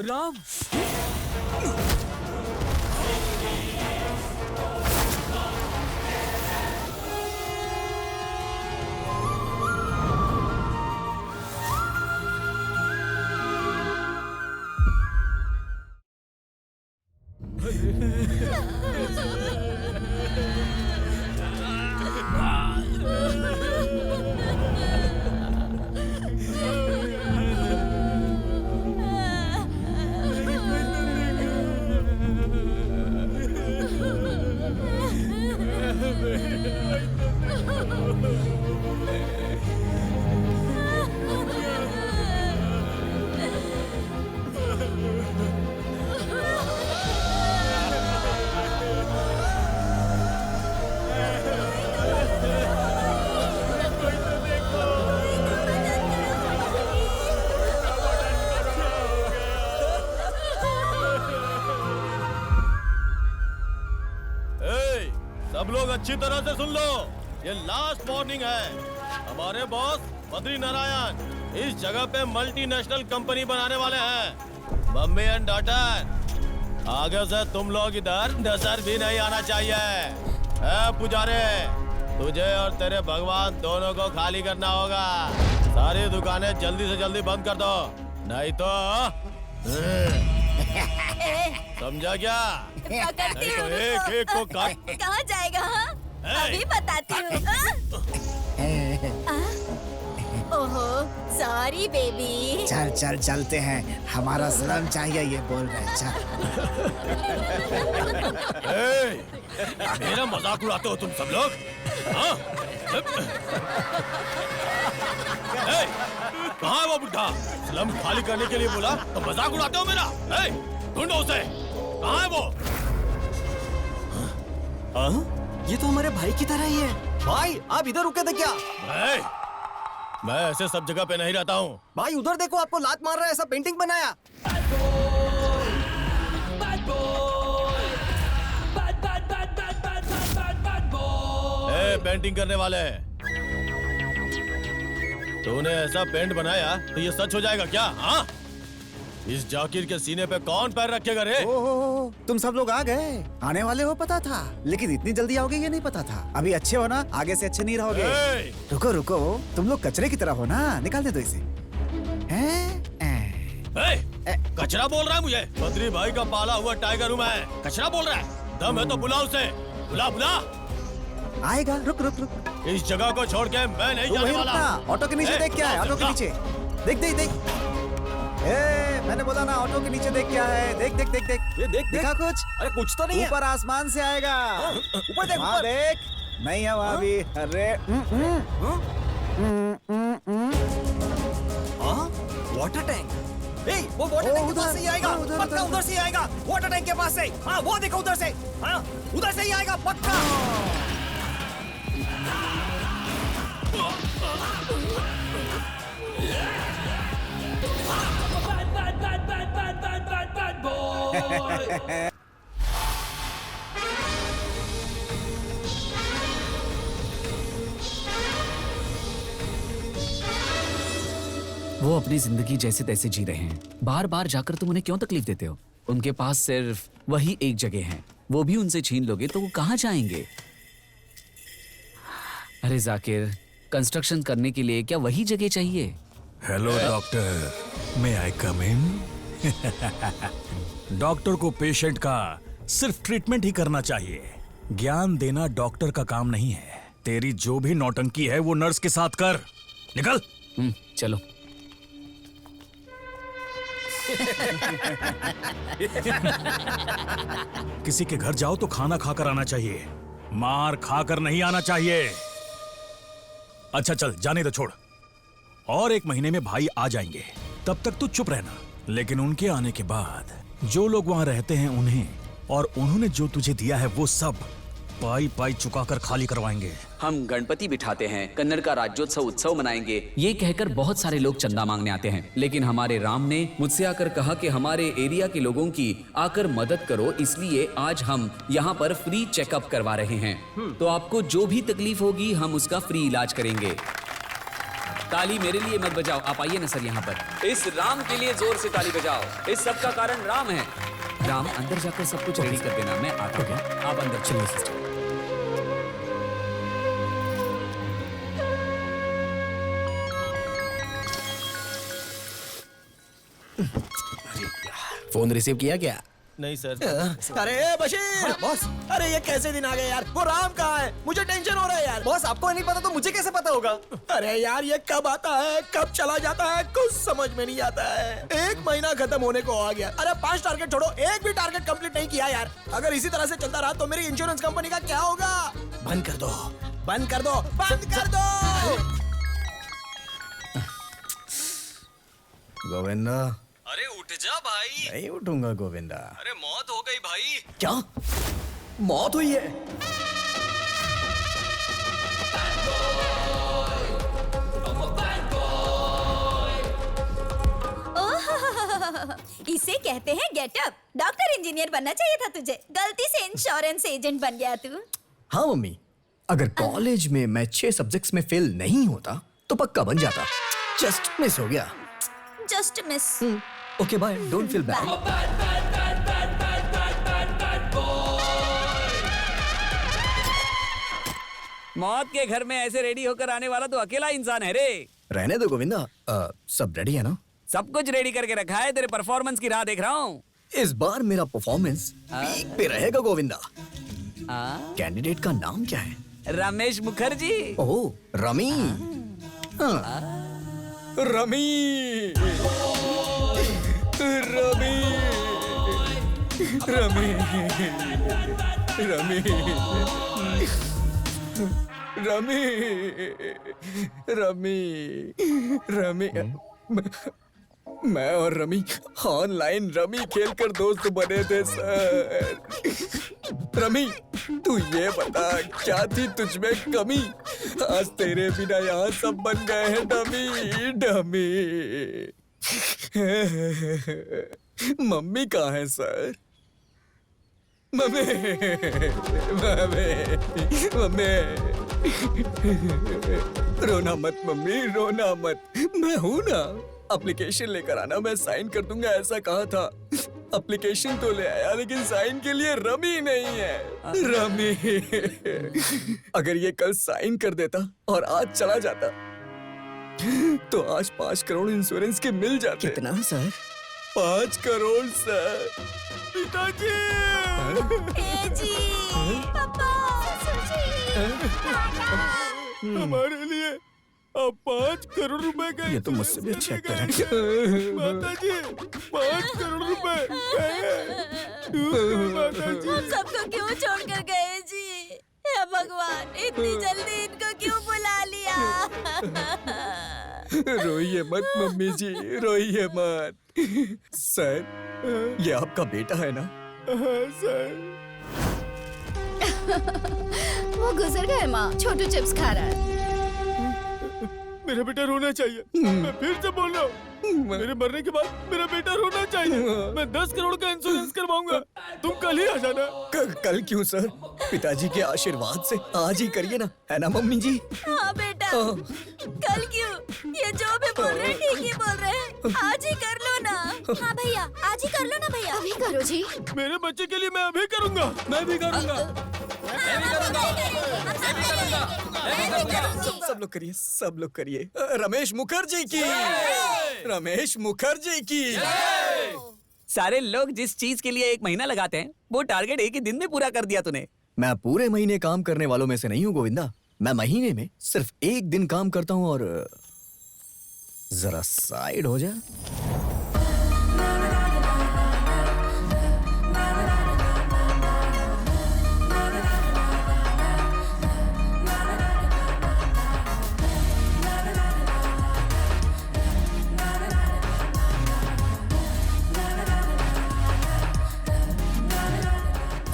राम। सब लोग अच्छी तरह से सुन लो, ये लास्ट वार्निंग है। हमारे बॉस बद्री नारायण इस जगह पे मल्टीनेशनल कंपनी बनाने वाले हैं। मम्मी एंड डॉटर, आगे से तुम लोग इधर नजर भी नहीं आना चाहिए। पुजारी, तुझे और तेरे भगवान दोनों को खाली करना होगा। सारी दुकानें जल्दी से जल्दी बंद कर दो, नहीं तो समझा क्या? पकड़ती नहीं तो हूँ। एक एक को काट। कहाँ जाएगा? अभी बताती हूँ। ओहो, सॉरी बेबी। चल चल चलते हैं, हमारा सलाम चाहिए ये बोल रहे। चल। मेरा मजाक उड़ाते हो तुम सब लोग? हाँ? कहाँ है वो बुढ़ा? स्लम खाली करने के लिए बोला तो मजाक उड़ाते हो मेरा? ढूंढो उसे, कहाँ है वो? ये तो हमारे भाई की तरह ही है। भाई आप इधर रुके थे क्या? मैं ऐसे सब जगह पे नहीं रहता हूँ। भाई उधर देखो, आपको लात मार रहा है, ऐसा पेंटिंग बनाया। पेंटिंग करने वाले, तूने ऐसा पेंट बनाया तो ये सच हो जाएगा क्या? हाँ? इस जाकिर के सीने पे कौन पैर रखेगा रे? ओह, तुम सब लोग आ गए। आने वाले हो पता था, लेकिन इतनी जल्दी आओगे ये नहीं पता था। अभी अच्छे हो ना, आगे से अच्छे नहीं रहोगे। रुको रुको, तुम लोग कचरे की तरह हो ना, निकाल दे दो इसे। कचरा बोल रहा है मुझे? बद्री भाई का पाला हुआ टाइगर हूँ मैं, कचरा बोल रहा है? दम है तो बुला उसे, बुला बुला। आएगा, रुक रुक रुक। इस जगह को छोड़ के मैं नहीं जाने वाला। ऑटो के नीचे देख क्या है? ऑटो के नीचे देख देख देख। मैंने बोला ना, ऑटो के नीचे देख क्या है? देख देख देख देख। ये देख देखा कुछ? अरे कुछ तो नहीं है। ऊपर आसमान से आएगा। ऊपर देख, वहाँ ऊपर देख। नहीं है वहाँ भी। अरे वाटर टैंक। वो वाटर टैंक के पास से ही आएगा, पक्का उधर से ही आएगा। वाटर टैंक के पास से। हाँ वो देखो उधर से। हाँ उधर से ही आएगा पक्का। वो अपनी जिंदगी जैसे तैसे जी रहे हैं। बार बार जाकर तुम उन्हें क्यों तकलीफ देते हो? उनके पास सिर्फ वही एक जगह है, वो भी उनसे छीन लोगे तो वो कहाँ जाएंगे? अरे जाकिर, कंस्ट्रक्शन करने के लिए क्या वही जगह चाहिए? हेलो डॉक्टर, मे आई कम इन? डॉक्टर को पेशेंट का सिर्फ ट्रीटमेंट ही करना चाहिए, ज्ञान देना डॉक्टर का काम नहीं है। तेरी जो भी नौटंकी है वो नर्स के साथ कर। निकल। चलो। किसी के घर जाओ तो खाना खाकर आना चाहिए, मार खाकर नहीं आना चाहिए। अच्छा चल, जाने दो, छोड़। और 1 महीने में भाई आ जाएंगे, तब तक तू चुप रहना। लेकिन उनके आने के बाद जो लोग वहां रहते हैं उन्हें और उन्होंने जो तुझे दिया है वो सब पाई पाई चुकाकर खाली करवाएंगे। हम गणपति बिठाते हैं, कन्नड़ का राज्योत्सव उत्सव मनाएंगे, ये कहकर बहुत सारे लोग चंदा मांगने आते हैं। लेकिन हमारे राम ने मुझसे आकर कहा कि हमारे एरिया के लोगों की आकर मदद करो, इसलिए आज हम यहाँ पर फ्री चेकअप करवा रहे हैं। तो आपको जो भी तकलीफ होगी हम उसका फ्री इलाज करेंगे। ताली मेरे लिए मत बजाओ, आप आइए ना सर यहाँ पर। इस राम के लिए जोर से ताली बजाओ, इस सब का कारण राम है। राम अंदर जाकर सब कुछ रेडी कर देना, मैं आता हूँ। आप अंदर चलिए सिस्टर। फोन रिसीव किया क्या? नहीं सर। अरे बशीर बॉस, अरे ये कैसे दिन आ गए यार? वो राम कहाँ है? मुझे टेंशन हो रहा है यार। बॉस आपको नहीं पता तो मुझे कैसे पता होगा? अरे यार ये कब आता है कब चला जाता है कुछ समझ में नहीं आता है। 1 महीना खत्म होने को आ गया। अरे 5 टारगेट छोड़ो, एक भी टारगेट कंप्लीट नहीं किया यार। अगर इसी तरह से चलता रहा तो मेरी इंश्योरेंस कंपनी का क्या होगा? बंद कर दो, बंद कर दो, बंद कर दो। गोविंदा, अरे उठ जा भाई। नहीं उठूंगा गोविंदा। अरे मौत हो गई भाई। क्या मौत हुई है? ओह, इसे कहते हैं गेटअप। डॉक्टर इंजीनियर बनना चाहिए था तुझे, गलती से इंश्योरेंस एजेंट बन गया तू। हाँ मम्मी, अगर कॉलेज में मैं 6 सब्जेक्ट्स में फेल नहीं होता तो पक्का बन जाता। जस्ट मिस हो गया। Just miss. Okay bye, don't feel bad. मौत के घर में ऐसे रेडी होकर आने वाला तो अकेला इंसान है रे। रहने दो गोविंदा, सब रेडी है ना? सब कुछ रेडी करके रखा है, तेरे परफॉर्मेंस की राह देख रहा हूँ। इस बार मेरा परफॉर्मेंस पीक पे रहेगा गोविंदा। कैंडिडेट का नाम क्या है? रमेश मुखर्जी। ओह रमी। हाँ। Rummy rummy rummy rummy rummy rummy rummy मैं और रमी ऑनलाइन रमी खेलकर दोस्त बने थे सर। रमी तू ये बता क्या थी तुझमें कमी? आज तेरे बिना यहाँ सब बन गए हैं डमी डमी। मम्मी कहाँ है सर? मम्मी मम्मी मम्मी रोना मत मम्मी, रोना मत। मैं हूँ ना, एप्लीकेशन लेकर आना, मैं साइन कर दूंगा ऐसा कहा था। एप्लीकेशन तो ले आया लेकिन साइन के लिए रमी नहीं है। रमी अगर ये कल साइन कर देता और आज चला जाता तो आज 5 करोड़ इंश्योरेंस के मिल जाते। कितना सर? 5 करोड़ सर। पिताजी जी, पापा, हमारे लिए अब 5 करोड़ रुपए का ये तो मुझसे भी अच्छे एक्टर हैं। माताजी 5 करोड़ रुपए माताजी। हम सबको क्यों छोड़कर गए जी? हे भगवान, इतनी जल्दी इनको क्यों बुला लिया? रोइए मत मम्मी जी, रोइए मत। सर ये आपका बेटा है ना? सर वो गुजर गए माँ, छोटू चिप्स खा रहा है। मेरा बेटा रोना चाहिए। मैं फिर से बोल रहा हूँ, मेरे मरने के बाद मेरा बेटा रोना चाहिए। मैं 10 करोड़ का इंश्योरेंस करवाऊंगा, तुम कल ही आ जाना। कल क्यों सर? पिताजी के आशीर्वाद से आज ही करिए ना, है ना मम्मी जी? हाँ बेटा, कल क्यों? ये जो भी बोल रहे हैं ठीक ही बोल रहे हैं। आज ही कर लो ना। हाँ भैया, आज ही कर लो ना भैया। अभी करो जी। मेरे बच्चे के लिए मैं अभी करूंगा। मैं भी करूंगा। सब लोग करिए, सब लोग करिए। रमेश मुखर्जी की, रमेश मुखर्जी की। सारे लोग जिस चीज के लिए 1 महीना लगाते हैं वो टारगेट 1 ही दिन में पूरा कर दिया तूने। मैं पूरे महीने काम करने वालों में से नहीं हूँ गोविंदा। मैं महीने में सिर्फ 1 दिन काम करता हूँ। और जरा साइड हो जा।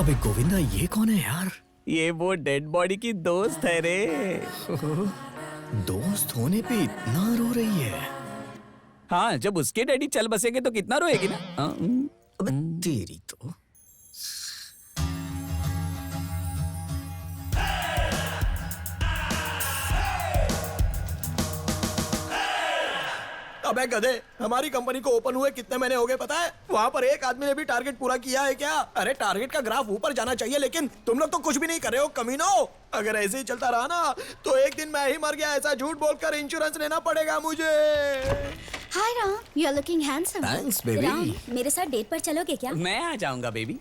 अबे गोविंदा ये कौन है यार? ये वो डेड बॉडी की दोस्त है रे। दोस्त होने पे इतना रो रही है? हाँ, जब उसके डैडी चल बसेंगे तो कितना रोएगी ना। अबे तेरी तो। अबे गधे, हमारी कंपनी को ओपन हुए कितने महीने हो गए पता है? वहाँ पर एक आदमी ने भी टारगेट पूरा किया है क्या? अरे टारगेट का ग्राफ ऊपर जाना चाहिए, लेकिन तुम लोग तो कुछ भी नहीं कर रहे हो कमीनो। अगर ऐसे ही चलता रहा ना तो एक दिन मैं ही मर गया ऐसा झूठ बोलकर इंश्योरेंस लेना पड़ेगा मुझे। Hi Ram, you are looking handsome. Thanks baby. Ram, मेरे साथ डेट पर चलोगे क्या? मैं आ जाऊंगा बेबी।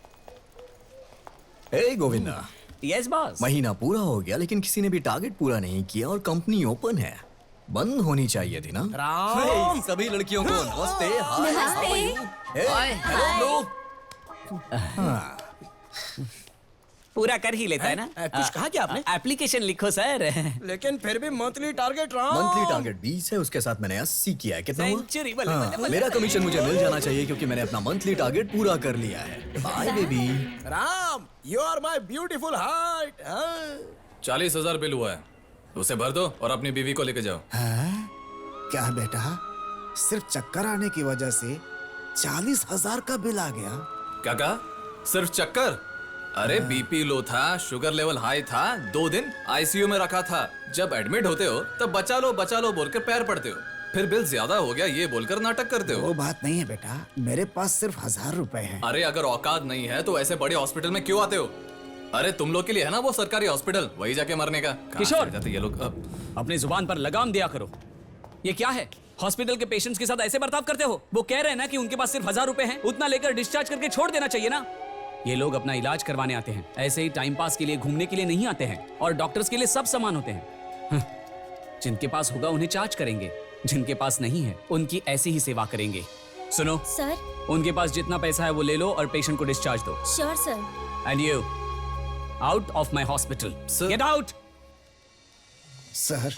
ए गोविंदा, यस बॉस। महीना पूरा हो गया लेकिन किसी ने भी टारगेट पूरा नहीं किया और कंपनी ओपन है। बंद होनी चाहिए थी ना। राम, सभी लड़कियों को नमस्ते। हाय, नमस्ते। how are you? Hey, hello, bro. पूरा कर ही लेता है ना। कुछ कहा क्या आपने? एप्लीकेशन लिखो सर। लेकिन फिर भी monthly target Ram. Monthly target 20 है, उसके साथ मैंने 80 किया है। कितना हुआ? सेंचुरी हाँ, मेरा कमीशन मुझे मिल जाना चाहिए क्योंकि मैंने अपना मंथली टारगेट पूरा कर लिया है। Bye baby. Ram, you are my beautiful heart. 40,000 bill हुआ है, उसे भर दो और अपनी बीवी को लेके जाओ। क्या बेटा, सिर्फ चक्कर आने की वजह से 40,000 का बिल आ गया? क्या कहा? सिर्फ चक्कर? अरे बीपी लो था, शुगर लेवल हाई था, 2 दिन आईसीयू में रखा था। जब एडमिट होते हो तब बचा लो बोलकर पैर पड़ते हो, फिर बिल ज्यादा हो गया ये बोलकर नाटक करते हो। वो बात नहीं है बेटा, मेरे पास सिर्फ 1,000 रुपए हैं। अरे अगर औकात नहीं है तो ऐसे बड़े हॉस्पिटल में क्यों आते हो? अरे तुम लोग के लिए है ना वो सरकारी हॉस्पिटल, वही जाके मरने का। कहाँ किशोर! चले जाते ये लोग। अपनी जुबान पर लगाम दिया करो। ये क्या है? हॉस्पिटल के पेशेंट्स के साथ ऐसे बर्ताव करते हो? वो कह रहे हैं ना कि उनके पास सिर्फ 1,000 रुपए हैं, उतना लेकर डिस्चार्ज करके छोड़ देना चाहिए ना। ये लोग अपना इलाज करवाने आते हैं, ऐसे ही टाइम पास के लिए घूमने के लिए नहीं आते हैं। और डॉक्टर्स के लिए सब समान होते हैं। जिनके पास होगा उन्हें चार्ज करेंगे, जिनके पास नहीं है उनकी ऐसी ही सेवा करेंगे। सुनो सर। उनके पास जितना पैसा है वो ले लो और पेशेंट को डिस्चार्ज दो। Sure sir. And you out of my hospital, get out. Sir,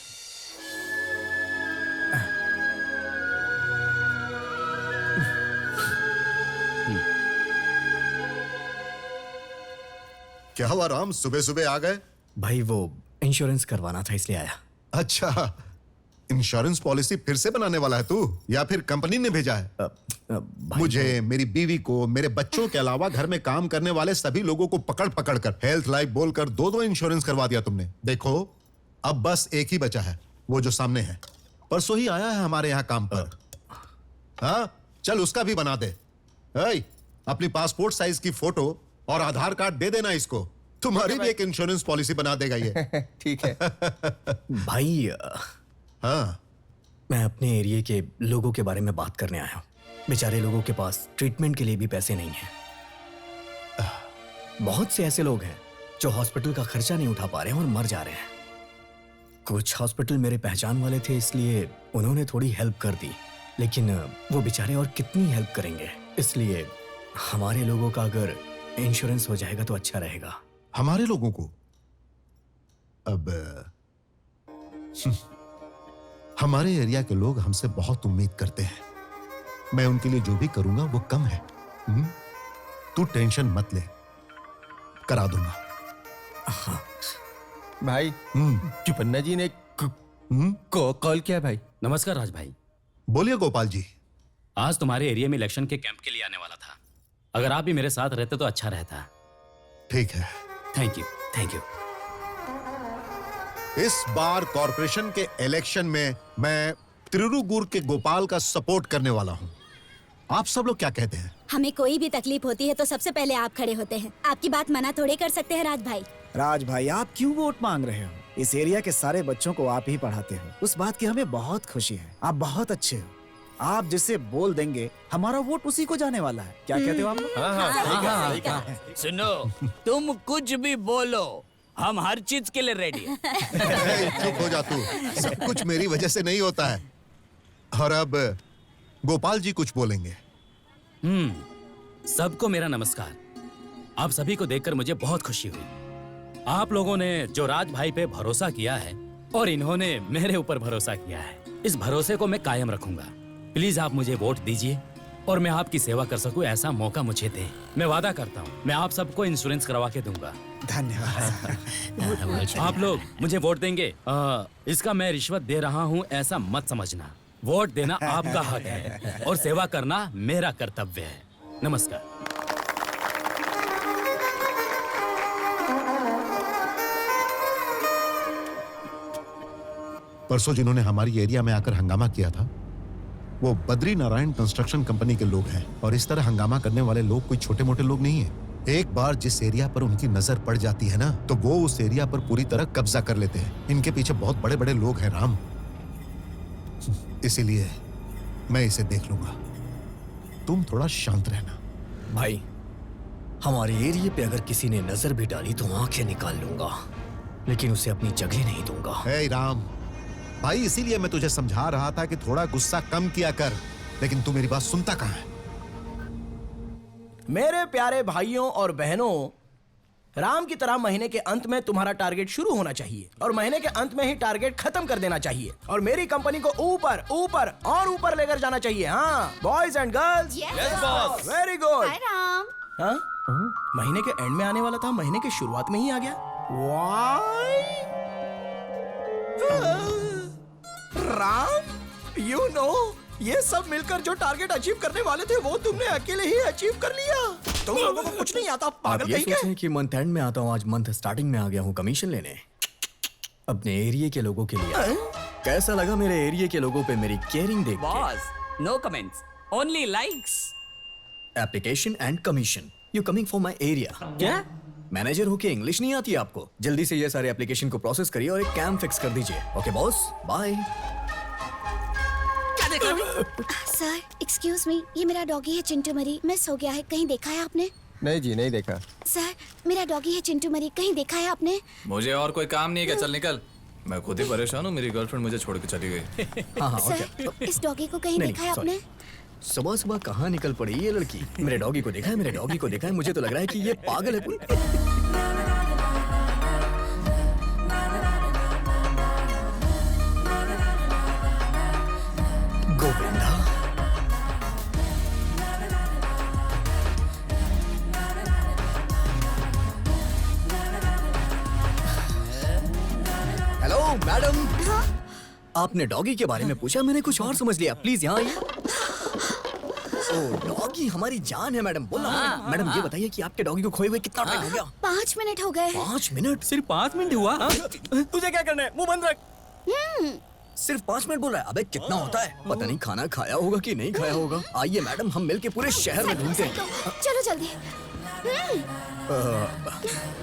क्या हुआ राम, सुबह सुबह आ गए? भाई वो इंश्योरेंस करवाना था इसलिए आया। अच्छा, इंश्योरेंस पॉलिसी फिर से बनाने वाला है तू, या फिर कंपनी ने भेजा है? भाई मुझे, मेरी बीवी को, मेरे बच्चों के अलावा घर में काम करने वाले सभी लोगों को पकड़ पकड़ कर हेल्थ लाइफ बोलकर 2-2 इंश्योरेंस करवा दिया तुमने। देखो अब बस एक ही बचा है, वो जो सामने है, परसों ही आया है हमारे यहाँ काम पर। हाँ, चल उसका भी बना दे। ऐ, अपनी पासपोर्ट साइज की फोटो और आधार कार्ड दे देना इसको, तुम्हारी भी एक इंश्योरेंस पॉलिसी बना देगा ये। ठीक है। भाई हाँ, मैं अपने एरिया के लोगों के बारे में बात करने आया हूँ। बेचारे लोगों के पास ट्रीटमेंट के लिए भी पैसे नहीं हैं। बहुत से ऐसे लोग हैं जो हॉस्पिटल का खर्चा नहीं उठा पा रहे हैं और मर जा रहे हैं। कुछ हॉस्पिटल मेरे पहचान वाले थे इसलिए उन्होंने थोड़ी हेल्प कर दी, लेकिन वो बेचारे और कितनी हेल्प करेंगे। इसलिए हमारे लोगों का अगर इंश्योरेंस हो जाएगा तो अच्छा रहेगा। हमारे लोगों को? अब हमारे एरिया के लोग हमसे बहुत उम्मीद करते हैं, मैं उनके लिए जो भी करूंगा वो कम है। तू टेंशन मत ले, करा दूंगा। हाँ। भाई चुपन्ना जी ने कॉल किया भाई। नमस्कार राज भाई। बोलिए गोपाल जी। आज तुम्हारे एरिया में इलेक्शन के कैंप के लिए आने वाला था, अगर आप भी मेरे साथ रहते तो अच्छा रहता। ठीक है। Thank you, thank you. इस बार कॉर्पोरेशन के इलेक्शन में मैं त्रिरुगुर के गोपाल का सपोर्ट करने वाला हूं। आप सब लोग क्या कहते हैं? हमें कोई भी तकलीफ होती है तो सबसे पहले आप खड़े होते हैं। आपकी बात मना थोड़े कर सकते हैं राज भाई। राज भाई, आप क्यों वोट मांग रहे हो? इस एरिया के सारे बच्चों को आप ही पढ़ाते हो, उस बात की हमें बहुत खुशी है। आप बहुत अच्छे हो, आप जिसे बोल देंगे हमारा वोट उसी को जाने वाला है। क्या कहते हो आप लोग? सुनो, तुम कुछ भी बोलो, हम हर चीज के लिए रेडी हैं। चुप हो जा तू, सब कुछ मेरी वजह से नहीं होता है। और अब गोपाल जी कुछ बोलेंगे। सबको मेरा नमस्कार। आप सभी को देखकर मुझे बहुत खुशी हुई। आप लोगों ने जो राज भाई पे भरोसा किया है और इन्होंने मेरे ऊपर भरोसा किया है, इस भरोसे को मैं कायम रखूंगा। प्लीज आप मुझे वोट दीजिए और मैं आपकी सेवा कर सकूं ऐसा मौका मुझे दे। मैं वादा करता हूं मैं आप सबको इंश्योरेंस करवा के दूंगा। धन्यवाद। आप लोग मुझे वोट देंगे, इसका मैं रिश्वत दे रहा हूं ऐसा मत समझना। वोट देना आपका हक है और सेवा करना मेरा कर्तव्य है। नमस्कार। परसों जिन्होंने हमारी एरिया में आकर हंगामा किया था, वो बद्री नारायण कंस्ट्रक्शन कंपनी के लोग हैं और इस तरह हंगामा करने वाले लोग कोई छोटे मोटे लोग नहीं हैं। एक बार जिस एरिया पर उनकी नजर पड़ जाती है ना, तो वो उस एरिया पर पूरी तरह कब्जा कर लेते हैं। इनके पीछे बहुत बड़े बड़े लोग हैं राम, इसीलिए मैं इसे देख लूंगा। तुम थोड़ा शांत रहना। भाई, हमारे एरिया पे अगर किसी ने नजर भी डाली तो आंखें निकाल लूंगा, लेकिन उसे अपनी जगह नहीं दूंगा। हे राम भाई, इसीलिए मैं तुझे समझा रहा था कि थोड़ा गुस्सा कम किया कर, लेकिन तू मेरी बात सुनता कहाँ है? मेरे प्यारे भाइयों और बहनों, राम की तरह महीने के अंत में तुम्हारा टारगेट शुरू होना चाहिए और महीने के अंत में ही टारगेट खत्म कर देना चाहिए और मेरी कंपनी को ऊपर ऊपर और ऊपर लेकर जाना चाहिए। हाँ boys and girls, Yes, boss. Very good. हाय राम। हाँ? महीने के एंड में आने वाला था, महीने की शुरुआत में ही आ गया। Why? राम, you know, ये सब मिलकर जो टारगेट अचीव करने वाले थे वो तुमने अकेले ही अचीव कर लिया। तुम लोगों को कुछ नहीं आता, आप पागल ये कहीं सोच रहे हैं कि मंथ एंड में आता हूँ, आज मंथ स्टार्टिंग में आ गया हूँ कमीशन लेने अपने एरिया के लोगों के लिए। कैसा लगा मेरे एरिया के लोगों पे मेरी केयरिंग देख के? Boss, no comments, only likes. Application and commission, you coming for my area. क्या? मैनेजर होके इंग्लिश नहीं आती आपको? जल्दी से ये सारे एप्लीकेशन को प्रोसेस करिए और एक कैम फिक्स कर दीजिए। Okay boss, bye. Sir excuse me, ये मेरा डॉगी है चिंटू मरी, मिस हो गया है, कहीं देखा है आपने? नहीं जी, नहीं देखा। सर मेरा डॉगी है चिंटू मरी, कहीं देखा है आपने? मुझे और कोई काम नहीं है क्या? चल निकल, मैं खुद ही परेशान हूँ। मेरी गर्लफ्रेंड मुझे छोड़ के चली गई। हाँ सर इस डॉगी को कहीं नहीं, देखा है sorry. आपने? सुबह सुबह कहाँ निकल पड़ी ये लड़की? मेरे डॉगी को देखा है, मेरे डॉगी को देखा है। मुझे तो लग रहा है कि ये पागल है पूरी। Govinda, hello madam. आपने डॉगी के बारे में पूछा, मैंने कुछ और समझ लिया। प्लीज यहाँ आइए। ओ, डॉगी हमारी जान है मैडम। बोला मैडम, ये बताइए कि आपके डॉगी को खोए हुए कितना टाइम हो गया? 5 मिनट हो गए। 5 मिनट? सिर्फ 5 मिनट हुआ? तुझे क्या करना है? मुंह बंद रख। सिर्फ 5 मिनट बोल रहा है? अबे कितना होता है? पता नहीं खाना खाया होगा कि नहीं खाया होगा। आइए मैडम, हम मिलके पूरे शहर में घूमते हैं। चलो जल्दी।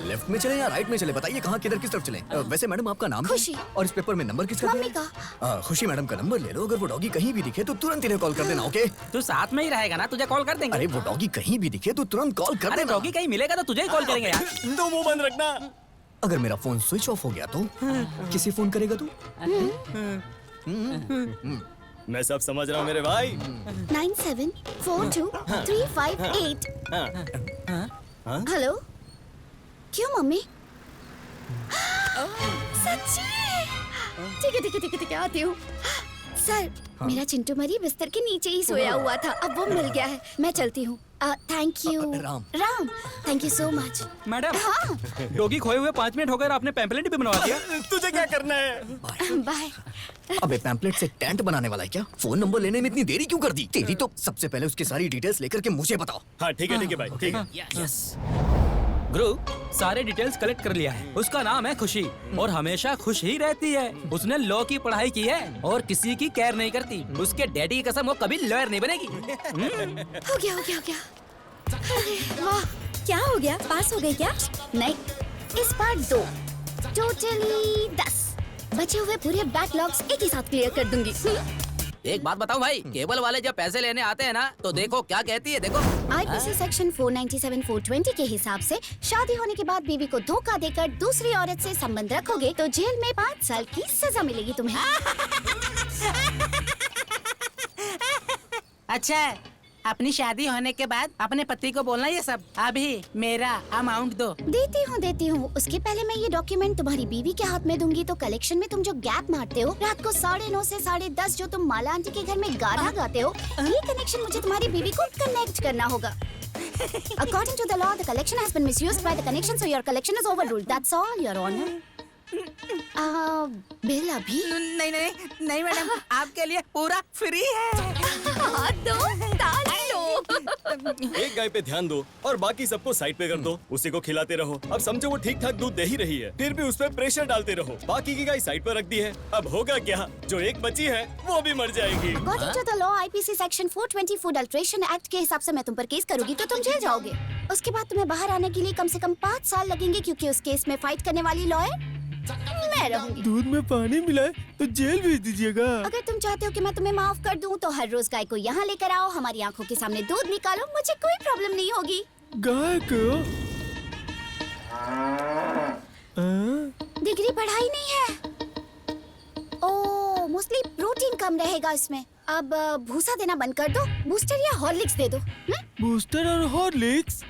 लेफ्ट में चले या राइट में चले? बताइए कहाँ, किधर, किस तरफ चले? वैसे मैडम आपका नाम क्या है? खुशी। और इस पेपर में नंबर किसका मम्मी दिया है? खुशी मैडम का नंबर ले लो। अगर वो डॉगी कहीं भी दिखे तो तुरंत इन्हें कॉल कर देना। ओके? तू साथ में ही रहेगा ना, तुझे कॉल कर देंगे। अरे वो डॉगी कहीं भी दिखे तो तुरंत कॉल कर अरे देना। डॉगी कहीं मिलेगा तो तुझे ही कॉल करेंगे यार। तो मुंह बंद रखना। अगर मेरा फोन स्विच ऑफ हो गया तो किसे फोन करेगा तू? मैं सब समझ रहा हूँ मेरे भाई। 974235 हेलो। क्यों मम्मी? सच्ची? ठीक है ठीक है ठीक है ठीक है, आती हूँ। सर मेरा चिंटू मरी बिस्तर के नीचे ही सोया हुआ था, अब वो मिल गया है। मैं चलती हूँ। Thank you Ram. Ram, thank you so much. Madam, हाँ डॉगी खोए हुए 5 मिनट हो गए और आपने पैम्पलेट भी बनवा दिया। तुझे क्या करना है? बाय। अबे पैम्पलेट से टेंट बनाने वाला है क्या? फोन नंबर लेने में इतनी देरी क्यों कर दी? तेरी तो सबसे पहले उसकी सारी डिटेल्स लेकर के मुझे बताओ। हाँ ठीक है भाई, ठीक है। यस गुरु, सारे डिटेल्स कलेक्ट कर लिया है। उसका नाम है खुशी और हमेशा खुश ही रहती है। उसने लॉ की पढ़ाई की है और किसी की केयर नहीं करती। उसके डैडी की कसम वो कभी लॉयर नहीं बनेगी। हो गया हो गया हो गया। अरे वाह, क्या हो गया? पास हो गए क्या? नहीं, इस बार 2, टोटली 10। बचे हुए पूरे बैकलॉग्स एक ही साथ क्लियर कर दूंगी। एक बात बताऊं भाई, केबल वाले जब पैसे लेने आते हैं ना तो देखो क्या कहती है। देखो आईपीसी सेक्शन 497-420 के हिसाब से शादी होने के बाद बीवी को धोखा देकर दूसरी औरत से संबंध रखोगे तो जेल में 5 साल की सजा मिलेगी तुम्हें। अच्छा, अपनी शादी होने के बाद अपने पति को बोलना ये सब। अभी मेरा अमाउंट दो। देती हूँ। उसके पहले मैं ये डॉक्यूमेंट तुम्हारी बीवी के हाथ में दूंगी तो कलेक्शन में तुम जो गैप मारते हो रात को 9:30 से 10:30 जो तुम माला आंटी के घर में गाना गाते हो, ये कनेक्शन मुझे तुम्हारी बीवी को कनेक्ट करना होगा। According to the law, the collection has been misused by the connection, so your collection is overruled. That's all, Your Honor. Bill अभी? नहीं मैडम, आपके लिए पूरा फ्री है। हाँ, दो ताली लो। एक गाय पे ध्यान दो और बाकी सबको साइड पे कर दो। उसी को खिलाते रहो। अब समझो वो ठीक ठाक दूध दे ही रही है, फिर भी उस पर प्रेशर डालते रहो। बाकी की गाय साइड पर रख दी है। अब होगा क्या, जो एक बची है वो भी मर जाएगी। According to the law, IPC section 420 food alteration act के हिसाब से मैं तुम पर केस करूंगी तो तुम जेल जाओगे। उसके बाद तुम्हें बाहर आने के लिए कम से कम 5 साल लगेंगे, क्योंकि उस केस में फाइट करने वाली लॉयर मैं रहूंगी। दूध में पानी मिलाए तो जेल भेज दीजिएगा। अगर तुम चाहते हो कि मैं तुम्हें माफ कर दूं तो हर रोज गाय को यहाँ लेकर आओ, हमारी आंखों के सामने दूध निकालो, मुझे कोई प्रॉब्लम नहीं होगी। गाय को डिग्री बढ़ाई नहीं है। ओह, मोस्टली प्रोटीन कम रहेगा इसमें। अब भूसा देना बंद कर दो, बूस्टर या हॉर्लिक्स दे दो। बूस्टर और हॉर्लिक्स।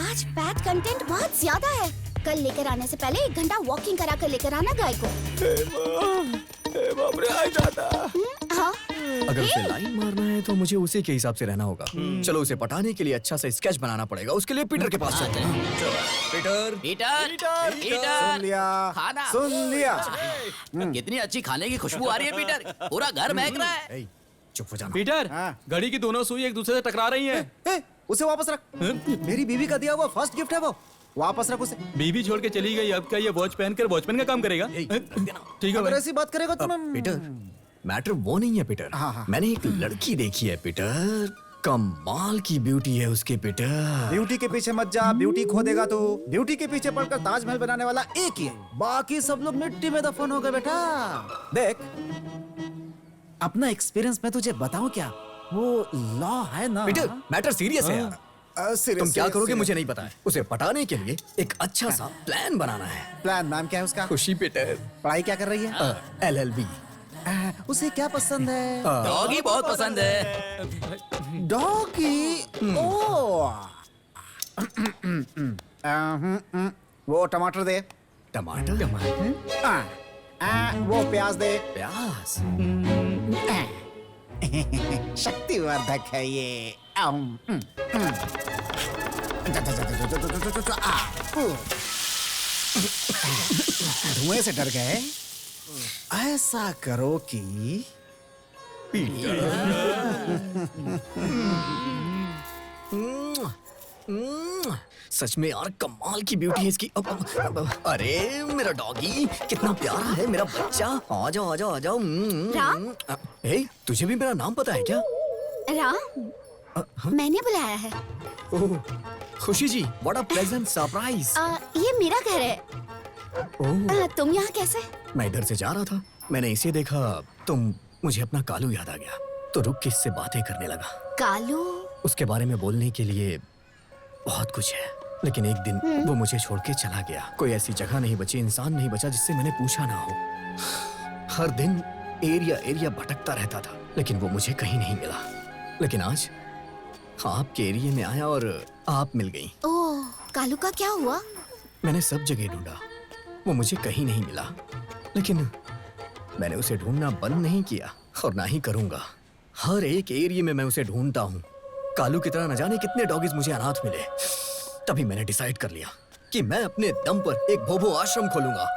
आज फैट कंटेंट बहुत ज्यादा है। कल लेकर आने से पहले 1 घंटा वॉकिंग करा कर लेकर आना गाय को। बाप रे, आ जाता। हाँ। अगर उसे लाइन मारना है तो मुझे उसी के हिसाब से रहना होगा। चलो, उसे पटाने के लिए अच्छा सा स्केच बनाना पड़ेगा। उसके लिए पीटर के पास चलते हैं। पीटर, सुन लिया, खाना। सुन लिया। कितनी अच्छी खाने की खुशबू आ रही है पीटर, पूरा घर महक रहा है। चुप हो जाना। पीटर, हाँ। घड़ी की दोनों सुई एक दूसरे से टकरा रही हैं। उसे वापस रख। मेरी बीवी का दिया हुआ फर्स्ट गिफ्ट है वो, वापस रख उसे। बीबी छोड़ के चली गई, अब क्या ये वॉच पहनकर वॉचमैन का काम करेगा? ठीक है अगर भाई। ऐसी बात करेगा तो मैं पीटर, मैटर वो नहीं है पीटर। हाँ। मैंने एक लड़की देखी है पीटर, कमाल की ब्यूटी है उसके पीटर। ब्यूटी के पीछे मत जा, ब्यूटी खो देगा तो। ब्यूटी के पीछे पड़कर ताजमहल बनाने वाला एक ही है, बाकी सब लोग मिट्टी में दफन हो गए बेटा। देख, अपना एक्सपीरियंस मैं तुझे बताऊं क्या, वो लॉ है ना। पीटर, मैटर सीरियस है यार। तुम क्या करोगे मुझे नहीं पता है। उसे पटाने के लिए एक अच्छा सा प्लान बनाना है। प्लान नाम क्या है उसका? खुशी पीटर। पढ़ाई क्या कर रही है? LLB। उसे क्या पसंद है? डॉगी बहुत पसंद है। डॉगी। वो टमाटर दे। टमाटर? वो प्याज दे। प्याज? शक्तिवर्धक है ये। धुएं से डर गए? ऐसा करो कि सच में यार, कमाल की ब्यूटी है इसकी। अरे मेरा डॉगी कितना प्यारा है, मेरा बच्चा। आ जाओ आ जाओ आ जाओ। राम? हे, तुझे भी मेरा नाम पता है क्या? राम, मैंने बुलाया है। ओह, खुशी जी, व्हाट अ प्लेजेंट सरप्राइज। ये मेरा घर है। तुम यहाँ कैसे? मैं इधर से जा रहा था, मैंने इसे देखा, तुम मुझे अपना कालू याद आ गया, तो रुक के इससे बातें करने लगा। कालू? उसके बारे में बोलने के लिए बहुत कुछ है, लेकिन एक दिन वो मुझे छोड़ के चला गया। कोई ऐसी जगह नहीं बची, इंसान नहीं बचा जिससे मैंने पूछा ना हो। हर दिन एरिया भटकता रहता था, लेकिन वो मुझे कहीं नहीं मिला। लेकिन आज आपके एरिया में आया और आप मिल गई। ओह, कालू का क्या हुआ? मैंने सब जगह ढूंढा, वो मुझे कहीं नहीं मिला, लेकिन मैंने उसे ढूंढना बंद नहीं किया और ना ही करूंगा। हर एक एरिया में मैं उसे ढूंढता हूँ। कालू की तरह न जाने कितने डॉगीज मुझे अनाथ मिले। तभी मैंने डिसाइड कर लिया कि मैं अपने दम पर एक भोभो आश्रम खोलूंगा।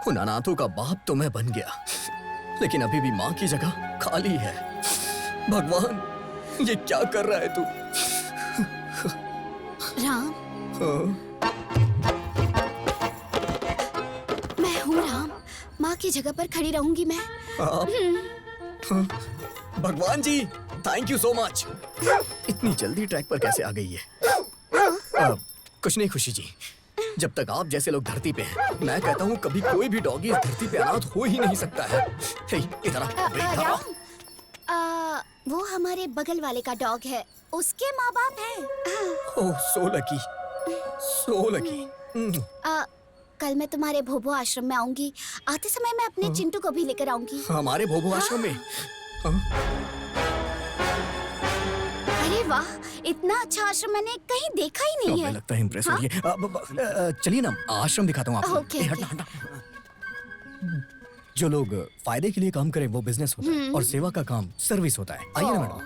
उन अनाथों का बाप तो मैं बन गया, लेकिन अभी भी माँ की जगह खाली है। भगवान, ये क्या कर रहा है तू? राम, मैं हूँ राम। माँ की जगह पर खड़ी रहूंगी मैं। भगवान जी, थैंक यू सो मच। इतनी जल्दी ट्रैक पर कैसे आ गई है? कुछ नहीं खुशी जी, जब तक आप जैसे लोग धरती पे हैं, मैं कहता हूँ कभी कोई भी डॉगी इस धरती पे अनाथ हो ही नहीं सकता है। हे, इधर आ। राम, वो हमारे बगल वाले का डॉग है, उसके माँ बाप हैं। ओह, सो लकी, सो लकी। कल मैं तुम्हारे भोभो आश्रम में आऊंगी। आते समय मैं अपने चिंटू को भी लेकर आऊंगी। हमारे भोभो आश्रम में? अरे वाह, इतना अच्छा आश्रम मैंने कहीं देखा ही नहीं है। लगता है इम्प्रेस हो गई। चलिए ना, आश्रम दिखाता हूँ आपको। ओके, हटा, हटा। जो लोग फायदे के लिए काम करें वो बिजनेस होता है, और सेवा का काम सर्विस होता है। आइए ना madam,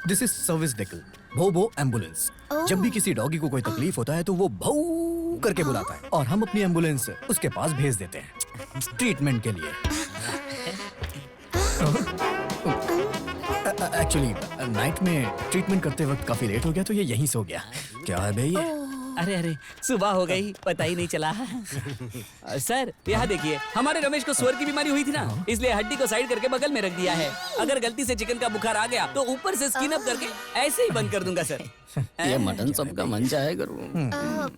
this is service vehicle, bow wow ambulance. जब भी किसी डॉगी को कोई तकलीफ होता है तो वो भौ करके बुलाता है, और हम अपनी एम्बुलेंस उसके पास भेज देते हैं ट्रीटमेंट के लिए। एक्चुअली नाइट में ट्रीटमेंट करते वक्त काफी लेट हो गया तो ये यहीं सो गया। क्या है भैया? अरे अरे सुबह हो गई, पता ही नहीं चला। सर यहाँ देखिए, हमारे रमेश को सुअर की बीमारी हुई थी ना, इसलिए हड्डी को साइड करके बगल में रख दिया है। अगर गलती से चिकन का बुखार आ गया तो ऊपर से स्किन अप करके ऐसे ही बंद कर दूंगा सर। ये मटन सबका मन चाहे करूँ।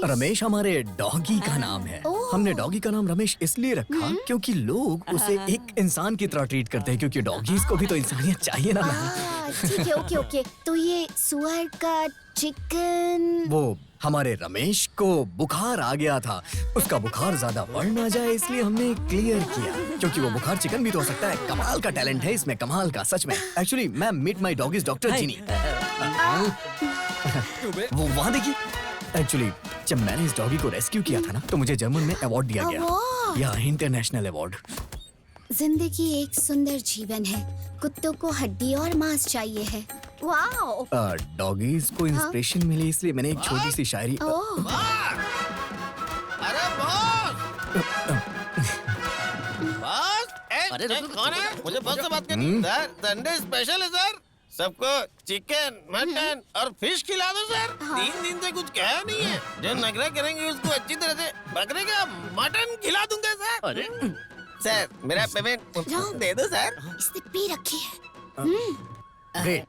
रमेश हमारे डॉगी का नाम है। हमने डॉगी का नाम रमेश इसलिए रखा क्योंकि लोग उसे एक इंसान की तरह ट्रीट करते हैं, क्योंकि डॉगीज को भी तो इंसानियत चाहिए ना। ठीक है, ओके ओके। तो ये सुअर का चिकन, वो हमारे रमेश को बुखार आ गया था, उसका बुखार ज्यादा बढ़ ना जाए इसलिए हमने क्लियर किया, क्योंकि वो बुखार चिकन भी तो हो सकता है। कमाल का टैलेंट है इसमें, कमाल का, सच में। Actually ma'am, meet my dog is doctor Genie. वो वहाँ देखिए। एक्चुअली जब मैंने इस डॉगी को रेस्क्यू किया था ना, तो मुझे जर्मन में अवार्ड दिया गया, या इंटरनेशनल अवार्ड। जिंदगी एक सुंदर जीवन है, कुत्तों को हड्डी और मांस चाहिए है। वाओ। डॉगीज को इंस्पिरेशन मिली इसलिए मैंने एक छोटी सी शायरी। अरे बॉस, अरे कौन है? मुझे बॉस से बात करनी। सर संडे स्पेशल है सर, सबको चिकन, मटन और फिश खिला दो सर। 3 दिन से कुछ कहा नहीं है। जो नखरा करेंगे उसको अच्छी तरह से बकरे का मटन खिला दूंगा सर। अरे सर, मेरा पेमेंट दे दो सर। इसने पी रखी है। ग्रेट,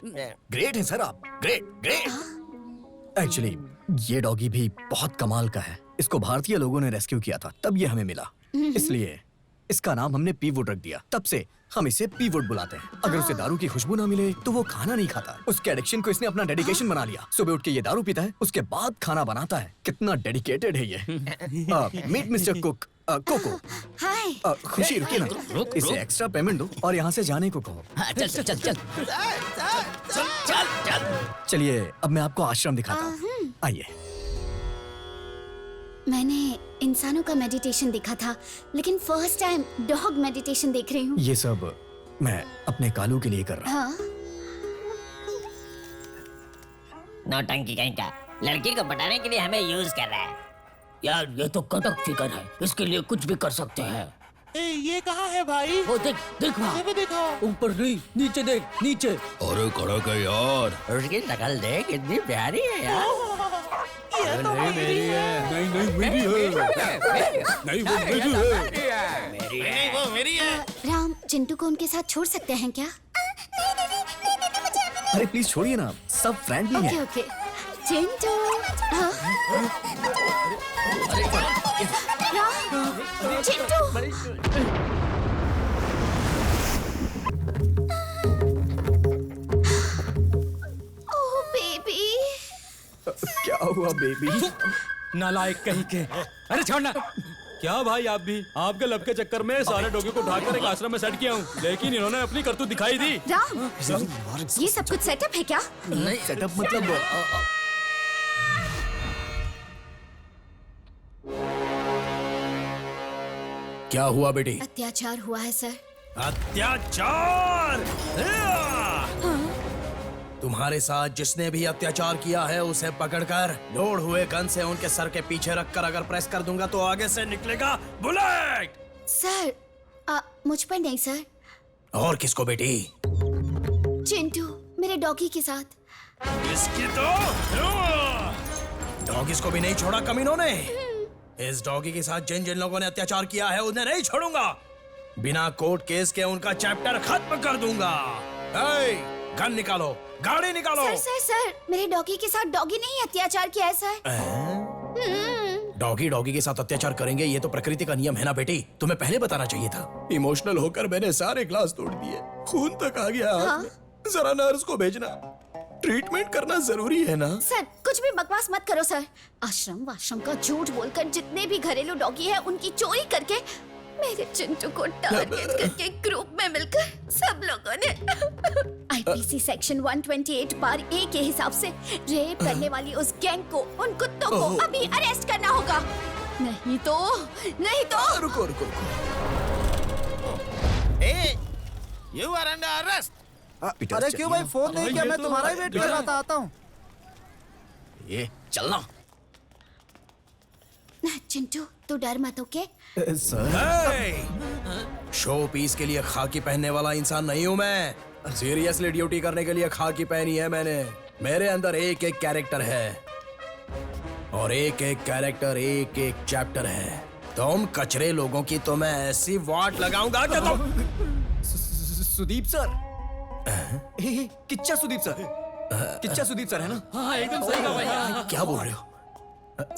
ग्रेट है सर आप, ग्रेट ग्रेट। एक्चुअली ये डॉगी भी बहुत कमाल का है। इसको भारतीय लोगों ने रेस्क्यू किया था, तब ये हमें मिला, इसलिए इसका नाम हमने पीवुड रख दिया। तब से हम इसे पीवुड बुलाते हैं। अगर उसे दारू की खुशबू ना मिले तो वो खाना नहीं खाता। उसके एडिक्शन को इसने अपना डेडिकेशन बना लिया। सुबह उठ के ये दारू पीता है, उसके बाद खाना बनाता है। कितना डेडिकेटेड है ये। Meet mister Cook, Coco. Hi. Khushi रुकिए ना, इसे एक्स्ट्रा पेमेंट दो और यहाँ से जाने को कहो। चल चल चल चल चलिए अब मैं आपको आश्रम दिखाता हूँ, आइए। मैंने इंसानों का मेडिटेशन देखा था, लेकिन फर्स्ट टाइम डॉग मेडिटेशन देख रही हूँ। ये सब मैं अपने कालू के लिए कर रहा हूँ। हाँ। नौटंकी कहीं का, लड़की को पटाने के लिए हमें यूज कर रहा है। यार ये तो कटक फिगर है, इसके लिए कुछ भी कर सकते हैं। ये कहाँ है भाई? वो देख देख वहाँ, देखो। ऊपर नहीं, नीचे देख, नीचे। अरे कड़क है यार। उसकी शक्ल देख, कितनी प्यारी है यार। ये तो मेरी है। नहीं नहीं मेरी है, नहीं वो मेरी है। नहीं वो मेरी है। राम, चिंटू को उनके साथ छोड़ सकते हैं क्या? अरे प्लीज छोड़िए ना, सब फ्रेंडली ओके हैं। ओके। चिंटू। हाँ? राम, चिंटू। Oh baby. क्या हुआ बेबी? नालायक कहीं के। अरे छोड़ना। क्या भाई आप भी? आपके लब के चक्कर में सारे डॉगी को ढाकर एक आश्रम में सेट किया हूँ, लेकिन इन्होंने अपनी करतूत दिखाई दी। राम, ये सब कुछ सेटअप है क्या? नहीं सेटअप मतलब क्या हुआ बेटी? अत्याचार हुआ है सर। अत्याचार? तुम्हारे साथ जिसने भी अत्याचार किया है उसे पकड़कर लोड हुए गन से उनके सर के पीछे रखकर अगर प्रेस कर दूंगा तो आगे से निकलेगा बुलेट। सर, मुझ पर नहीं सर। और किसको बेटी? चिंटू, मेरे डॉगी के साथ। इसकी तो डॉगीज को भी नहीं छोड़ा कमीनों ने। इस डॉगी के साथ जिन जिन लोगों ने अत्याचार किया है उन्हें नहीं छोड़ूंगा। बिना कोर्ट केस के उनका चैप्टर खत्म कर दूंगा। गन निकालो, गाड़ी निकालो। सर सर सर, मेरे डॉगी के साथ डॉगी ने ही अत्याचार किया है सर। डॉगी डॉगी के साथ अत्याचार करेंगे, ये तो प्रकृति का नियम है ना बेटी। तुम्हें पहले बताना चाहिए था। इमोशनल होकर मैंने सारे ग्लास तोड़ दिए, खून तक आ गया। हाँ? जरा नर्स को भेजना, ट्रीटमेंट करना जरूरी है ना। सर कुछ भी बकवास मत करो सर। आश्रम वाश्रम का झूठ बोलकर जितने भी घरेलू डॉगी है उनकी चोरी करके मेरे चिंटू को टारगेट करके ग्रुप में मिलकर सब लोगों ने आईपीसी सेक्शन 128 पार ए के हिसाब से रेप करने वाली उस गैंग को, उन कुत्तों को अभी अरेस्ट करना होगा। नहीं तो रुको रुको You are under arrest. अरे क्यों भाई फोन नहीं किया? मैं तुम्हारा ही वेट कर रहा था, आता हूँ। ये चलना। चिंटू तू डर मत, ओके? शो पीस के लिए खाकी पहनने वाला इंसान नहीं हूँ मैं। सीरियसली ड्यूटी करने के लिए खाकी पहनी है मैंने। मेरे अंदर एक एक कैरेक्टर है और एक एक कैरेक्टर एक एक चैप्टर है। तुम कचरे लोगों की तो मैं ऐसी वाट लगाऊंगा कि तुम। Sudeep sir, Kichcha Sudeep sir, Kichcha Sudeep sir है ना? हाँ एकदम सही कहा भैया। क्या बोल रहे हो?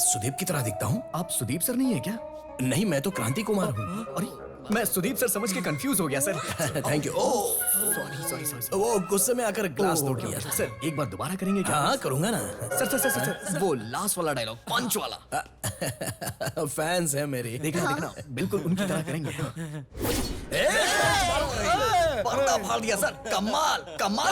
सुदीप की तरह दिखता हूँ? आप सुदीप सर नहीं है क्या? नहीं, मैं तो क्रांति कुमार हूँ। अरे मैं सुदीप सर समझ के कंफ्यूज हो गया सर। Thank you. सॉरी वो गुस्से में आकर ग्लास तोड़ लिया था। सर एक बार दोबारा करेंगे क्या? हाँ करूंगा ना। सर वो लास्ट वाला डायलॉग, पंच वाला। फैंस है मेरे। देखना बिल्कुल उनकी तरह करेंगे। पर्दा फाड़ दिया सर, कमाल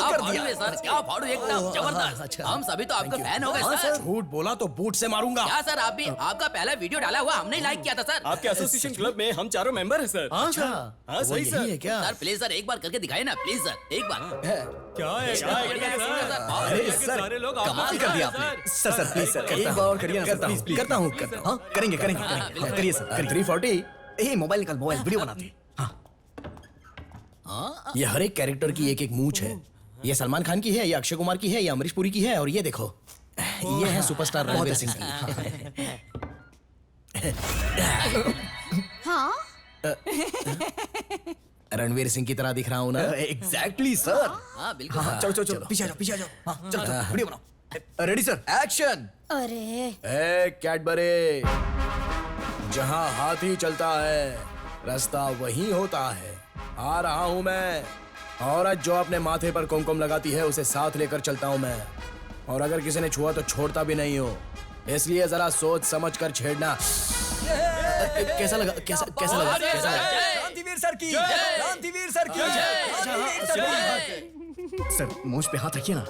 कर दिया सर, क्या फाड़ू, एकदम जबरदस्त। हम सभी तो आपका फैन हो गए सर। झूठ बोला तो बूट से मारूंगा। क्या सर, आप भी आपका पहला वीडियो डाला हुआ हमने लाइक किया था सर। आपके एसोसिएशन क्लब में हम चारों मेंबर हैं सर। अच्छा, हाँ सही सर। है क्या? सर प्लीज सर एक बार करके दिखाइए ना, प्लीज सर एक बार। क्या है अरे सर, कमाल कर दिया आपने। सर प्लीज सर एक बार और करिए ना सर, प्लीज प्लीज। करता हूँ। हाँ करेंगे करिए सर। 340। मोबाइल निकाल, मोबाइल वीडियो बनाते। ये हर एक कैरेक्टर की एक एक मूंछ है। ये सलमान खान की है, ये अक्षय कुमार की है, ये अमरीश पुरी की है, और ये देखो ये है सुपरस्टार रणवीर सिंह की। हाँ रणवीर सिंह की तरह दिख रहा हूँ ना? Exactly sir. हाँ बिल्कुल। चलो पीछे आ जाओ। हाँ चलो वीडियो बनाओ। Ready sir, action. अरे ए कैडबरे, जहाँ हाथी चलता है रास्ता वही होता है। आ रहा हूँ मैं। औरत जो अपने माथे पर कुमकुम लगाती है उसे साथ लेकर चलता हूँ मैं, और अगर किसी ने छुआ तो छोड़ता भी नहीं हो। इसलिए जरा सोच समझ कर छेड़ना। कैसा लगा? कैसा लगा? क्रांतिवीर सर की, क्रांतिवीर सर की। सर मूंछ पे हाथ रखिए ना।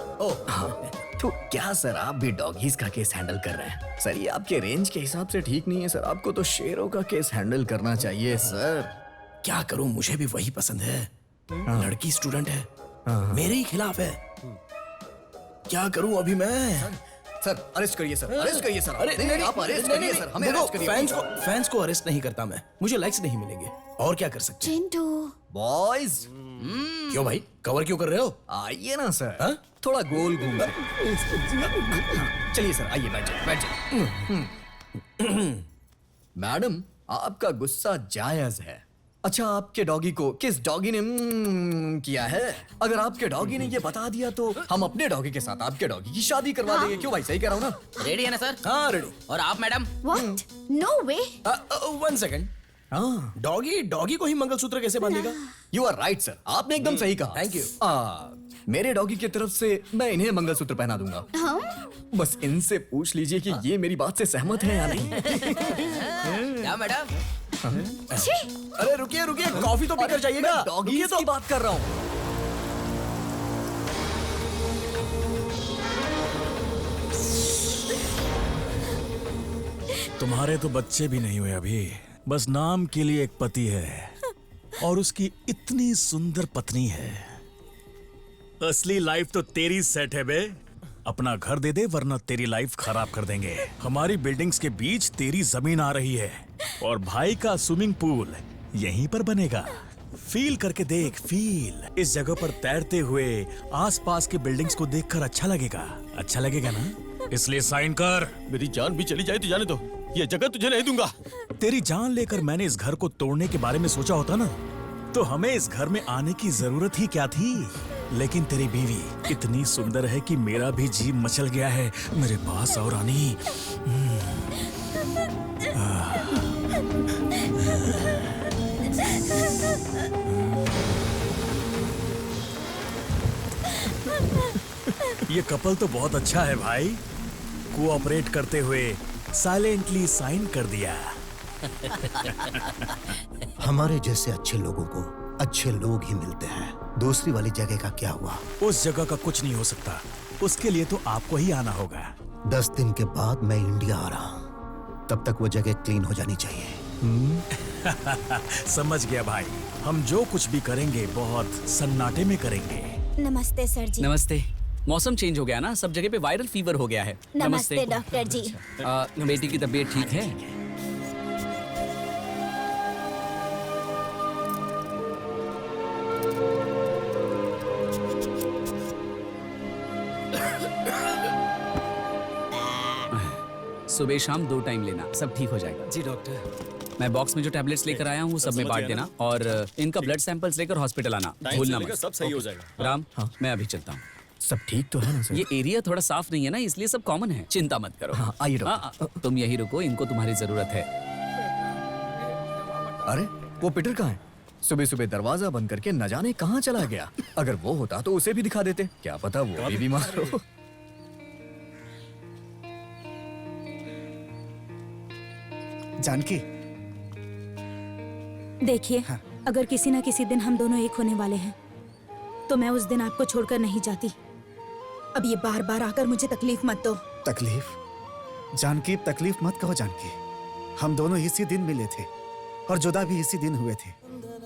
तो क्या सर आप भी डॉगीज का केस हैंडल कर रहे हैं? सर ये आपके रेंज के हिसाब से ठीक नहीं है सर, आपको तो शेरों का केस हैंडल करना चाहिए सर। क्या करूं, मुझे भी वही पसंद है। लड़की स्टूडेंट है, मेरे ही खिलाफ है। क्या करूं अभी मैं? सर अरेस्ट करिए सर, अरेस्ट करिए सर। अरे नहीं, आप अरेस्ट करिए सर, हमें अरेस्ट करिए। फैंस को अरेस्ट नहीं करता मैं, मुझे लाइक्स नहीं मिलेंगे। और क्या कर सकते हैं? चिंटू बॉयज। क्यों भाई, कवर क्यों कर रहे हो? आइए ना सर। हा? थोड़ा गोल घूम। चलिए सर, आइए बैठ जाइए। मैडम आपका गुस्सा जायज है। अच्छा आपके डॉगी को किस डॉगी ने किया है? अगर आपके डॉगी ने ये बता दिया तो हम अपने डॉगी के साथ आपके डॉगी की शादी करवा देंगे। क्यों भाई, सही कह रहा हूँ ना? रेडी है ना सर? हाँ रेडी। और आप madam? What? No way. 1 second. Doggy को ही मंगलसूत्र कैसे बांधेगा? यू आर राइट सर, आपने एकदम सही कहा। Thank you. मेरे डॉगी की तरफ से मैं इन्हें मंगलसूत्र पहना दूंगा। बस इनसे पूछ लीजिए कि ये मेरी बात से सहमत है या नहीं। क्या मैडम? अरे रुकिए, कॉफी तो पीकर जाइएगा। डॉगी की बात कर रहा हूँ। तुम्हारे तो बच्चे भी नहीं हुए अभी, बस नाम के लिए एक पति है और उसकी इतनी सुंदर पत्नी है। असली लाइफ तो तेरी सेट है बे। अपना घर दे दे वरना तेरी लाइफ खराब कर देंगे। हमारी बिल्डिंग्स के बीच तेरी जमीन आ रही है और भाई का स्विमिंग पूल यहीं पर बनेगा। फील करके देख, फील। इस जगह पर तैरते हुए आसपास के बिल्डिंग्स को देखकर अच्छा लगेगा ना? इसलिए साइन कर। मेरी जान भी चली जाए तो जाने दो, ये जगह तुझे नहीं दूंगा। तेरी जान लेकर मैंने इस घर को तोड़ने के बारे में सोचा होता ना तो हमें इस घर में आने की जरूरत ही क्या थी। लेकिन तेरी बीवी इतनी सुंदर है कि मेरा भी जी मचल गया है मेरे पास आओ रानी। ये कपल तो बहुत अच्छा है भाई। कोऑपरेट करते हुए साइलेंटली साइन कर दिया। हमारे जैसे अच्छे लोगों को अच्छे लोग ही मिलते हैं। दूसरी वाली जगह का क्या हुआ? उस जगह का कुछ नहीं हो सकता, उसके लिए तो आपको ही आना होगा। 10 दिन के बाद मैं इंडिया आ रहा हूँ, तब तक वो जगह क्लीन हो जानी चाहिए। समझ गया भाई, हम जो कुछ भी करेंगे बहुत सन्नाटे में करेंगे। नमस्ते सर जी। नमस्ते। मौसम चेंज हो गया ना, सब जगह पे वायरल फीवर हो गया है। नमस्ते डॉक्टर जी। बेटी की तबीयत ठीक है? सुबह शाम 2 टाइम लेना, सब ठीक हो जाएगा। जी डॉक्टर। मैं बॉक्स में जो टैबलेट्स लेकर आया हूँ वो सब में बांट देना और इनका ब्लड सैंपल्स लेकर हॉस्पिटल आना, भूलना मत। सब सही हो जाएगा। राम, मैं अभी चलता हूँ। सब ठीक तो है ना सर? ये एरिया थोड़ा साफ नहीं है ना, इसलिए सब कॉमन है, चिंता मत करो। हाँ, आइए तुम यही रुको, इनको तुम्हारी जरूरत है। अरे वो पीटर कहाँ है? सुबह सुबह दरवाजा बंद करके न जाने कहाँ चला गया। अगर वो होता तो उसे भी दिखा देते, क्या पता वो भी बीमार हो। जानकी, देखिए, अगर किसी ना किसी दिन हम दोनों एक होने वाले हैं तो मैं उस दिन आपको छोड़कर नहीं जाती। अब ये बार बार आकर मुझे तकलीफ मत दो। तकलीफ? जानकी, तकलीफ मत कहो जानकी। हम दोनों इसी दिन मिले थे और जुदा भी इसी दिन हुए थे।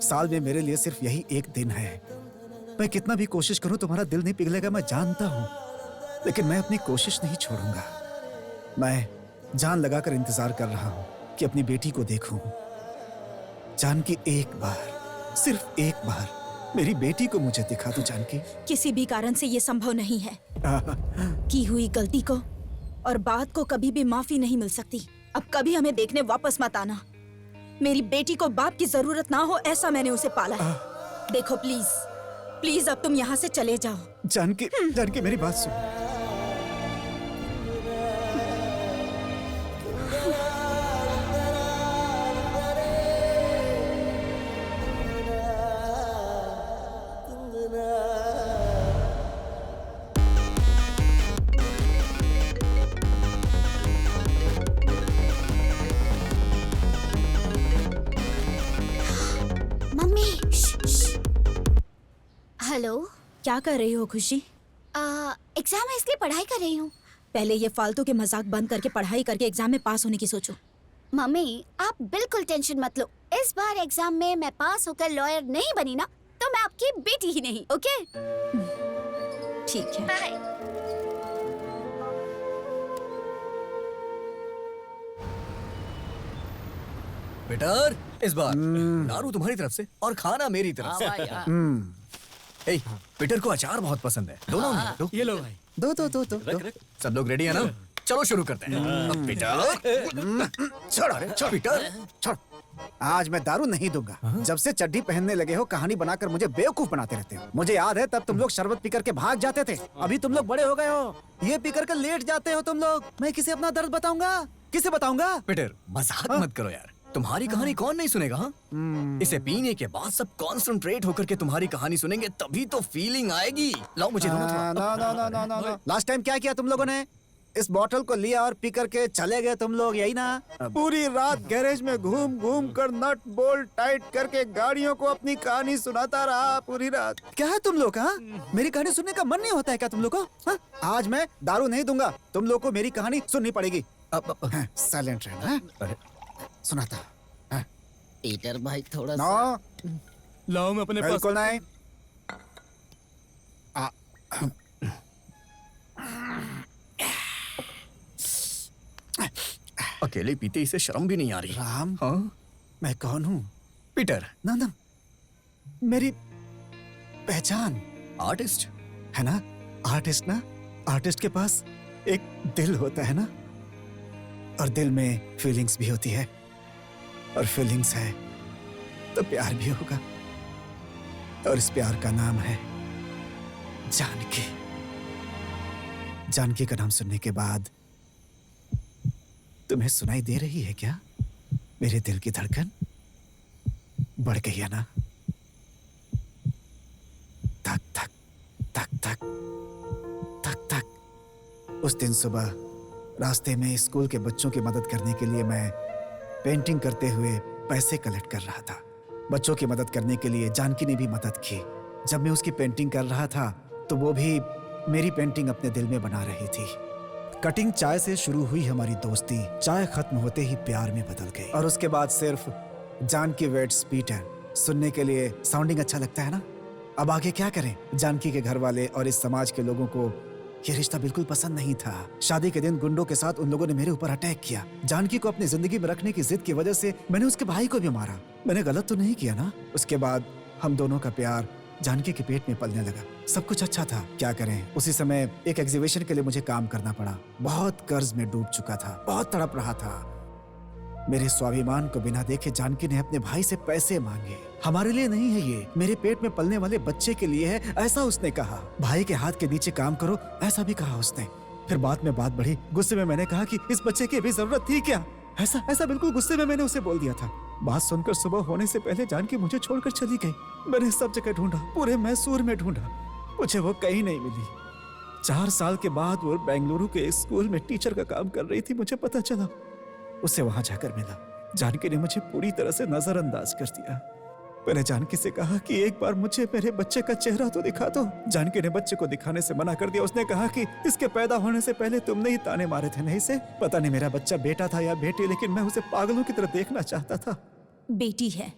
साल में मेरे लिए सिर्फ यही एक दिन है। मैं कितना भी कोशिश करूं तुम्हारा दिल नहीं पिघलेगा, मैं जानता हूं, लेकिन मैं अपनी कोशिश नहीं छोड़ूंगा। मैं जान लगाकर इंतजार कर रहा हूं कि अपनी बेटी को देखूं। जानकी, एक बार, सिर्फ एक बार मेरी बेटी को मुझे दिखा दो जानकी। किसी भी कारण से ये संभव नहीं है। की हुई गलती को और बात को कभी भी माफी नहीं मिल सकती। अब कभी हमें देखने वापस मत आना। मेरी बेटी को बाप की जरूरत ना हो, ऐसा मैंने उसे पाला है। देखो प्लीज, प्लीज अब तुम यहाँ से चले जाओ। जानकी, जानकी मेरी बात सुन। हेलो, क्या कर रही हो खुशी? एग्जाम है इसलिए पढ़ाई कर रही हूँ। पहले ये फालतू के मजाक बंद करके पढ़ाई करके एग्जाम में पास होने की सोचो। मम्मी, आप बिल्कुल टेंशन मत लो। इस बार एग्जाम में मैं पास होकर लॉयर नहीं बनी ना, तो मैं आपकी बेटी ही नहीं। ओके? ठीक है। बाय। पीटर, इस बार दारू तुम्हारी तरफ से और खाना मेरी तरफ से। ए, पीटर को अचार बहुत पसंद है। दो ना उन्हें, दो। ये लो भाई। दो दो दो दो। सब लोग रेडी है ना? चलो शुरू करते हैं। अब पीटर, छोड़, अरे छोड़ पीटर, छोड़। आज मैं दारू नहीं दूंगा। जब से चड्डी पहनने लगे हो कहानी बनाकर मुझे बेवकूफ बनाते रहते हो। मुझे याद है तब तुम लोग शरबत पीकर के भाग जाते थे। अभी तुम लोग बड़े हो गए हो, ये पीकर के लेट जाते हो तुम लोग। मैं किसे अपना दर्द बताऊंगा? किसे बताऊंगा? पीटर, मजाक मत करो यार। तुम्हारी कहानी कौन नहीं सुनेगा? इसे पीने के बाद सब कॉन्सेंट्रेट होकर के तुम्हारी कहानी सुनेंगे, तभी तो फीलिंग आएगी। लाओ मुझे ना। लास्ट टाइम क्या किया तुम लोगों ने? इस बॉटल को लिया और पी करके चले गए तुम लोग, यही ना? पूरी रात गैरेज में घूम घूम कर नट बोल्ट टाइट करके गाड़ियों को अपनी कहानी सुनाता रहा पूरी रात। क्या है तुम लोग? हाँ, मेरी कहानी सुनने का मन नहीं होता है क्या तुम लोग को? हाँ? आज मैं दारू नहीं दूंगा, तुम लोग को मेरी कहानी सुननी पड़ेगी। साइलेंट रहना। सुनाता पीटर भाई थोड़ा सा। लाओ मैं अपने पास। बिल्कुल नहीं। अकेले पीते इसे शर्म भी नहीं आ रही। राम, हाँ? मैं कौन हूँ? पीटर। ना, मेरी पहचान आर्टिस्ट है ना? आर्टिस्ट ना? आर्टिस्ट के पास एक दिल होता है ना, और दिल में फीलिंग्स भी होती है, और फीलिंग्स है तो प्यार भी होगा, और इस प्यार का नाम है जानकी। जानकी का नाम सुनने के बाद तुम्हें सुनाई दे रही है क्या? मेरे दिल की धड़कन बढ़ गई है ना? धक धक धक धक धक धक। उस दिन सुबह रास्ते में स्कूल के बच्चों की मदद करने के लिए मैं पेंटिंग करते हुए पैसे कलेक्ट कर रहा था। बच्चों की मदद करने के लिए जानकी ने भी मदद की। जब मैं उसकी पेंटिंग कर रहा था तो वो भी मेरी पेंटिंग अपने दिल में बना रही थी। कटिंग चाय से शुरू हुई हमारी दोस्ती चाय खत्म होते ही प्यार में बदल गई, और उसके बाद सिर्फ जानकी वेट्स पीटर सुनने के लिए साउंडिंग अच्छा लगता है ना? अब आगे क्या करें? जानकी के घर वाले और इस समाज के लोगों को ये रिश्ता बिल्कुल पसंद नहीं था। शादी के दिन गुंडों के साथ उन लोगों ने मेरे ऊपर अटैक किया। जानकी को अपनी जिंदगी में रखने की जिद की वजह से मैंने उसके भाई को भी मारा। मैंने गलत तो नहीं किया ना? उसके बाद हम दोनों का प्यार जानकी के पेट में पलने लगा। सब कुछ अच्छा था, क्या करें, उसी समय एक एग्जीबिशन के लिए मुझे काम करना पड़ा। बहुत कर्ज में डूब चुका था, बहुत तड़प रहा था। मेरे स्वाभिमान को बिना देखे जानकी ने अपने भाई से पैसे मांगे। हमारे लिए नहीं है ये, मेरे पेट में पलने वाले बच्चे के लिए है, ऐसा उसने कहा। भाई के हाथ के नीचे काम करो, ऐसा भी कहा उसने। फिर बाद में बात बढ़ी, गुस्से में मैंने कहा कि इस बच्चे की भी जरूरत थी क्या, ऐसा बिल्कुल गुस्से में मैंने उसे बोल दिया था। बात सुनकर सुबह होने से पहले जानकी मुझे छोड़कर चली गई। मैंने सब जगह ढूंढा, पूरे मैसूर में ढूंढा, मुझे वो कहीं नहीं मिली। 4 साल के बाद वो बेंगलुरु के एक स्कूल में टीचर का काम कर रही थी, मुझे पता चला। उसे वहां जाकर मिला। जानकी ने मुझे पूरी तरह से नजरअंदाज कर दिया। मैंने जानकी से कहा कि एक बार मुझे मेरे बच्चे का चेहरा तो दिखा दो। जानकी ने बच्चे को दिखाने से मना कर दिया। उसने कहा कि इसके पैदा होने से पहले तुमने ही ताने मारे थे नहीं से। पता नहीं मेरा बच्चा बेटा था या बेटी, लेकिन मैं उसे पागलों की तरह देखना चाहता था। बेटी है,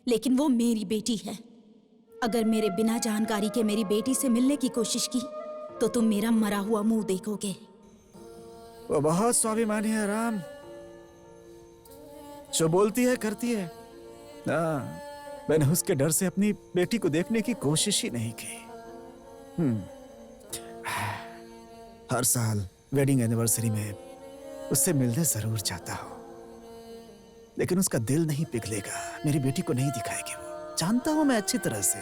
लेकिन वो मेरी बेटी है। अगर मेरे बिना जानकारी के मेरी बेटी से मिलने की कोशिश की तो तुम मेरा मरा हुआ मुंह देखोगे। वो बहुत स्वाभिमानी है राम, जो बोलती है करती है। मैंने उसके डर से अपनी बेटी को देखने की कोशिश ही नहीं की। हर साल वेडिंग एनिवर्सरी में उससे मिलने जरूर जाता हूं, लेकिन उसका दिल नहीं पिघलेगा, मेरी बेटी को नहीं दिखाएगी वो। जानता हूं मैं अच्छी तरह से।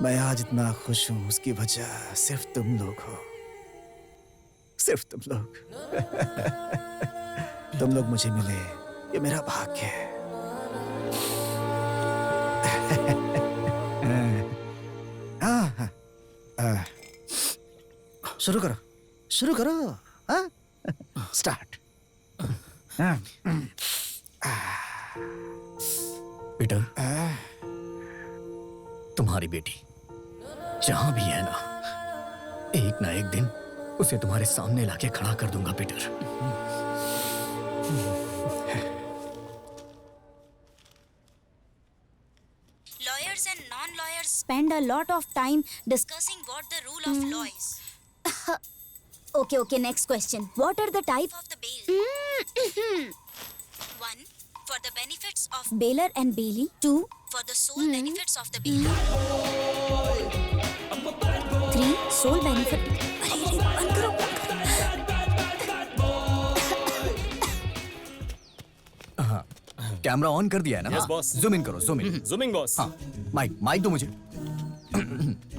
मैं आज इतना खुश हूं, उसकी वजह सिर्फ तुम लोग हो, सिर्फ तुम लोग। तुम लोग मुझे मिले, ये मेरा भाग्य है। शुरू करो, शुरू करो। स्टार्ट। पीटर, तुम्हारी बेटी जहां भी है ना, एक ना एक दिन उसे तुम्हारे सामने लाके खड़ा कर दूंगा Peter. Lawyers and non-lawyers spend a lot of time discussing what the rule of law is. Okay, next question. What are the types Of the bail. 1. For the benefits of bailer and bailee? 2. for the sole benefits of the bailer. 3. Sole benefit. अरे बंद करो। Camera on कर दिया है ना? Yes, boss. Zoom in करो, zoom in. Zooming boss. हाँ, mic दो मुझे।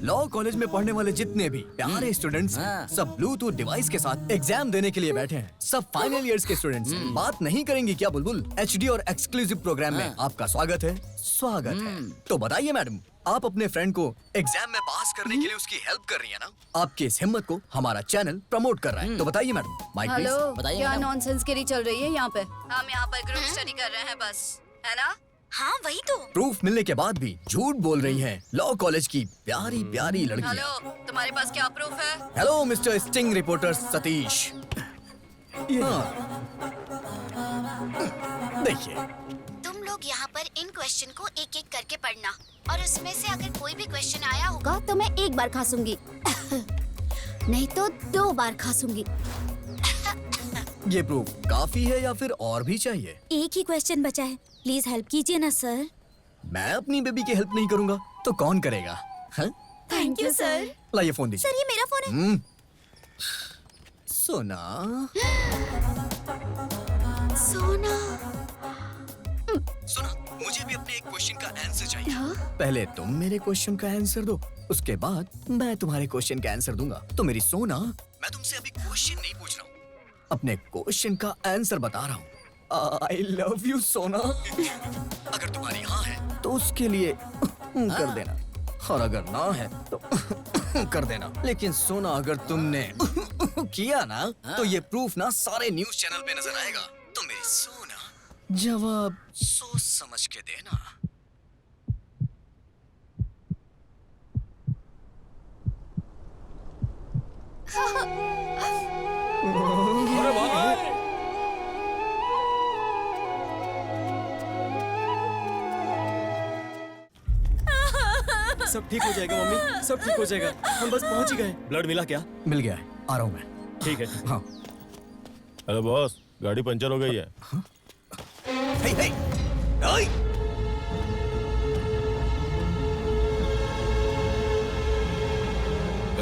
लॉ कॉलेज में पढ़ने वाले जितने भी प्यारे स्टूडेंट्स सब ब्लूटूथ डिवाइस के साथ एग्जाम देने के लिए बैठे हैं। सब फाइनल इयर्स के स्टूडेंट्स। बात नहीं करेंगी क्या बुलबुल? एचडी और एक्सक्लूसिव प्रोग्राम में आपका स्वागत है, स्वागत है। तो बताइए मैडम, आप अपने फ्रेंड को एग्जाम में पास करने के लिए उसकी हेल्प कर रही है ना? आपकी इस हिम्मत को हमारा चैनल प्रमोट कर रहा है। तो बताइए मैडम। Mike please. हेलो, क्या नॉनसेंस गिरी चल रही है यहाँ पे? हम यहाँ पर ग्रुप स्टडी कर रहे हैं बस, है ना? हाँ वही तो। प्रूफ मिलने के बाद भी झूठ बोल रही हैं लॉ कॉलेज की प्यारी प्यारी लड़की। हेलो, तुम्हारे पास क्या प्रूफ है? Hello mister sting reporter Satish. देखिए, तुम लोग यहाँ पर इन क्वेश्चन को एक एक करके पढ़ना, और उसमें से अगर कोई भी क्वेश्चन आया होगा तो मैं एक बार खासूंगी, नहीं तो 2 बार खासूंगी। ये प्रूफ काफी है या फिर और भी चाहिए? एक ही क्वेश्चन बचा है, प्लीज हेल्प कीजिए ना सर। मैं अपनी बेबी की हेल्प नहीं करूंगा तो कौन करेगा? Thank you sir. लाइए फोन दीजिए। सर ये मेरा फोन है। सोना, सोना। सुना, मुझे भी अपने एक क्वेश्चन का आंसर चाहिए। पहले तुम मेरे क्वेश्चन का आंसर दो, उसके बाद मैं तुम्हारे क्वेश्चन का आंसर दूंगा। तो मेरी सोना, मैं तुमसे अभी क्वेश्चन नहीं पूछ रहा हूँ, अपने क्वेश्चन का आंसर बता रहा हूँ। I love you सोना। अगर तुम्हारी हाँ है तो उसके लिए कर देना, और अगर ना है तो कर देना। लेकिन सोना, अगर तुमने किया ना तो ये प्रूफ ना सारे न्यूज़ चैनल पे नजर आएगा। तो मेरी सोना, जवाब सोच समझ के देना। अरे भाई, सब ठीक हो जाएगा मम्मी, सब ठीक हो जाएगा। हम बस पहुंच ही गए। ब्लड मिला क्या? मिल गया है, आ रहा हूँ मैं। ठीक है। हाँ। अरे बॉस, गाड़ी पंचर हो गई है। हे, हे, ओए!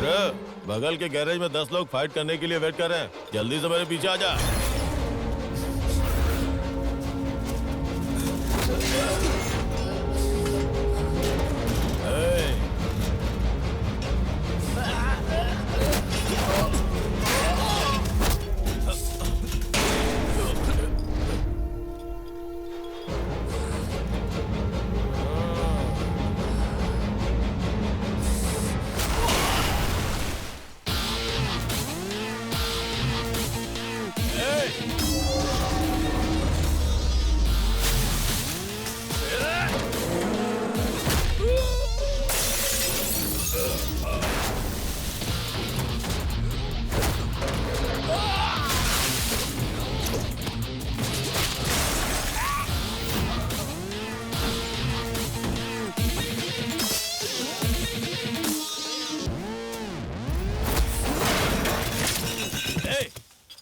अरे बगल के गैरेज में 10 लोग फाइट करने के लिए वेट कर रहे हैं, जल्दी से मेरे पीछे आ जा।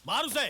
मार उसे।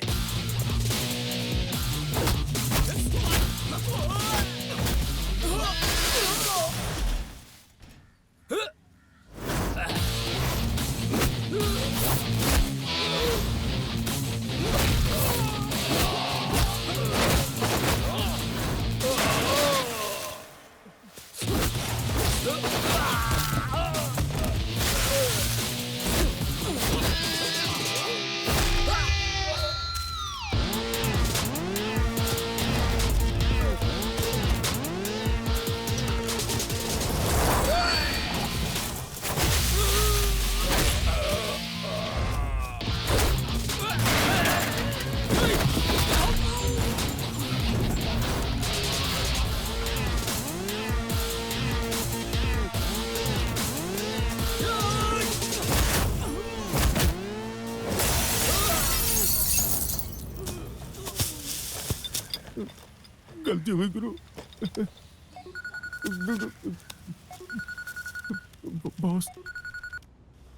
गलती हुई गुरु। बॉस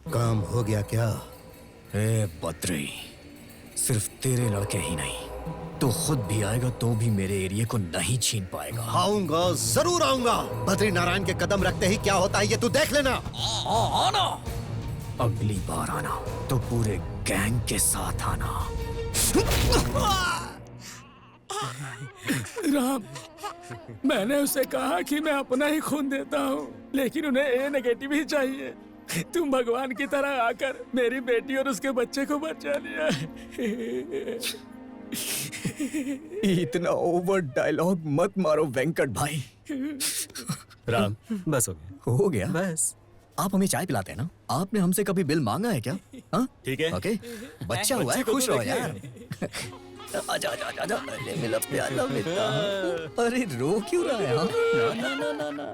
काम हो गया क्या? ए बद्री, सिर्फ तेरे लड़के ही नहीं, तो खुद भी आएगा तो भी मेरे एरिया को नहीं छीन पाएगा। आऊंगा, जरूर आऊंगा। बद्री नारायण के कदम रखते ही क्या होता है ये तू देख लेना। आना, अगली बार आना तो पूरे गैंग के साथ आना। राम, मैंने उसे कहा कि मैं अपना ही खून देता हूँ, लेकिन उन्हें ए नेगेटिव ही चाहिए। तुम भगवान की तरह आकर मेरी बेटी और उसके बच्चे को बचा लिया। इतना ओवर डायलॉग मत मारो वेंकट भाई। राम, बस हो गया। हो गया बस। आप हमें चाय पिलाते हैं ना? आपने हमसे कभी बिल मांगा है क्या? हाँ ठीक है। ओके, बच्चा हुआ है, खुश रहो यार। आजा आजा आजा, अरे मेरा प्यारा बेटा। अरे रो क्यों रहा है? हाँ? ना ना ना ना ना।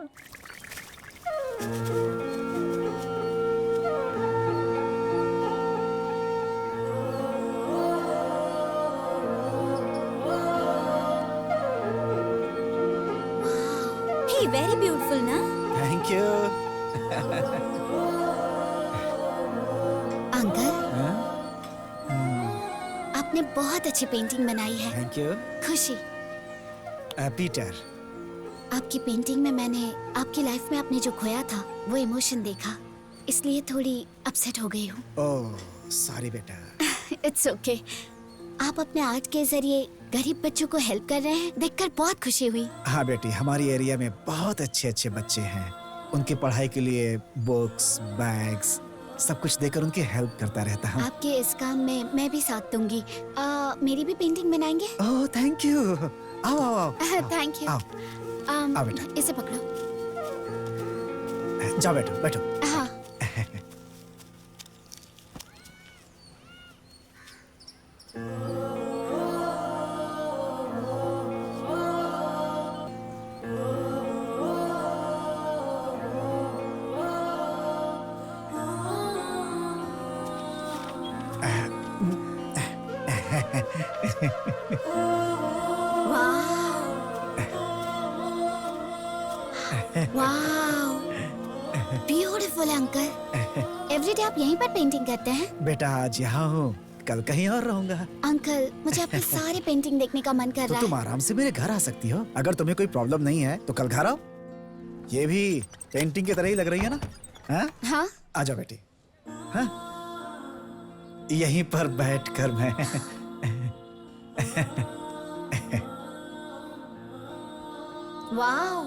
He very beautiful ना? Thank you. अंकल, आपने बहुत अच्छी पेंटिंग बनाई है। Thank you. खुशी, पीटर, आपकी पेंटिंग में मैंने आपकी लाइफ में आपने जो खोया था वो इमोशन देखा, इसलिए थोड़ी अपसेट हो गई हूँ। ओह सॉरी बेटा। It's okay. आप अपने आर्ट के जरिए गरीब बच्चों को हेल्प कर रहे हैं, देखकर बहुत खुशी हुई। हाँ बेटी, हमारी एरिया में बहुत अच्छे अच्छे बच्चे हैं। उनकी पढ़ाई के लिए बुक्स, बैग्स, सब कुछ देकर उनकी हेल्प करता रहता हूँ। आपके इस काम में मैं भी साथ दूंगी। मेरी भी पेंटिंग बनाएंगे? Oh thank you. आओ आओ आओ। Thank you. आओ। आओ बेटा। इसे पकड़ो। जाओ बैठो बैठो। हाँ। वाह, ब्यूटीफुल अंकल। एवरीडे आप यहीं पर पेंटिंग करते हैं? बेटा आज यहाँ हूँ, कल कहीं और रहूंगा। अंकल, मुझे आपकी सारी पेंटिंग देखने का मन कर तो रहा तुम है। आराम से मेरे घर आ सकती हो। अगर तुम्हें कोई प्रॉब्लम नहीं है तो कल घर आओ। ये भी पेंटिंग की तरह ही लग रही है ना? हाँ? हाँ? आ जाओ बेटी। हाँ? यहीं पर बैठकर मैं वाओ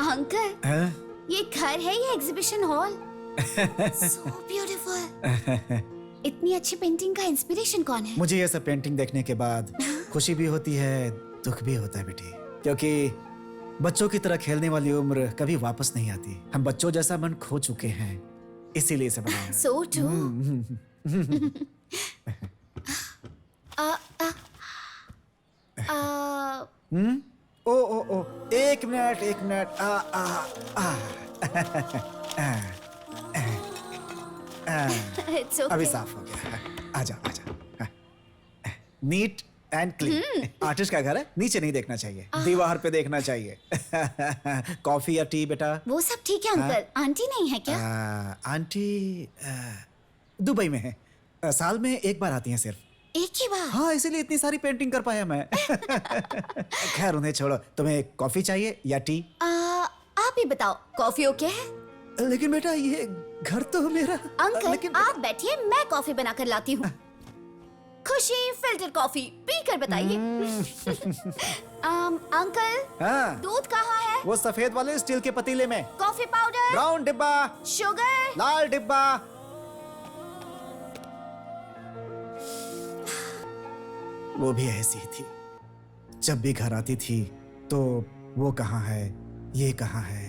अंकल, हाँ? ये घर है या एग्जीबिशन हॉल? So beautiful. इतनी अच्छी पेंटिंग का इंस्पिरेशन कौन है? मुझे ये सब पेंटिंग देखने के बाद खुशी भी होती है, दुख भी होता है बेटी, क्योंकि बच्चों की तरह खेलने वाली उम्र कभी वापस नहीं आती। हम बच्चों जैसा मन खो चुके हैं, इसीलिए इसे बनाया। So true. ओ, एक मिनट। It's okay. अभी साफ हो गया। आजा। Neat and clean. आर्टिस्ट का घर है, नीचे नहीं देखना चाहिए, दीवार पे देखना चाहिए। कॉफी या टी बेटा? वो सब ठीक है अंकल। आंटी नहीं है क्या? आंटी दुबई में है, साल में एक बार आती हैं सिर्फ। एक ही बार? हाँ, इसीलिए इतनी सारी पेंटिंग कर पाया मैं। खैर उन्हें छोड़ो, तुम्हें कॉफी चाहिए या टी? आप ही बताओ, कॉफी ओके है? लेकिन बेटा ये घर तो मेरा। अंकल आप बैठिए, मैं कॉफी बनाकर लाती हूँ। खुशी फिल्टर कॉफी पीकर बताइए। अंकल हाँ? दूध कहाँ है? वो सफेद वाले स्टील के पतीले में। Coffee powder? ब्राउन डिब्बा। शुगर? लाल डिब्बा। वो भी ऐसी थी, जब भी घर आती थी तो वो कहाँ है, ये कहाँ है।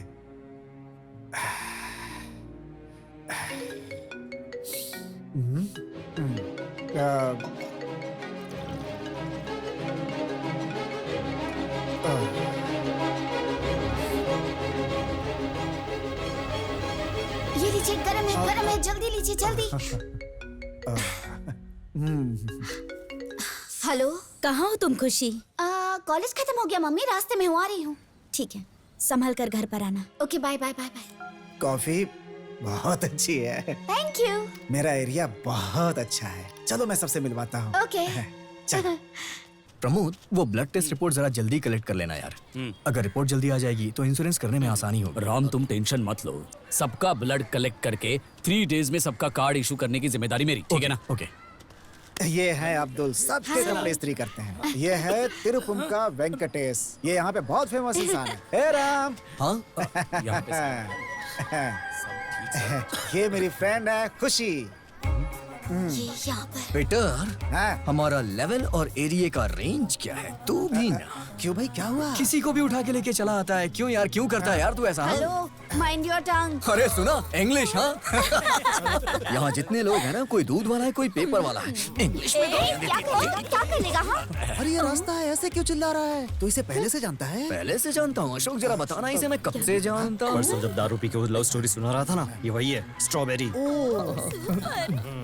ये लीजिए, गरम है, जल्दी लीजिए, जल्दी। हेलो, कहाँ हो तुम खुशी? कॉलेज खत्म हो गया मम्मी, रास्ते में हूँ, आ रही हूँ। ठीक है, संभल कर घर पर आना। Okay, bye bye bye bye. Coffee बहुत अच्छी है। Thank you. मेरा एरिया बहुत अच्छा है, चलो मैं सबसे मिलवाता हूँ। ओके। चल। प्रमोद, वो ब्लड टेस्ट रिपोर्ट जरा जल्दी कलेक्ट कर लेना यार। अगर रिपोर्ट जल्दी आ जाएगी तो इंश्योरेंस करने में आसानी होगी। राम तुम टेंशन मत लो, सबका ब्लड कलेक्ट करके 3 डेज में सबका कार्ड इशू करने की जिम्मेदारी मेरी, ठीक है ना? ओके। ये है अब्दुल, सबके कपड़े इस्त्री करते हैं। ये है तिरुपुम का वेंकटेश, ये यहाँ पे बहुत फेमस इंसान है। हे राम। हाँ? यहाँ पे ये मेरी फ्रेंड है खुशी। ये यहाँ पर। पीटर, हमारा लेवल और एरिया का रेंज क्या है? तू भी ना। क्यों भाई, क्या हुआ? किसी को भी उठा के लेके चला आता है, क्यों यार, क्यों करता है यार तू ऐसा? Hello, mind your tongue. अरे सुना, इंग्लिश। हाँ। यहाँ जितने लोग हैं ना, कोई दूध वाला है, कोई पेपर वाला है। इंग्लिश में क्या कर लेगा? हाँ? अरे ये रास्ता है, ऐसे क्यों चिल्ला रहा है? तो इसे पहले से जानता है? पहले से जानता हूँ अशोक, जरा बताना इसे मैं कब से जानता हूँ। परसों जब दारू पी के वो लव स्टोरी सुना रहा था ना, ये वही है, स्ट्रॉबेरी।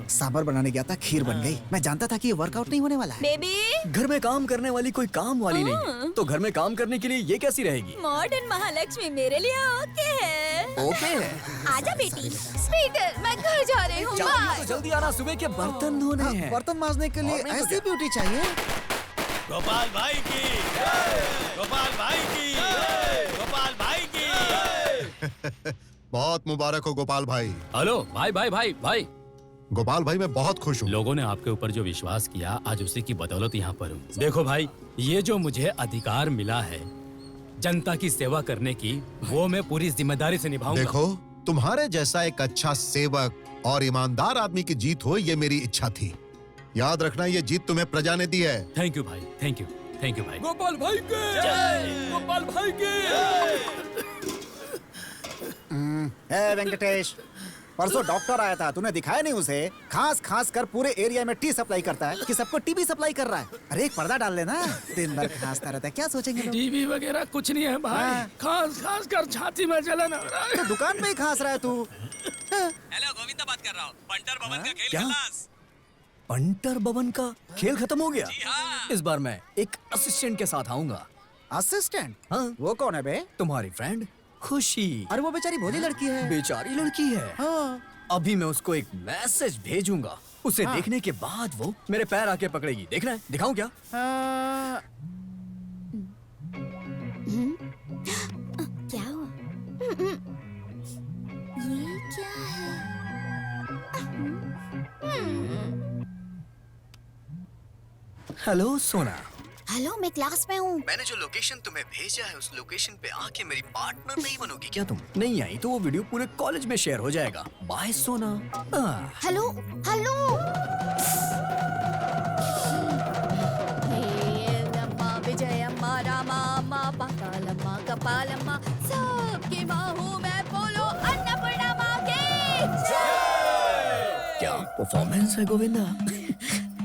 सांभर बनाने गया था, खीर बन गई। मैं जानता था कि ये वर्कआउट नहीं होने वाला है। बेबी, घर में काम करने वाली कोई काम वाली नहीं है, तो घर में काम करने के लिए ये कैसी रहेगी? मॉडर्न महालक्ष्मी मेरे लिए ओके है। ओके है। आजा बेटी। पीटर, मैं घर जा रही हूँ। तो जल्दी आना, सुबह के बर्तन धोने हैं। बर्तन मांजने के लिए ऐसी ब्यूटी चाहिए। गोपाल भाई की, गोपाल भाई की, गोपाल भाई की। बहुत मुबारक हो गोपाल भाई। हेलो भाई। गोपाल भाई मैं बहुत खुश हूँ। लोगों ने आपके ऊपर जो विश्वास किया, आज उसी की बदौलत यहाँ पर हूँ। देखो भाई, ये जो मुझे अधिकार मिला है जनता की सेवा करने की, वो मैं पूरी जिम्मेदारी से निभाऊंगा। देखो, तुम्हारे जैसा एक अच्छा सेवक और ईमानदार आदमी की जीत हो, ये मेरी इच्छा थी। याद रखना, ये जीत तुम्हें प्रजा ने दी है। थैंक यू भाई, थैंक यू भाई। गोपाल भाई के, गोपाल भाई के। वेंकटेश, परसों डॉक्टर आया था, तूने दिखाया नहीं उसे? खास कर पूरे एरिया में टी सप्लाई करता है कि सबको टीबी सप्लाई कर रहा है। अरे एक पर्दा डाल लेना, दिन भर खांसता रहता है, क्या सोचेंगे लोग? टीबी वगैरह कुछ नहीं है भाई, खास कर छाती में जलन हो रहा है। तो दुकान पे ही खांस रहा है तू। हेलो, गोविंदा बात कर रहा हूँ। पंटर भवन का खेल क्या? खलास। पंटर भवन का खेल खत्म हो गया? इस बार मैं एक असिस्टेंट के साथ आऊंगा। असिस्टेंट? हाँ। वो कौन है बे? तुम्हारी फ्रेंड खुशी। अरे वो बेचारी भोली लड़की है। बेचारी लड़की है। हाँ। अभी मैं उसको एक मैसेज भेजूंगा, उसे देखने के बाद वो मेरे पैर आके पकड़ेगी। देखना है, दिखाऊं क्या? क्या हुआ? ये क्या है? हेलो सोना। हेलो, मैं क्लास में हूँ। मैंने जो लोकेशन तुम्हें भेजा है उस लोकेशन पे आके मेरी पार्टनर नहीं बनोगी क्या तुम? नहीं आई तो वो वीडियो पूरे कॉलेज में शेयर हो जाएगा। बाय सोना। Hello hello. विजयम्मा रामा पातालम्मा कपालम्मा सबकी माँ हूँ मैं, बोलो अन्नपूर्णा माँ की जय। क्या परफॉर्मेंस है गोविंदा?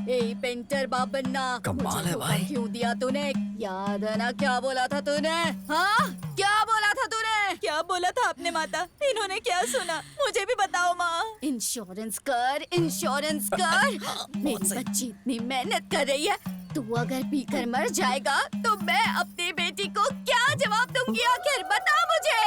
ए पेंटर बाबन्ना, कमाल है भाई। क्यों दिया तूने? याद है ना क्या बोला था तूने? हाँ, क्या बोला था तूने? क्या बोला था आपने माता? इन्होंने क्या सुना? मुझे भी बताओ माँ। इंश्योरेंस कर, इंश्योरेंस कर। मेरी बच्ची इतनी मेहनत कर रही है, तू अगर पीकर मर जाएगा तो मैं अपनी बेटी को क्या जवाब दूंगी? आखिर बता मुझे।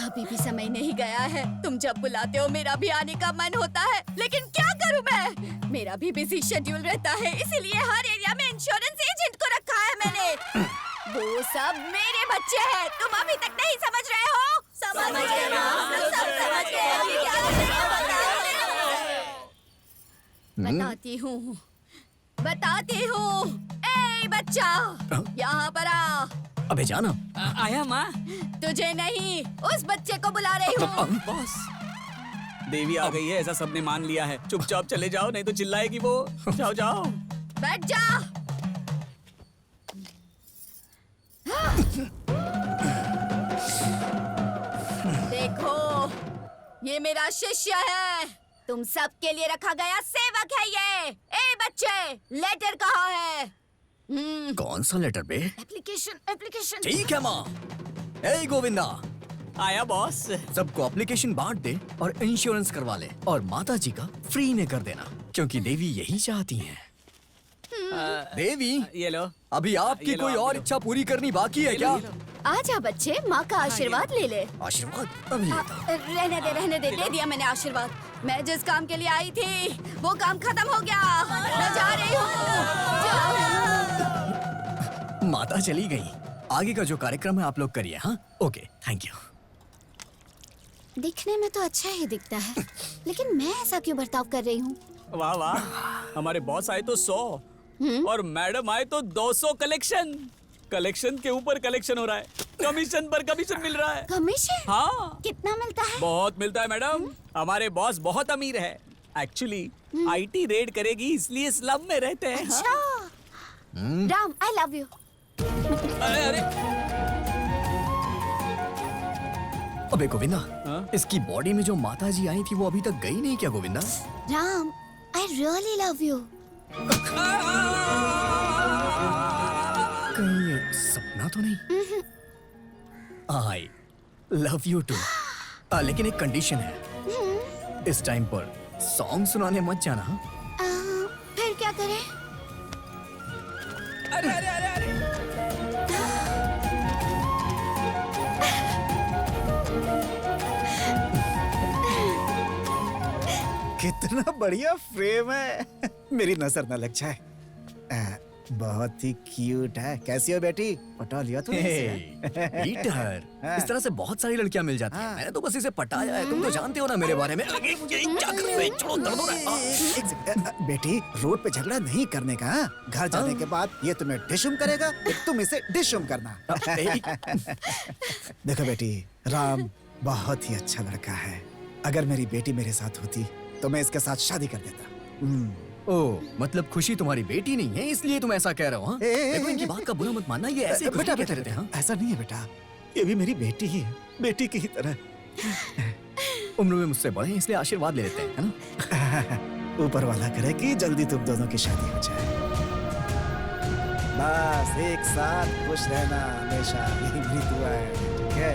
अभी भी समय नहीं गया है। तुम जब बुलाते हो मेरा भी आने का मन होता है, लेकिन क्या करूं मैं? मेरा भी बिजी शेड्यूल रहता है, इसीलिए हर एरिया में इंश्योरेंस एजेंट को रखा है मैंने। वो सब मेरे बच्चे हैं, तुम अभी तक नहीं समझ रहे हो? समझ गए ना? सब समझ गए। अभी क्या बताती हूँ। ए बच्चा, यहाँ पर आ। अबे जाना। आया माँ। तुझे नहीं, उस बच्चे को बुला रही हूँ। बॉस, देवी आ गई है ऐसा सबने मान लिया है। चुपचाप चले जाओ नहीं तो चिल्लाएगी वो। जाओ जाओ। बैठ जा। देखो, ये मेरा शिष्य है, तुम सबके लिए रखा गया सेवक है ये। ए बच्चे, लेटर कहाँ है? कौन सा लेटर बे? एप्लीकेशन। ठीक है माँ। ए गोविंदा, आया बॉस। सबको एप्लीकेशन बांट दे और इंश्योरेंस करवा ले और माता जी का फ्री में कर देना, क्योंकि देवी यही चाहती हैं। देवी, ये लो। अभी आपकी कोई और इच्छा पूरी करनी बाकी है क्या? आजा बच्चे, माँ का आशीर्वाद ले ले। आशीर्वाद? अभी रहने दे, दे दिया मैंने आशीर्वाद। मैं जिस काम के लिए आई थी वो काम खत्म हो गया, मैं जा रही हूँ। माता चली गई, आगे का जो कार्यक्रम है आप लोग करिए। हाँ, ओके, थैंक यू। दिखने में तो अच्छा ही दिखता है, लेकिन मैं ऐसा क्यों बर्ताव कर रही हूँ? वाह वाह, हमारे बॉस आए तो 100 और मैडम आए तो 200 कलेक्शन। कलेक्शन के ऊपर कलेक्शन हो रहा है, कमीशन पर कमीशन मिल रहा है। कमीशन? हाँ। कितना मिलता है? बहुत मिलता है मैडम, हमारे बॉस बहुत अमीर है। एक्चुअली आईटी रेड करेगी इसलिए स्लम में रहते हैं। अच्छा। राम, आई लव यू। अरे अबे गोविंदा, इसकी बॉडी में जो माता जी आई थी वो अभी तक गई नहीं क्या Govinda? Ram, I really love you. कहीं ये सपना तो नहीं? I love you too. लेकिन एक कंडीशन है, इस टाइम पर सॉन्ग सुनाने मत जाना। फिर क्या करें? अरे अरे अरे अरे। कितना बढ़िया फ्रेम है। मेरी नजर न लग जाए। बहुत ही क्यूट है। कैसी हो बेटी? पटा लिया तूने? पीटर, इस तरह से बहुत सारी लड़कियां मिल जाती हैं। मैंने तो बस इसे पटाया है, तुम तो जानते हो ना मेरे बारे में। क्या कर रहे हो? छोड़ो, दर्द हो रहा है। बेटी, रोड पे झगड़ा नहीं करने का। घर जाने के बाद ये तुम्हें डिशुम करेगा, तुम इसे डिशुम करना। देखो बेटी, राम बहुत ही अच्छा लड़का है। अगर मेरी बेटी मेरे साथ होती तो मैं इसके साथ शादी कर देता। ओ, मतलब खुशी तुम्हारी बेटी नहीं है इसलिए तुम ऐसा कह रहे हो? हाँ? देखो, इनकी बात का बुरा मत मानना, ये ऐसे बेटा कहते रहते हैं। ऐसा नहीं है बेटा, ये भी मेरी बेटी ही है, बेटी की ही तरह। उम्र में मुझसे बड़े हैं इसलिए आशीर्वाद ले लेते हैं, है ना? ऊपर वाला करे कि जल्दी तुम दोनों की शादी हो जाए। बस एक साथ खुश रहना हमेशा, यही मेरी दुआ है। ठीक है?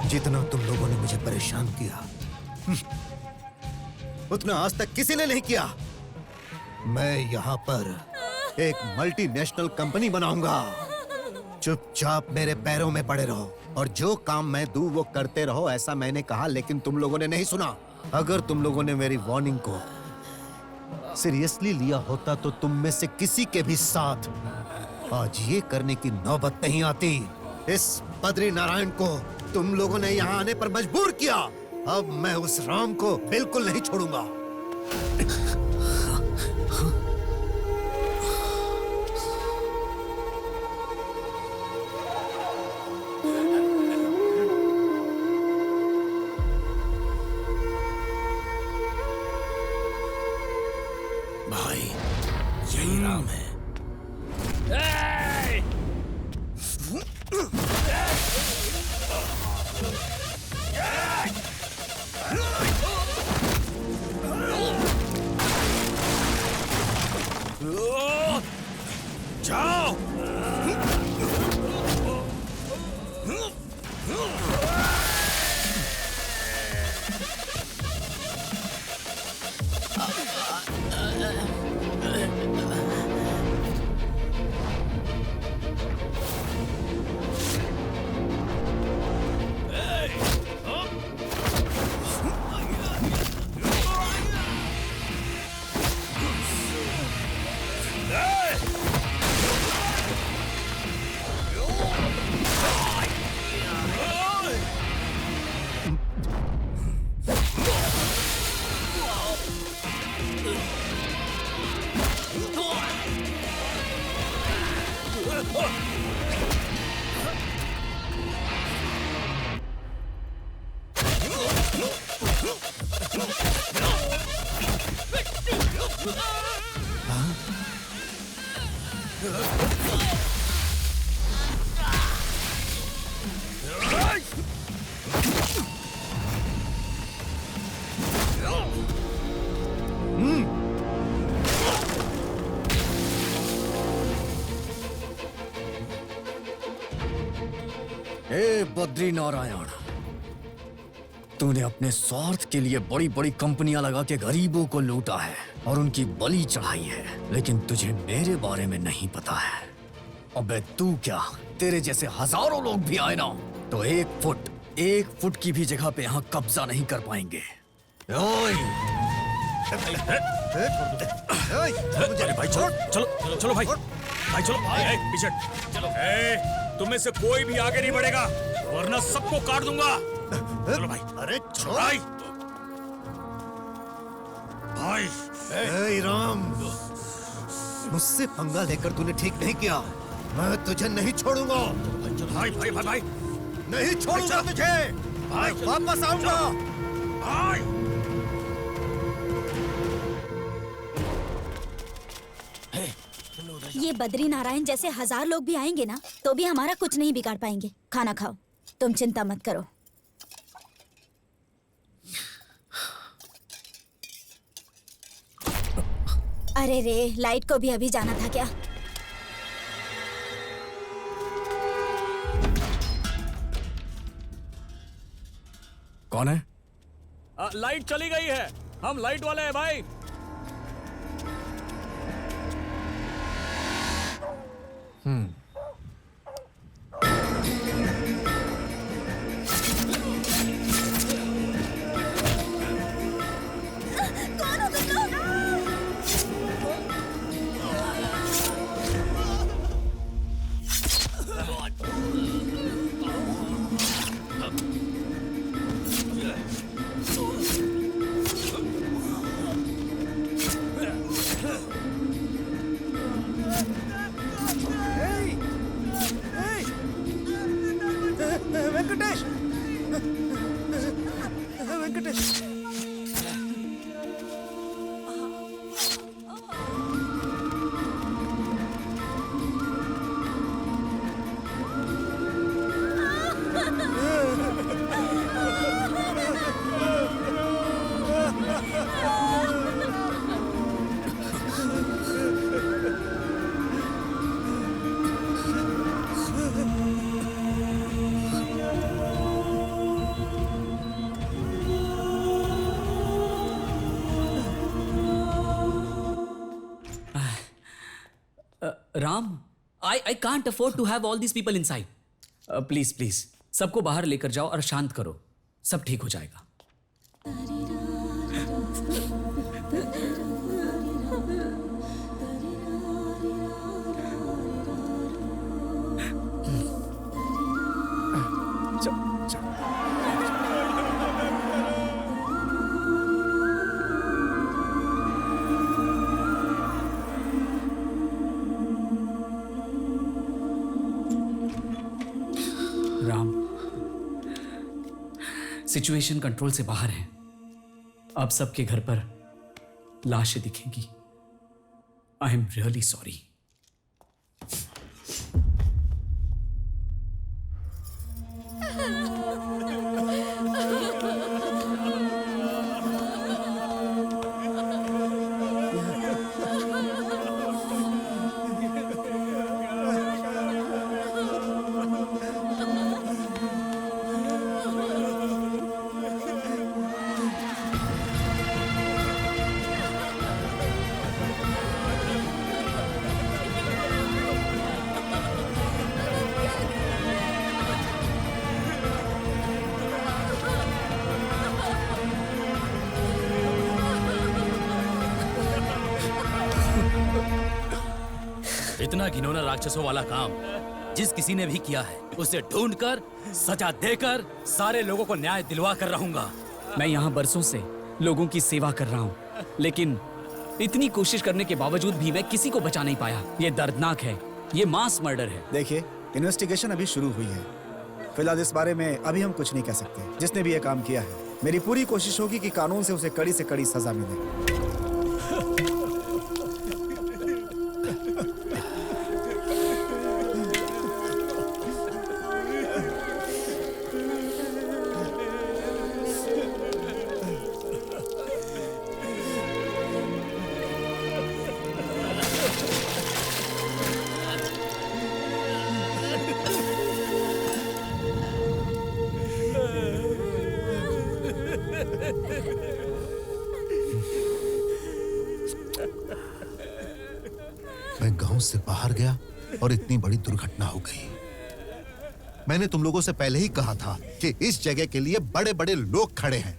जितना तुम लोगों ने मुझे परेशान किया उतना आज तक किसी ने नहीं किया। मैं यहाँ पर एक मल्टीनेशनल कंपनी बनाऊंगा। चुपचाप मेरे पैरों में पड़े रहो और जो काम मैं दूं वो करते रहो, ऐसा मैंने कहा, लेकिन तुम लोगों ने नहीं सुना। अगर तुम लोगों ने मेरी वार्निंग को सीरियसली लिया होता तो तुम में से किसी के भी साथ आज ये करने की नौबत नहीं आती। इस बद्री नारायण को तुम लोगों ने यहाँ आने पर मजबूर किया। अब मैं उस राम को बिल्कुल नहीं छोड़ूंगा। भाई यही राम है। जाओ। हे बद्री नारायण, तूने अपने स्वार्थ के लिए बड़ी बड़ी कंपनियां लगा के गरीबों को लूटा है और उनकी बलि चढ़ाई है, लेकिन तुझे मेरे बारे में नहीं पता है। अबे तू क्या, तेरे जैसे हजारों लोग भी आए ना तो एक फुट की भी जगह पे यहाँ कब्जा नहीं कर पाएंगे। ओए! अरे भाई चलो चलो चलो भाई भाई चलो पीछे चलो। तुम में से कोई भी आगे नहीं बढ़ेगा वरना सबको काट दूंगा। चलो भाई। अरे छोड़ भाई भाई। हे राम, मुझसे पंगा लेकर तूने ठीक नहीं किया। मैं तुझे नहीं छोड़ूंगा। भाई भाई भाई भाई नहीं छोड़ूंगा तुझे। भाई वापस आऊंगा। भाई ये बद्री नारायण जैसे 1000 लोग भी आएंगे ना तो भी हमारा कुछ नहीं बिगाड़ पाएंगे। खाना खाओ, तुम चिंता मत करो। अरे रे, लाइट को भी अभी जाना था क्या? कौन है? लाइट चली गई है, हम लाइट वाले हैं भाई। कौन हो तुम लोग? Ram, I can't afford to have all these people inside. Please please सबको बाहर लेकर जाओ और शांत करो, सब ठीक हो जाएगा। राम, सिचुएशन कंट्रोल से बाहर है। अब सबके घर पर लाशें दिखेंगी। I am really sorry. इतना घिनौना राक्षसों वाला काम जिस किसी ने भी किया है, उसे ढूंढकर सजा देकर सारे लोगों को न्याय दिलवा कर रहूंगा। मैं यहाँ बरसों से लोगों की सेवा कर रहा हूँ, लेकिन इतनी कोशिश करने के बावजूद भी मैं किसी को बचा नहीं पाया। ये दर्दनाक है, ये मास मर्डर है। देखिए, इन्वेस्टिगेशन अभी शुरू हुई है। फिलहाल इस बारे में अभी हम कुछ नहीं कह सकते। जिसने भी ये काम किया है, मेरी पूरी कोशिश होगी कि कानून से उसे कड़ी से कड़ी सजा मिले। मैं गांव से बाहर गया और इतनी बड़ी दुर्घटना हो गई। मैंने तुम लोगों से पहले ही कहा था कि इस जगह के लिए बड़े बड़े लोग खड़े हैं।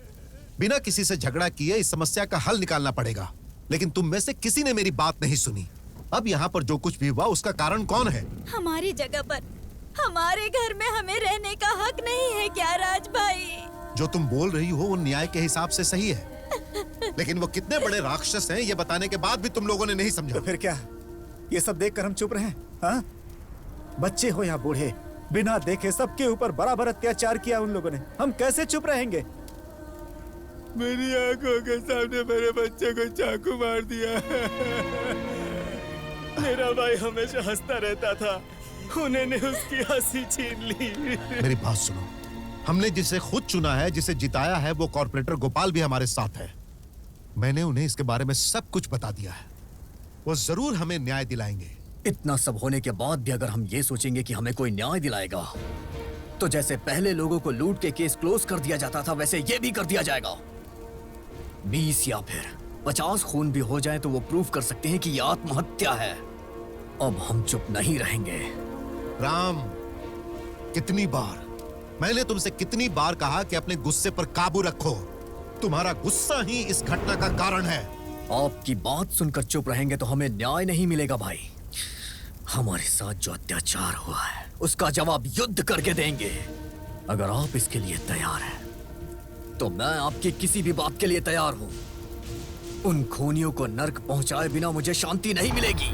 बिना किसी से झगड़ा किए इस समस्या का हल निकालना पड़ेगा, लेकिन तुम में से किसी ने मेरी बात नहीं सुनी। अब यहाँ पर जो कुछ भी हुआ उसका कारण कौन है? हमारी जगह पर हमारे घर में हमें रहने का हक नहीं है क्या राज भाई? जो तुम बोल रही हो वो न्याय के हिसाब से सही है, लेकिन वो कितने बड़े राक्षस हैं ये बताने के बाद भी तुम लोगों ने नहीं समझा। तो फिर क्या, ये सब देखकर हम चुप रहें? हाँ? बच्चे हो या बूढ़े, बिना देखे सबके ऊपर बराबर अत्याचार किया उन लोगों ने। हम कैसे चुप रहेंगे? मेरी आंखों के सामने मेरे बच्चे को चाकू मार दिया। मेरा भाई हमेशा हंसता रहता था, उन्होंने उसकी हंसी छीन ली। मेरी बात सुनो, हमने जिसे खुद चुना है, जिसे जिताया है, वो कॉर्पोरेटर गोपाल भी हमारे साथ है। मैंने उन्हें इसके बारे में सब कुछ बता दिया है। वो जरूर हमें न्याय दिलाएंगे। इतना सब होने के बाद भी अगर हम ये सोचेंगे कि हमें कोई न्याय दिलाएगा, तो जैसे पहले लोगों को लूट के केस क्लोज कर दिया जाता था, वैसे ये भी कर दिया जाएगा। 20 या फिर 50 खून भी हो जाए तो वो प्रूफ कर सकते हैं कि ये आत्महत्या है। अब हम चुप नहीं रहेंगे। राम, कितनी बार मैंने तुमसे कितनी बार कहा कि अपने गुस्से पर काबू रखो। तुम्हारा गुस्सा ही इस घटना का कारण है। आपकी बात सुनकर चुप रहेंगे तो हमें न्याय नहीं मिलेगा भाई। हमारे साथ जो अत्याचार हुआ है उसका जवाब युद्ध करके देंगे। अगर आप इसके लिए तैयार हैं, तो मैं आपकी किसी भी बात के लिए तैयार हूं। उन खूनियों को नर्क पहुंचाए बिना मुझे शांति नहीं मिलेगी।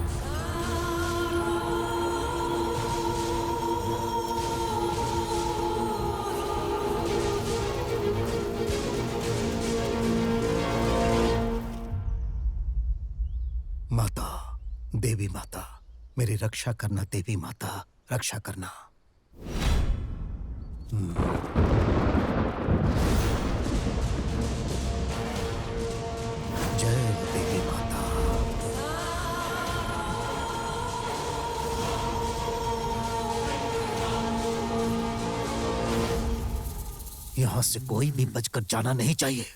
माता, देवी माता, मेरी रक्षा करना। देवी माता, रक्षा करना। जय देवी माता। यहां से कोई भी बचकर जाना नहीं चाहिए।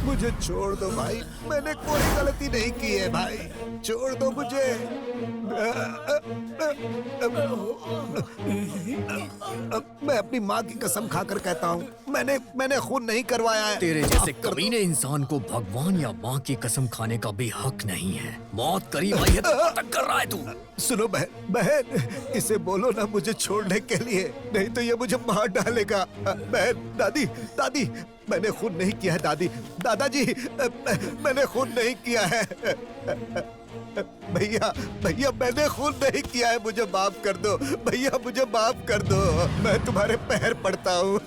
मुझे छोड़ दो भाई, मैंने कोई गलती नहीं की है भाई, छोड़ दो मुझे। मैं अपनी माँ की कसम खाकर कहता हूँ, मैंने खून नहीं करवाया है। तेरे जैसे कमीने इंसान को भगवान या माँ की कसम खाने का भी हक नहीं है। मौत करीब आई है तो नाटक कर रहा है तू। सुनो बहन, इसे बोलो ना मुझे छोड़ने के लिए, नहीं तो ये मुझे मार डालेगा। बहन, दादी, मैंने खून नहीं किया है दादाजी, मैंने खून नहीं किया है। भैया मैंने खून नहीं किया है, मुझे माफ कर दो भैया, मुझे माफ कर दो, मैं तुम्हारे पैर पड़ता हूँ।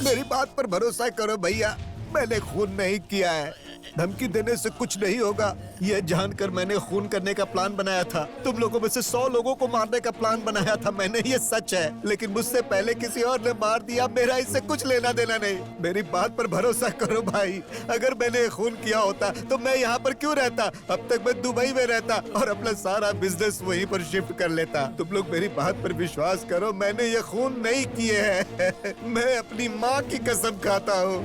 मेरी बात पर भरोसा करो भैया, मैंने खून नहीं किया है। धमकी देने से कुछ नहीं होगा, ये जानकर मैंने खून करने का प्लान बनाया था। तुम लोगों में से 100 लोगों को मारने का प्लान बनाया था मैंने, ये सच है। लेकिन मुझसे पहले किसी और ने मार दिया, मेरा इससे कुछ लेना देना नहीं। मेरी बात पर भरोसा करो भाई, अगर मैंने खून किया होता तो मैं यहाँ पर क्यों रहता? अब तक मैं दुबई में रहता और अपना सारा बिजनेस वहीं पर शिफ्ट कर लेता। तुम लोग मेरी बात पर विश्वास करो, मैंने ये खून नहीं किए हैं। मैं अपनी माँ की कसम खाता हूँ।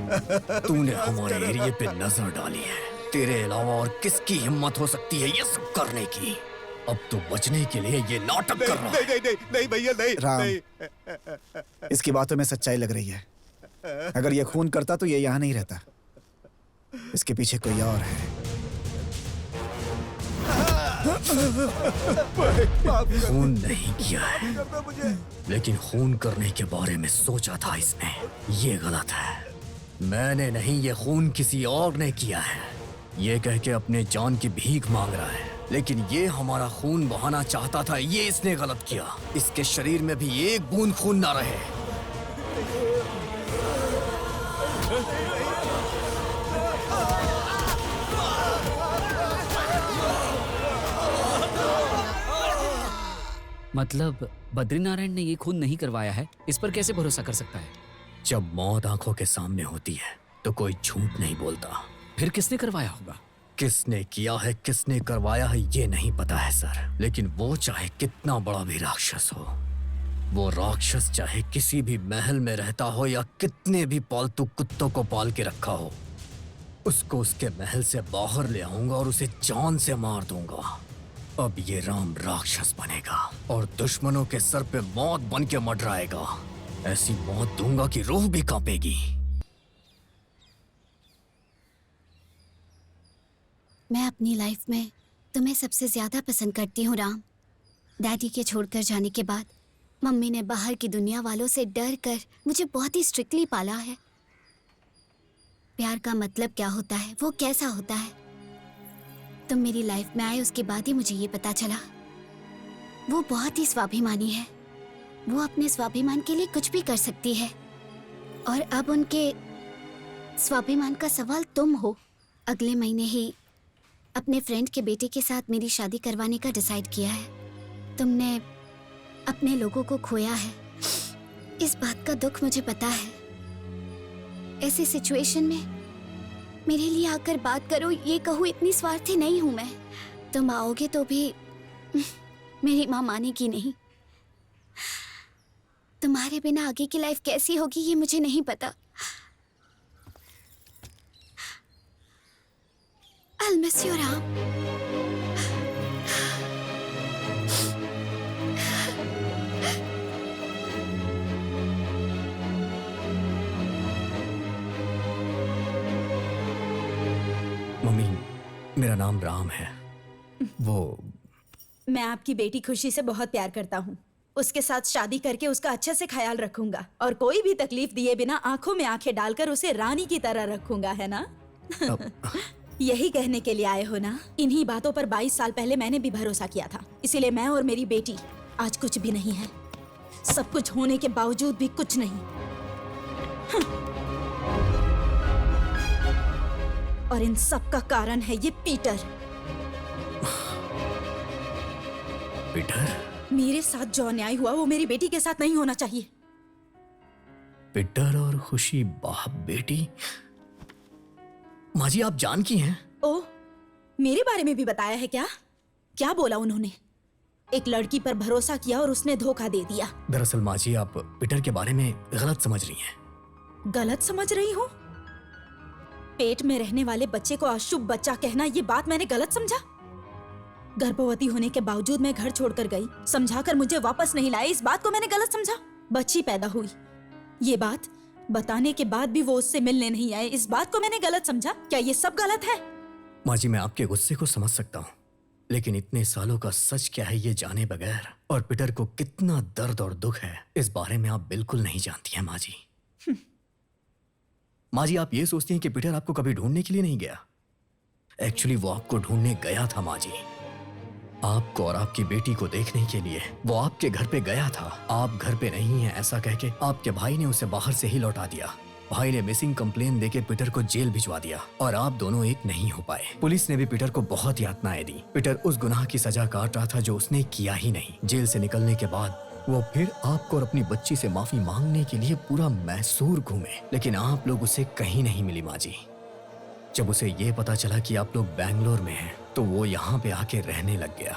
तूने हमारे एरिया पे नजर डाली है, तेरे अलावा और किसकी हिम्मत हो सकती है ये सब करने की? अब तू बचने के लिए ये नाटक कर रहा है। नहीं भैया, नहीं राम, इसकी बातों में सच्चाई लग रही है। अगर ये खून करता तो ये यहाँ नहीं रहता, इसके पीछे कोई और है। खून नहीं किया है, लेकिन खून करने के बारे में सोचा था इसने, ये गलत है। मैंने नहीं, ये खून किसी और ने किया है। ये कह के अपने जान की भीख मांग रहा है, लेकिन ये हमारा खून बहाना चाहता था, ये इसने गलत किया। इसके शरीर में भी एक बूंद खून ना रहे। मतलब बद्रीनारायण ने ये खून नहीं करवाया है, इस पर कैसे भरोसा कर सकता है? जब मौत आंखों के सामने होती है तो कोई झूठ नहीं बोलता। फिर किसने करवाया होगा? किसने किया है, किसने करवाया है, ये नहीं पता है सर। लेकिन वो चाहे कितना बड़ा भी राक्षस हो, वो राक्षस चाहे किसी भी महल में रहता हो या कितने भी पालतू कुत्तों को पाल के रखा हो, उसको उसके महल से बाहर ले आऊंगा और उसे जान से मार दूंगा। अब ये राम राक्षस बनेगा और दुश्मनों के सर पे मौत बन के मंडराएगा। ऐसी मौत दूंगा कि रूह भी कांपेगी। मैं अपनी लाइफ में तुम्हें सबसे ज्यादा पसंद करती हूँ राम। डैडी के छोड़कर जाने के बाद मम्मी ने बाहर की दुनिया वालों से डर कर मुझे बहुत ही स्ट्रिक्टली पाला है। प्यार का मतलब क्या होता है, वो कैसा होता है, तुम मेरी लाइफ में आए उसके बाद ही मुझे ये पता चला। वो बहुत ही स्वाभिमानी है, वो अपने स्वाभिमान के लिए कुछ भी कर सकती है। और अब उनके स्वाभिमान का सवाल तुम हो। अगले महीने ही अपने फ्रेंड के बेटे के साथ मेरी शादी करवाने का डिसाइड किया है। तुमने अपने लोगों को खोया है, इस बात का दुख मुझे पता है। ऐसी सिचुएशन में मेरे लिए आकर बात करो, ये कहूँ इतनी स्वार्थी नहीं हूं मैं। तुम आओगे तो भी मेरी माँ मानेगी नहीं। तुम्हारे बिना आगे की लाइफ कैसी होगी ये मुझे नहीं पता। I'll miss you, Ram. Mummy, मेरा नाम राम है। वो मैं आपकी बेटी खुशी से बहुत प्यार करता हूँ। उसके साथ शादी करके उसका अच्छे से ख्याल रखूंगा और कोई भी तकलीफ दिए बिना आंखों में आंखें डालकर उसे रानी की तरह रखूंगा, है ना? यही कहने के लिए आए हो ना? इन्हीं बातों पर 22 साल पहले मैंने भी भरोसा किया था, इसीलिए मैं और मेरी बेटी आज कुछ भी नहीं है। सब कुछ होने के बावजूद भी कुछ नहीं। और और इन सब का कारण है ये पीटर। पीटर? मेरे साथ जो अन्याय हुआ वो मेरी बेटी के साथ नहीं होना चाहिए। पीटर और खुशी बाप बेटी? माँ जी आप जान की हैं? ओ, मेरे बारे में भी बताया है क्या? क्या बोला उन्होंने? एक लड़की पर भरोसा किया और उसने धोखा दे दिया। दरअसल माँ जी आप पीटर के बारे में गलत समझ रही हैं। गलत समझ रही हूँ? पेट में रहने वाले बच्चे को अशुभ बच्चा कहना, ये बात मैंने गलत समझा? गर्भवती होने के बावजूद मैं घर छोड़कर गई, समझाकर मुझे वापस नहीं लाए, इस बात को मैंने गलत समझा? बच्ची पैदा हुई, ये बात बताने के बाद भी वो उससे मिलने नहीं आए, इस बात को मैंने गलत समझा? क्या ये सब गलत है? माँ जी मैं आपके गुस्से को समझ सकता हूँ, लेकिन इतने सालों का सच क्या है ये जाने बगैर और पीटर को कितना दर्द और दुख है इस बारे में आप बिल्कुल नहीं जानती हैं माँ जी। माँ जी आप ये सोचती हैं कि पीटर आपको कभी ढूंढने के लिए नहीं गया। एक्चुअली वो आपको ढूंढने गया था माँ जी, आपको और आपकी बेटी को देखने के लिए वो आपके घर पे गया था। आप घर पे नहीं हैं ऐसा कह के आपके भाई ने उसे बाहर से ही लौटा दिया। भाई ने मिसिंग कंप्लेन देके पीटर को जेल भिजवा दिया और आप दोनों एक नहीं हो पाए। पुलिस ने भी पीटर को बहुत यातनाएं दी। पीटर उस गुनाह की सजा काट रहा था जो उसने किया ही नहीं। जेल से निकलने के बाद वो फिर आपको और अपनी बच्ची से माफी मांगने के लिए पूरा मैसूर घूमे, लेकिन आप लोग उसे कहीं नहीं मिली माँ जी। जब उसे ये पता चला कि आप लोग बैंगलोर में हैं तो वो यहाँ पे आके रहने लग गया।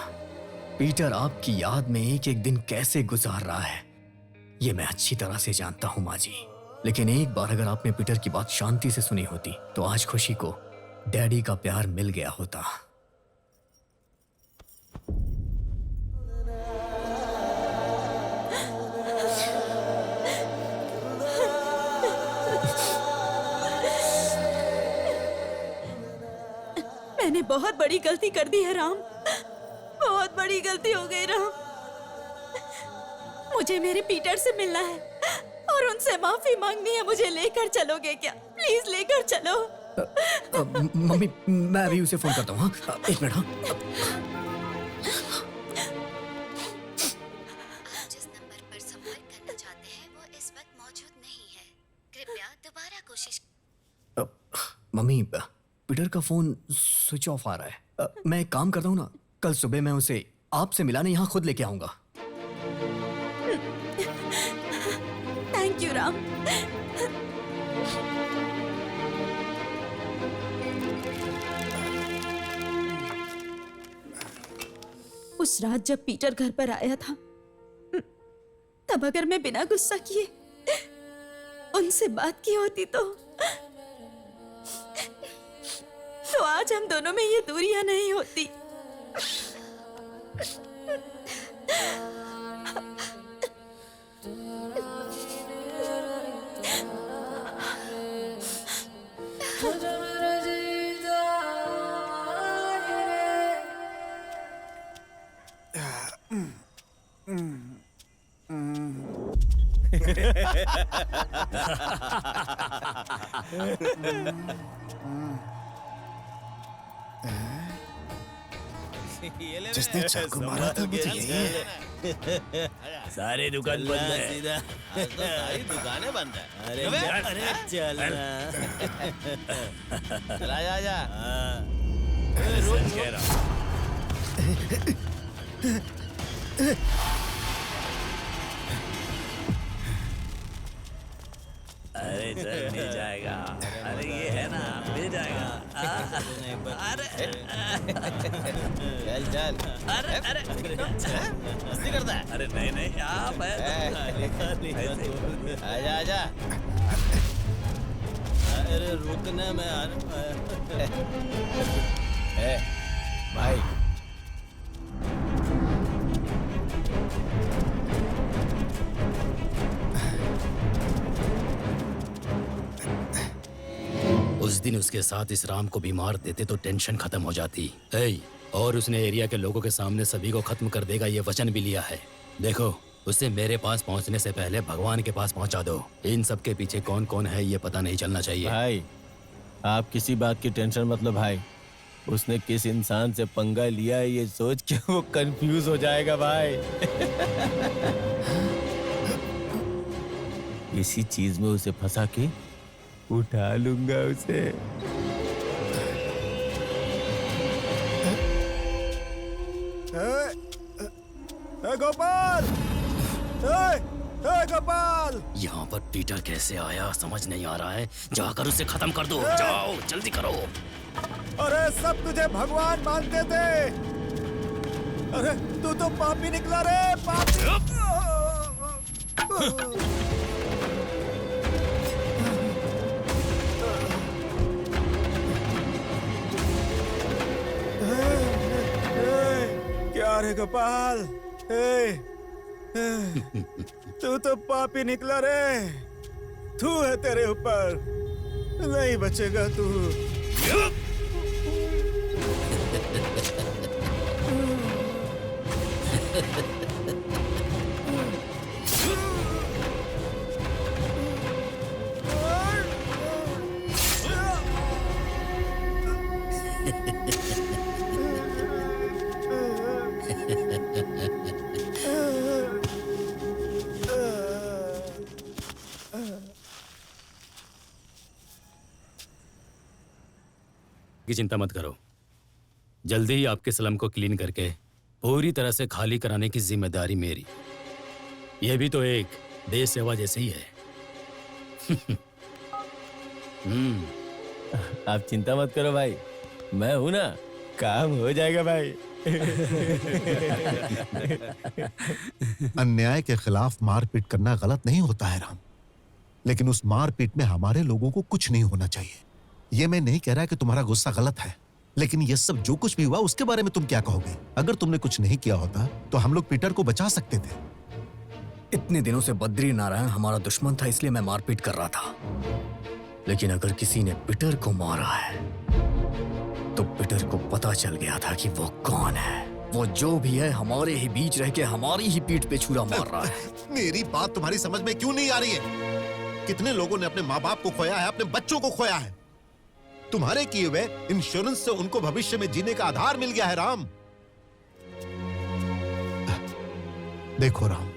पीटर आपकी याद में एक एक दिन कैसे गुजार रहा है ये मैं अच्छी तरह से जानता हूँ माँ जी, लेकिन एक बार अगर आपने पीटर की बात शांति से सुनी होती तो आज खुशी को डैडी का प्यार मिल गया होता। मैंने बहुत बड़ी गलती कर दी है राम, बहुत बड़ी गलती हो गई राम। मुझे मेरे पीटर से मिलना है और उनसे माफी मांगनी है। मुझे लेकर चलोगे क्या? प्लीज लेकर चलो। मम्मी मैं अभी उसे फोन करता हूँ। एक मिनट। हाँ जिस नंबर पर संपर्क करना चाहते हैं वो इस वक्त मौजूद नहीं है, कृपया दोबारा कोशिश। मम्मी पीटर का फोन स्विच ऑफ आ रहा है। मैं एक काम करता हूँ ना, कल सुबह मैं उसे आपसे मिलाने यहाँ खुद लेके आऊंगा। Thank you Ram. उस रात जब पीटर घर पर आया था तब अगर मैं बिना गुस्सा किए उनसे बात की होती तो आज हम दोनों में ये दूरियां नहीं होती। जिसने चाकू मारा था मुझे ये सारी दुकान बंद है। सीधा सारी दुकानें बंद है। अरे चल चला जा। रुक कह रहा। अरे सर मिल जाएगा। अरे ये है ना मिल जाएगा। अरे चल चल। अरे अरे मस्ती करता है। अरे नहीं नहीं आप आजा आजा। अरे रुकना मैं भाई उस दिन उसके साथ इस राम को भी मार देते तो टेंशन खत्म हो जाती। और उसने एरिया के लोगों के सामने सभी को खत्म कर देगा ये वचन भी लिया है। देखो उसे मेरे पास पहुंचने से पहले भगवान के पास पहुंचा दो। इन सब के पीछे कौन कौन है ये पता नहीं चलना चाहिए। भाई आप किसी बात की टेंशन मत लो भाई। उसने किस इंसान से पंगा लिया है ये सोच के वो कंफ्यूज हो जाएगा भाई। इसी चीज में उसे फंसा के उठा लूंगा उसे। गोपाल, गोपाल। यहाँ पर पीटर कैसे आया समझ नहीं आ रहा है। जाकर उसे खत्म कर दो, जाओ जल्दी करो। अरे सब तुझे भगवान मानते थे। अरे तू तो पापी निकला रे, पापी। क्या रे गोपाल, तू तो पापी निकला रे। तू है तेरे ऊपर, नहीं बचेगा तू। की चिंता मत करो, जल्दी ही आपके स्लम को क्लीन करके पूरी तरह से खाली कराने की जिम्मेदारी मेरी। यह भी तो एक देश सेवा जैसे ही है। आप चिंता मत करो भाई, मैं हूं ना, काम हो जाएगा भाई। अन्याय के खिलाफ मारपीट करना गलत नहीं होता है राम, लेकिन उस मारपीट में हमारे लोगों को कुछ नहीं होना चाहिए। ये मैं नहीं कह रहा कि तुम्हारा गुस्सा गलत है, लेकिन ये सब जो कुछ भी हुआ उसके बारे में तुम क्या कहोगे? अगर तुमने कुछ नहीं किया होता तो हम लोग पीटर को बचा सकते थे। इतने दिनों से बद्री नारायण हमारा दुश्मन था, इसलिए मैं मारपीट कर रहा था। लेकिन अगर किसी ने पीटर को मारा है तो पीटर को पता चल गया था कि वो कौन है। वो जो भी है हमारे ही बीच रह के हमारी ही पीठ पे छुरा मार रहा है। मेरी बात तुम्हारी समझ में क्यों नहीं आ रही है? कितने लोगों ने अपने माँ बाप को खोया है, अपने बच्चों को खोया है। तुम्हारे किए हुए इंश्योरेंस से उनको भविष्य में जीने का आधार मिल गया है राम। देखो राम,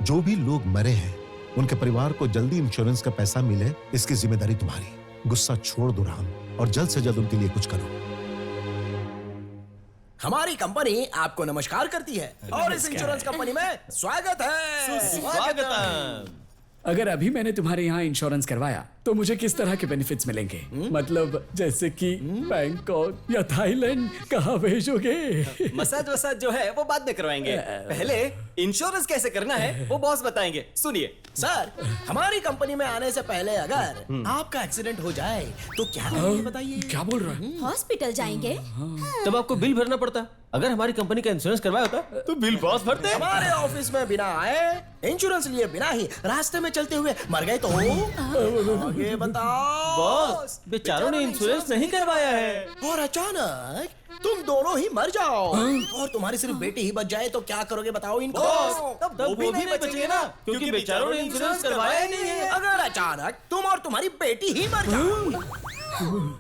जो भी लोग मरे हैं उनके परिवार को जल्दी इंश्योरेंस का पैसा मिले, इसकी जिम्मेदारी तुम्हारी। गुस्सा छोड़ दो राम और जल्द से जल्द उनके लिए कुछ करो। हमारी कंपनी आपको नमस्कार करती है और इस इंश्योरेंस कंपनी में स्वागत है। स्वागत। अगर अभी मैंने तुम्हारे यहाँ इंश्योरेंस करवाया तो मुझे किस तरह के बेनिफिट्स मिलेंगे? मतलब जैसे कि बैंकॉक या थाईलैंड कहाँ भेजोगे? मसाज वसाज जो है वो बाद में करवाएंगे, पहले इंश्योरेंस कैसे करना है वो बॉस बताएंगे। सुनिए सर, हमारी कंपनी में आने से पहले अगर आपका एक्सीडेंट हो जाए तो क्या करेंगे बताइए? क्या बोल रहा है? हॉस्पिटल जाएंगे? तब आपको बिल भरना पड़ता। अगर हमारी कंपनी का इंश्योरेंस करवाया होता तो बिल बॉस भरते। हमारे ऑफिस में बिना आए, इंश्योरेंस लिए बिना ही रास्ते में चलते हुए मर गए तो आगे बताओ। बॉस, बेचारों ने इंश्योरेंस नहीं करवाया है और अचानक तुम दोनों ही मर जाओ और तुम्हारी सिर्फ बेटी ही बच जाए तो क्या करोगे बताओ इनको? तब वो भी नहीं बचेंगे ना, क्योंकि बेचारों ने इंश्योरेंस करवाया ही नहीं है। अगर अचानक तुम और तुम्हारी बेटी ही मर जाओ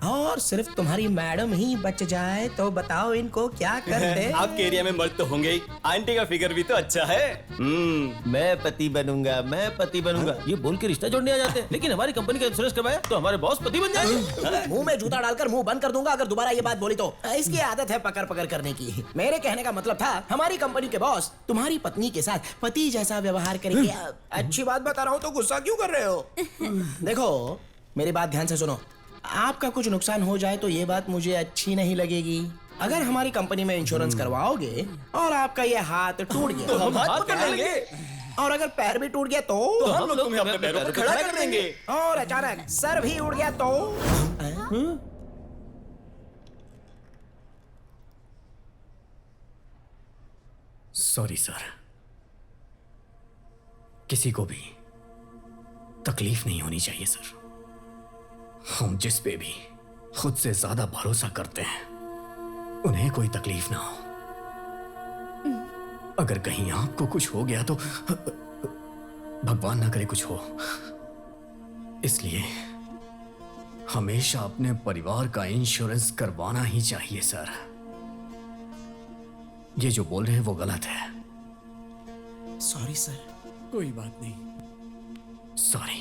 और सिर्फ तुम्हारी मैडम ही बच जाए तो बताओ इनको क्या करते? आपके एरिया में मर्द तो होंगे ही, आंटी का फिगर भी तो अच्छा है। मैं पति बनूंगा, मैं पति बनूंगा, ये बोल के रिश्ता जोड़ने आ जाते हैं। लेकिन हमारी कंपनी का इंश्योरेंस करवाया तो हमारे बॉस पति बन जाएंगे। मुंह में जूता डालकर मुंह बंद कर दूंगा अगर दोबारा ये बात बोली तो। इसकी आदत है पकड़ पकड़ करने की। मेरे कहने का मतलब था हमारी कंपनी के बॉस तुम्हारी पत्नी के साथ पति जैसा व्यवहार करेंगे। अच्छी बात बता रहा हूँ तो गुस्सा क्यों कर रहे हो? देखो मेरी बात ध्यान से सुनो, आपका कुछ नुकसान हो जाए तो ये बात मुझे अच्छी नहीं लगेगी। अगर हमारी कंपनी में इंश्योरेंस करवाओगे और आपका ये हाथ टूट गया तो हम हाथ पकड़ लेंगे, और अगर पैर भी टूट गया तो हम लोग तुम्हें अपने पैरों पर खड़ा कर देंगे, और अचानक सर भी उड़ गया तो सॉरी सर, किसी को भी तकलीफ नहीं होनी चाहिए सर। हम जिस पे भी खुद से ज्यादा भरोसा करते हैं उन्हें कोई तकलीफ ना हो। अगर कहीं आपको कुछ हो गया तो भगवान ना करे कुछ हो, इसलिए हमेशा अपने परिवार का इंश्योरेंस करवाना ही चाहिए सर। ये जो बोल रहे हैं वो गलत है। Sorry sir. कोई बात नहीं। सॉरी।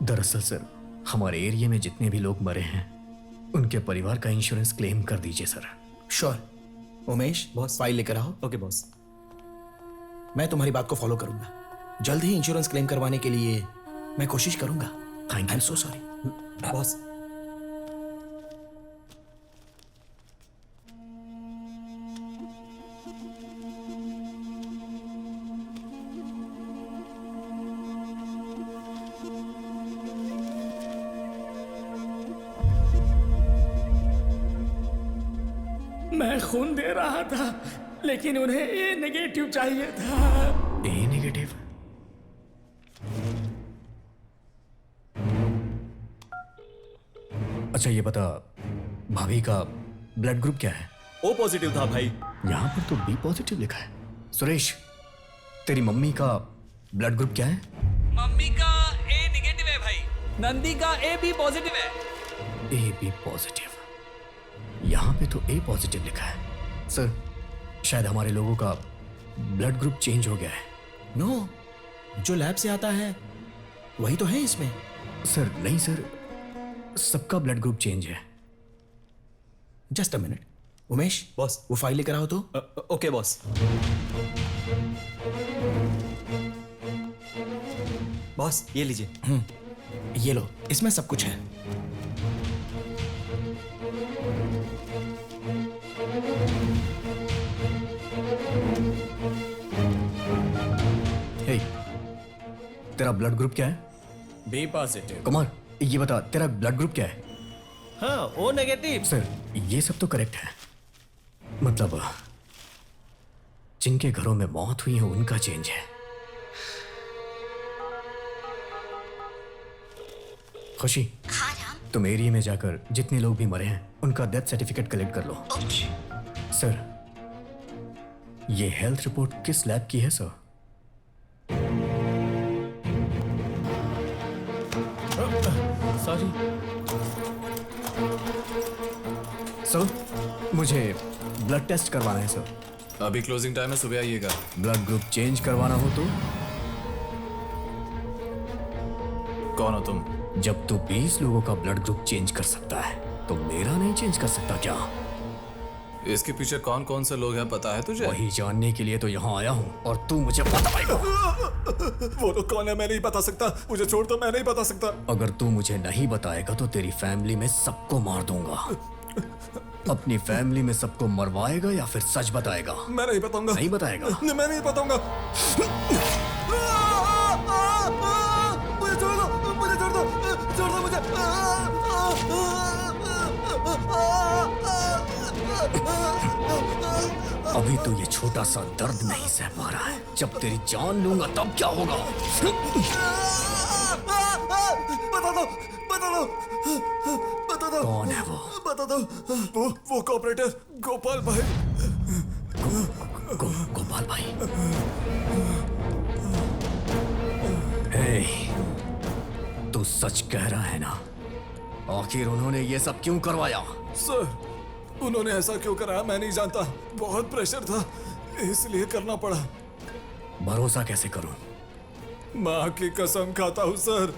दरअसल सर, हमारे एरिया में जितने भी लोग मरे हैं उनके परिवार का इंश्योरेंस क्लेम कर दीजिए sir. Sure, Umesh boss file लेकर आओ। Okay boss. मैं तुम्हारी बात को फॉलो करूंगा। जल्द ही इंश्योरेंस क्लेम करवाने के लिए मैं कोशिश करूंगा। I am so sorry boss. मैं खून दे रहा था लेकिन उन्हें ए नेगेटिव चाहिए था। ए नेगेटिव? अच्छा ये बता, भाभी का ब्लड ग्रुप क्या है? ओ पॉजिटिव था भाई। यहाँ पर तो बी पॉजिटिव लिखा है। सुरेश, तेरी मम्मी का ब्लड ग्रुप क्या है? मम्मी का ए नेगेटिव है भाई। नंदी का ए बी पॉजिटिव है। A B positive? यहाँ पे तो ए पॉजिटिव लिखा है। सर, शायद हमारे लोगों का ब्लड ग्रुप चेंज हो गया है। नो, जो लैब से आता है वही तो है इसमें। सर नहीं सर, सबका ब्लड ग्रुप चेंज है। Just a minute. Umesh boss, वो फाइल लेकर आओ तो। Okay boss. बॉस ये लीजिए। ये लो, इसमें सब कुछ है। हे, तेरा ब्लड ग्रुप क्या है? B positive. कुमार, ये बता तेरा ब्लड ग्रुप क्या है? हाँ, ओ नेगेटिव। सर ये सब तो करेक्ट है, मतलब जिनके घरों में मौत हुई है उनका चेंज है। खुशी, तुम एरिया में जाकर जितने लोग भी मरे हैं उनका डेथ सर्टिफिकेट कलेक्ट कर लो। सर, ये हेल्थ रिपोर्ट किस लैब की है सर? सॉरी सर, मुझे ब्लड टेस्ट करवाना है सर। अभी क्लोजिंग टाइम है, सुबह आइएगा। ब्लड ग्रुप चेंज करवाना हो तो? कौन हो तुम? जब तू 20 लोगों का ब्लड ग्रुप चेंज कर सकता है तो मेरा नहीं चेंज कर सकता क्या? इसके पीछे कौन कौन से लोग हैं पता है तुझे? वही जानने के लिए तो यहाँ आया हूँ और तू मुझे बताएगा। वो लोग कौन है मैं नहीं बता सकता। मुझे छोड़ दो, मैं नहीं बता सकता। अगर तू मुझे नहीं बताएगा तो तेरी फैमिली में सबको मार दूंगा। अपनी फैमिली में सबको मरवाएगा या फिर सच बताएगा? मैं नहीं बताऊंगा। नहीं बताएगा? मैं नहीं बताऊंगा। मुझे छोड़ दो, मुझे छोड़ दो, छोड़ दो मुझे। अभी तो ये छोटा सा दर्द नहीं सह पा रहा है, जब तेरी जान लूंगा तब क्या होगा? बता दो, बता दो, बता दो। कौन है वो? बता दो। वो कॉपरेटर गोपाल भाई। गोपाल भाई? हे, तू सच कह रहा है ना? आखिर उन्होंने ये सब क्यों करवाया? सर, उन्होंने ऐसा क्यों कराया मैं नहीं जानता। बहुत प्रेशर था इसलिए करना पड़ा। भरोसा कैसे करूं? माँ की कसम खाता हूँ सर,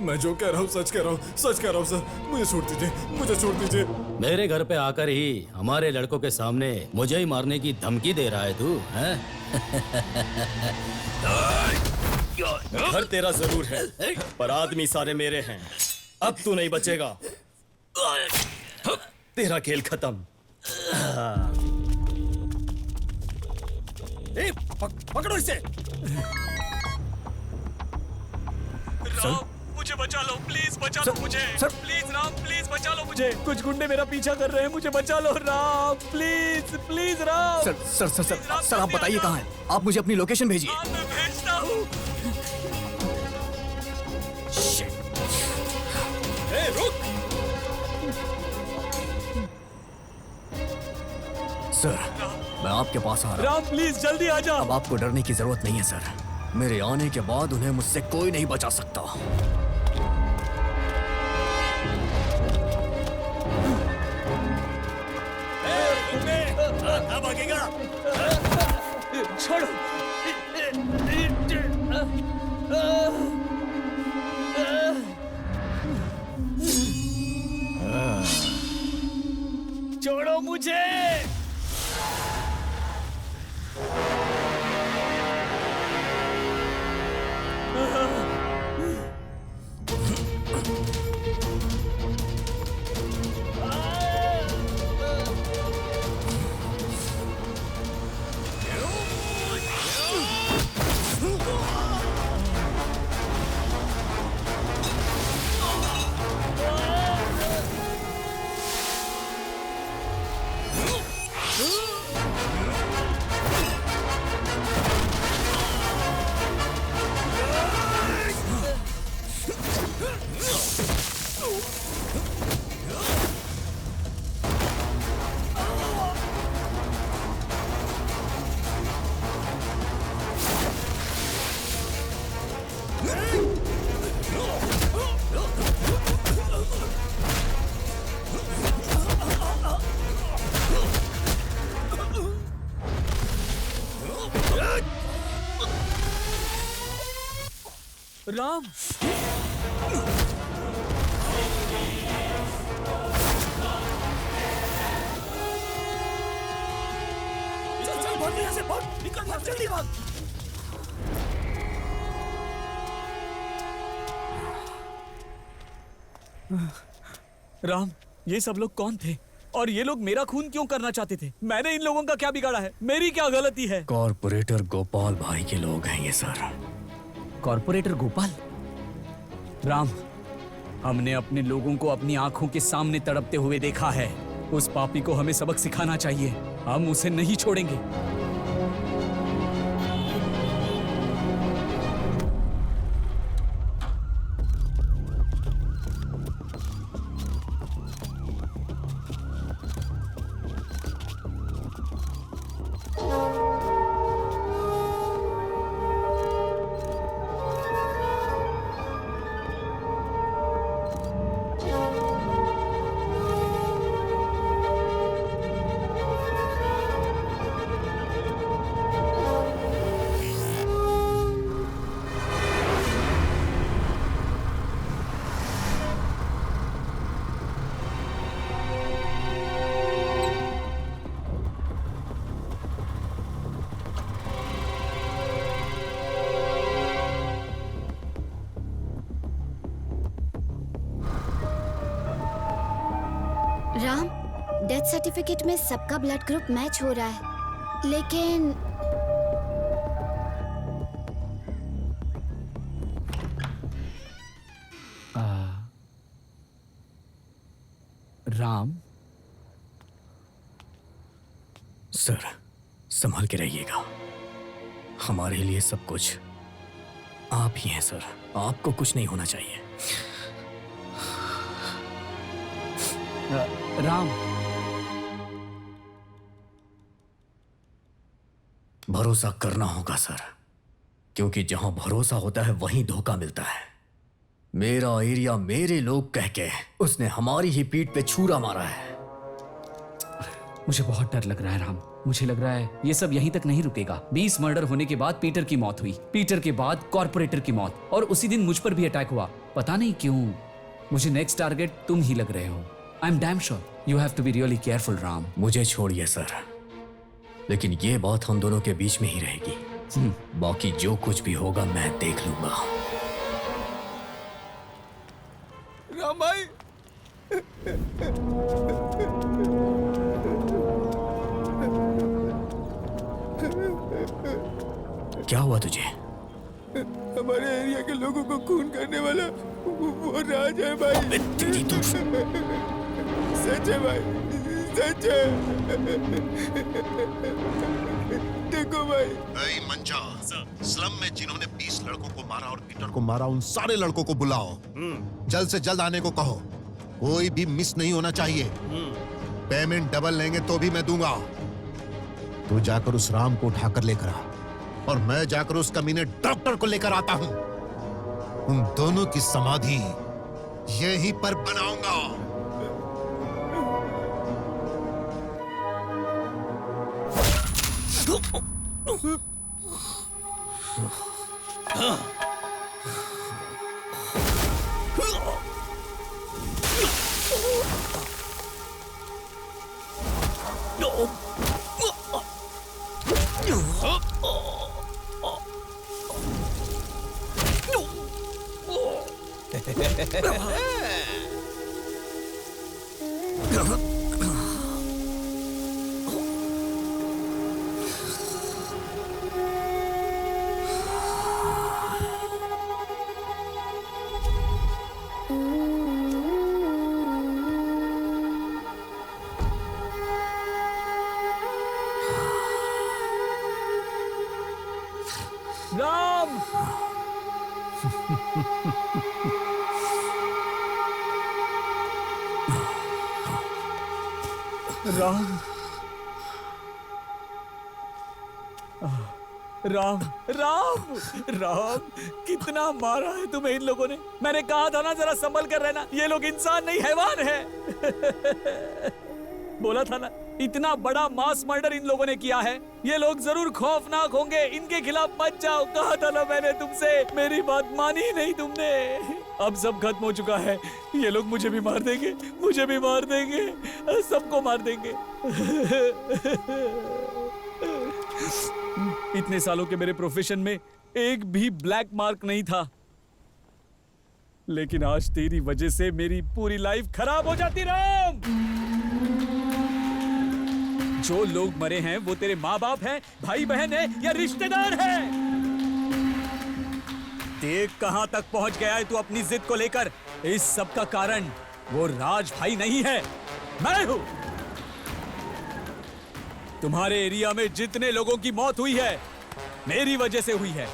मैं जो कह रहा हूँ सच कह रहा हूँ, सच कह रहा हूँ सर। मुझे छोड़ दीजिए, मुझे छोड़ दीजिए। मेरे घर पे आकर ही हमारे लड़कों के सामने मुझे ही मारने की धमकी दे रहा है तू, हैं? घर तेरा जरूर है पर आदमी सारे मेरे हैं। अब तू नहीं बचेगा, तेरा खेल खत्म। पकड़ो इसे। राम, मुझे बचा लो प्लीज, बचा लो मुझे। प्लीज राम, प्लीज बचा लो मुझे। कुछ गुंडे मेरा पीछा कर रहे हैं, मुझे बचा लो Ram, please please Ram. Sir sir sir sir, sir आप बताइए कहाँ हैं? आप मुझे अपनी लोकेशन भेजिए। मैं भेजता हूँ। रुक। सर, मैं आपके पास आ रहा हूँ। राम प्लीज जल्दी आ जा। अब आपको डरने की जरूरत नहीं है सर। मेरे आने के बाद उन्हें मुझसे कोई नहीं बचा सकता। भागेगा? छोड़ो। छोड़ो मुझे। राम चल चल भाग यहाँ से, भाग, निकल भाग, जल्दी भाग। राम, ये सब लोग कौन थे और ये लोग मेरा खून क्यों करना चाहते थे? मैंने इन लोगों का क्या बिगाड़ा है? मेरी क्या गलती है? कॉर्पोरेटर गोपाल भाई के लोग हैं ये सर। कॉर्पोरेटर गोपाल? राम, हमने अपने लोगों को अपनी आंखों के सामने तड़पते हुए देखा है। उस पापी को हमें सबक सिखाना चाहिए। हम उसे नहीं छोड़ेंगे। राम, डेथ सर्टिफिकेट में सबका ब्लड ग्रुप मैच हो रहा है, लेकिन राम, सर संभाल के रहिएगा। हमारे लिए सब कुछ आप ही हैं सर। आपको कुछ नहीं होना चाहिए। राम, भरोसा करना होगा सर, क्योंकि जहां भरोसा होता है वहीं धोखा मिलता है। मेरा एरिया मेरे लोग कह के उसने हमारी ही पीठ पे छुरा मारा है। मुझे बहुत डर लग रहा है राम। मुझे लग रहा है ये सब यहीं तक नहीं रुकेगा। 20 मर्डर होने के बाद पीटर की मौत हुई, पीटर के बाद कॉर्पोरेटर की मौत, और उसी दिन मुझ पर भी अटैक हुआ। पता नहीं क्यों मुझे नेक्स्ट टारगेट तुम ही लग रहे हो। I am damn sure you have to be really careful Ram. मुझे छोड़िए सर, लेकिन ये बात हम दोनों के बीच में ही रहेगी। बाकी जो कुछ भी होगा मैं देख लूंगा। राम भाई, क्या हुआ तुझे? हमारे एरिया के लोगों को खून करने वाला वो राज है भाई। तेरी तो सच है भाई, सच है। देखो भाई। ऐ मंजा, स्लम में जिन्होंने 20 लड़कों को मारा और पीटर को मारा, उन सारे लड़कों को बुलाओ। जल्द से जल्द आने को कहो। कोई भी मिस नहीं होना चाहिए। पेमेंट डबल लेंगे तो भी मैं दूंगा। तू जाकर उस राम को उठाकर लेकर आ, और मैं जाकर उस कमीने डॉक्टर को लेकर आता हूं। उन दोनों की समाधि यहीं पर बनाऊंगा। राम, राम, राम, राम, राम, कितना मारा है तुम्हें इन लोगों ने। मैंने कहा था ना जरा संभल कर रहना। ये लोग इंसान नहीं हैवान है। बोला था ना इतना बड़ा मास मर्डर इन लोगों ने किया है। ये लोग जरूर खौफनाक होंगे, इनके खिलाफ मत जाओ। कहा था ना मैंने तुमसे, मेरी बात मानी ही नहीं तुमने। अब सब खत्म हो चुका है। ये लोग मुझे भी मार देंगे, मुझे भी मार देंगे, सबको मार देंगे। इतने सालों के मेरे प्रोफेशन में एक भी ब्लैक मार्क नहीं था, लेकिन आज तेरी वजह से मेरी पूरी लाइफ खराब हो जाती। राम, जो लोग मरे हैं वो तेरे माँ बाप हैं, भाई बहन है या रिश्तेदार हैं। देख कहां तक पहुंच गया है तू अपनी जिद को लेकर। इस सब का कारण वो राज भाई नहीं है, मैं हूं। तुम्हारे एरिया में जितने लोगों की मौत हुई है मेरी वजह से हुई है।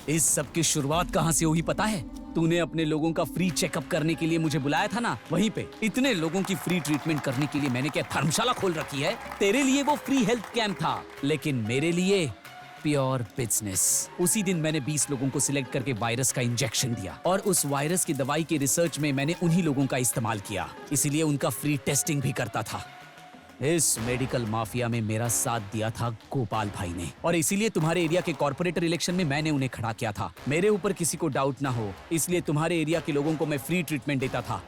इस सब की शुरुआत कहां से हुई पता है? तूने अपने लोगों का फ्री चेकअप करने के लिए मुझे बुलाया था ना, वहीं पे इतने लोगों की फ्री ट्रीटमेंट करने के लिए मैंने क्या धर्मशाला खोल रखी है? तेरे लिए वो फ्री हेल्थ कैंप था, लेकिन मेरे लिए प्योर बिजनेस। उसी दिन मैंने 20 लोगों को सिलेक्ट करके वायरस का इंजेक्शन दिया और उस वायरस की दवाई के रिसर्च में मैंने उन्हीं लोगों का इस्तेमाल किया, इसीलिए उनका फ्री टेस्टिंग भी करता था। इस मेडिकल माफिया में मेरा साथ दिया था गोपाल भाई ने, और इसीलिए तुम्हारे एरिया के कॉर्पोरेटर इलेक्शन में मैंने उन्हें खड़ा किया था। मेरे ऊपर किसी को डाउट ना हो, इसलिए तुम्हारे एरिया के लोगों को मैं फ्री ट्रीटमेंट देता था।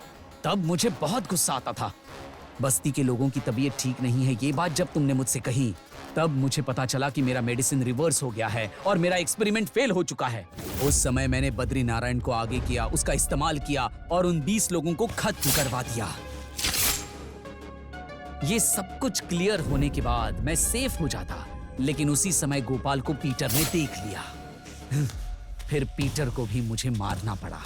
तब मुझे बहुत गुस्सा आता था। बस्ती के लोगों की तबीयत ठीक नहीं है, ये बात जब तुमने मुझसे कही, तब मुझे पता चला कि मेरा मेडिसिन रिवर्स हो गया है और मेरा एक्सपेरिमेंट फेल हो चुका है। उस समय मैंने बद्री नारायण को आगे किया, उसका इस्तेमाल किया और उन 20 लोगों को खत्म करवा दिया। ये सब कुछ क्लियर होने के बाद मैं सेफ हो जाता, लेकिन उसी समय गोपाल को पीटर ने देख लिया। फिर पीटर को भी मुझे मारना पड़ा।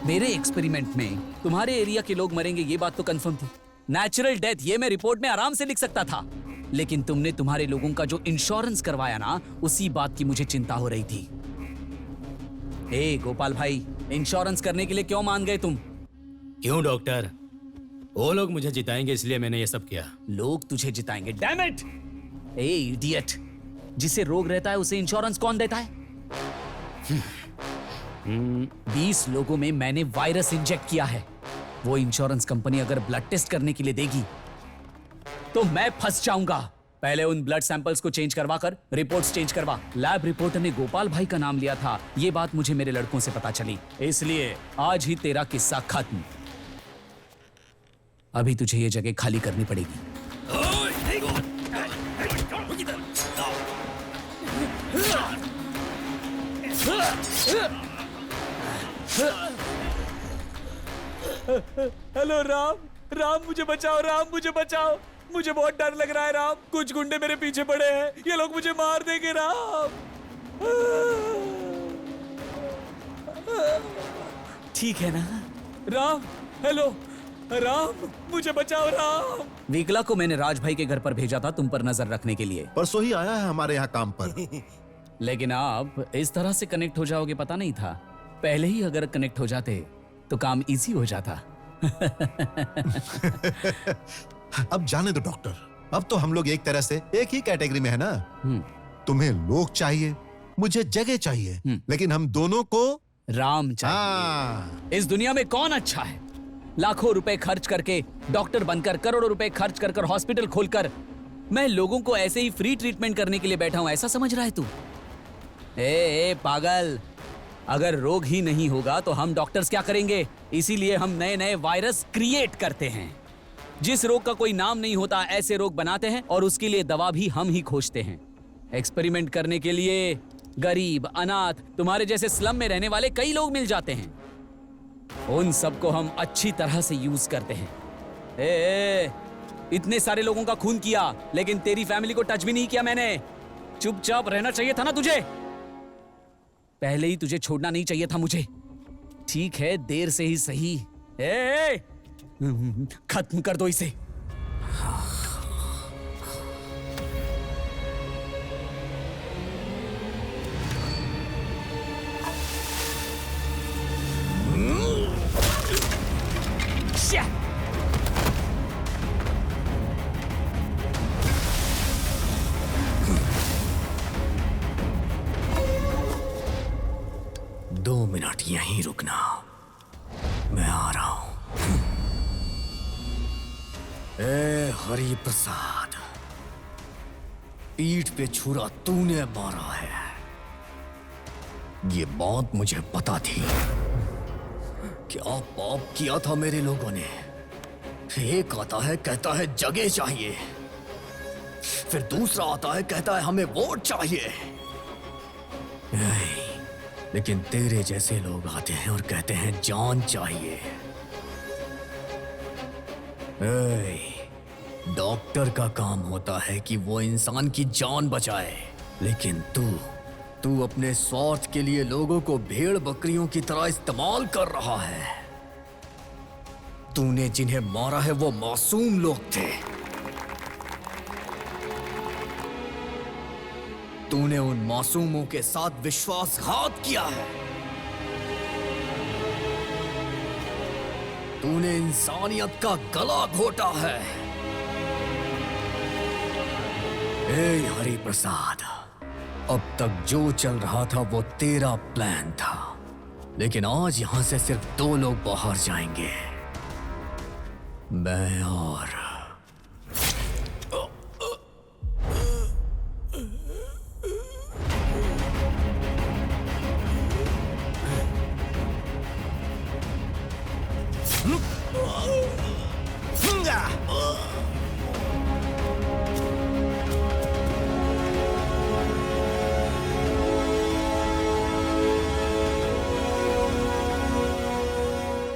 मेरे एक्सपेरिमेंट में तुम्हारे एरिया के लोग मरेंगे ये बात तो कंफर्म थी। नेचुरल डेथ ये मैं रिपोर्ट में आराम से लिख सकता था, लेकिन तुमने तुम्हारे लोगों का जो इंश्योरेंस करवाया ना, उसी बात की मुझे चिंता हो रही थी। ए गोपाल भाई, इंश्योरेंस करने के लिए क्यों मान गए तुम? क्यों डॉक्टर? वो लोग मुझे जिताएंगे इसलिए मैंने ये सब किया। लोग तुझे जिताएंगे? Damn it! ए इडियट, जिसे रोग रहता है उसे इंश्योरेंस कौन देता है? 20 लोगों में मैंने वायरस इंजेक्ट किया है। वो इंश्योरेंस कंपनी अगर ब्लड टेस्ट करने के लिए देगी तो मैं फंस जाऊंगा। पहले उन ब्लड सैंपल्स को चेंज करवा कर रिपोर्ट्स चेंज करवा। लैब रिपोर्टर ने गोपाल भाई का नाम लिया था, ये बात मुझे मेरे लड़कों से पता चली, इसलिए आज ही तेरा किस्सा खत्म। अभी तुझे ये जगह खाली करनी पड़ेगी। हेलो राम, राम मुझे बचाओ, राम मुझे बचाओ, मुझे बहुत डर लग रहा है राम। कुछ गुंडे मेरे पीछे पड़े हैं, ये लोग मुझे मार देंगे राम। ठीक है ना राम? हेलो राम, मुझे बचाओ राम। विकला को मैंने राज भाई के घर पर भेजा था तुम पर नजर रखने के लिए। परसों ही आया है हमारे यहाँ काम पर। लेकिन आप इस तरह से कनेक्ट हो जाओगे पता नहीं था। पहले ही अगर कनेक्ट हो जाते तो काम इजी हो जाता। अब जाने दो डॉक्टर, अब तो हम लोग एक तरह से एक ही कैटेगरी में है ना। तुम्हें लोग चाहिए, मुझे जगह चाहिए, लेकिन हम दोनों को राम चाहिए। इस दुनिया में कौन अच्छा है? लाखों रुपए खर्च करके डॉक्टर बनकर, करोड़ों रुपए खर्च कर हॉस्पिटल खोलकर मैं लोगों को ऐसे ही फ्री ट्रीटमेंट करने के लिए बैठा हूं, ऐसा समझ रहा है तू? ए पागल, अगर रोग ही नहीं होगा तो हम डॉक्टर्स क्या करेंगे? इसीलिए हम नए नए वायरस क्रिएट करते हैं। जिस रोग का कोई नाम नहीं होता ऐसे रोग बनाते हैं और उसके लिए दवा भी हम ही खोजते हैं। एक्सपेरिमेंट करने के लिए गरीब, अनाथ, तुम्हारे जैसे स्लम में रहने वाले कई लोग मिल जाते हैं। उन सबको हम अच्छी तरह से यूज करते हैं। इतने सारे लोगों का खून किया, लेकिन तेरी फैमिली को टच भी नहीं किया मैंने। चुपचाप रहना चाहिए था ना तुझे? पहले ही तुझे छोड़ना नहीं चाहिए था मुझे। ठीक है, देर से ही सही। खत्म कर दो इसे। मिनट यहीं रुकना, मैं आ रहा हूं। ए हरि प्रसाद, पीठ पे छुरा तूने मारा है, ये बात मुझे पता थी। क्या पाप किया था मेरे लोगों ने। एक आता है कहता है जगह चाहिए, फिर दूसरा आता है कहता है हमें वोट चाहिए। लेकिन तेरे जैसे लोग आते हैं और कहते हैं जान चाहिए। डॉक्टर का काम होता है कि वो इंसान की जान बचाए, लेकिन तू अपने स्वार्थ के लिए लोगों को भेड़ बकरियों की तरह इस्तेमाल कर रहा है। तूने जिन्हें मारा है वो मासूम लोग थे। तूने उन मासूमों के साथ विश्वासघात किया है। तूने इंसानियत का गला घोटा है। ए हरि प्रसाद, अब तक जो चल रहा था वो तेरा प्लान था, लेकिन आज यहां से सिर्फ 2 लोग बाहर जाएंगे, मैं और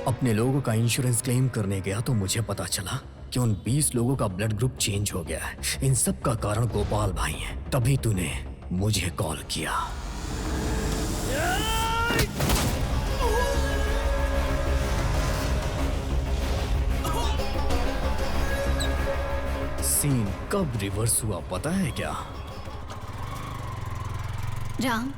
अपने लोगों का इंश्योरेंस क्लेम करने गया तो मुझे पता चला कि उन 20 लोगों का ब्लड ग्रुप चेंज हो गया है। इन सब का कारण गोपाल भाई है। तभी तूने मुझे कॉल किया। सीन कब रिवर्स हुआ पता है क्या? राम,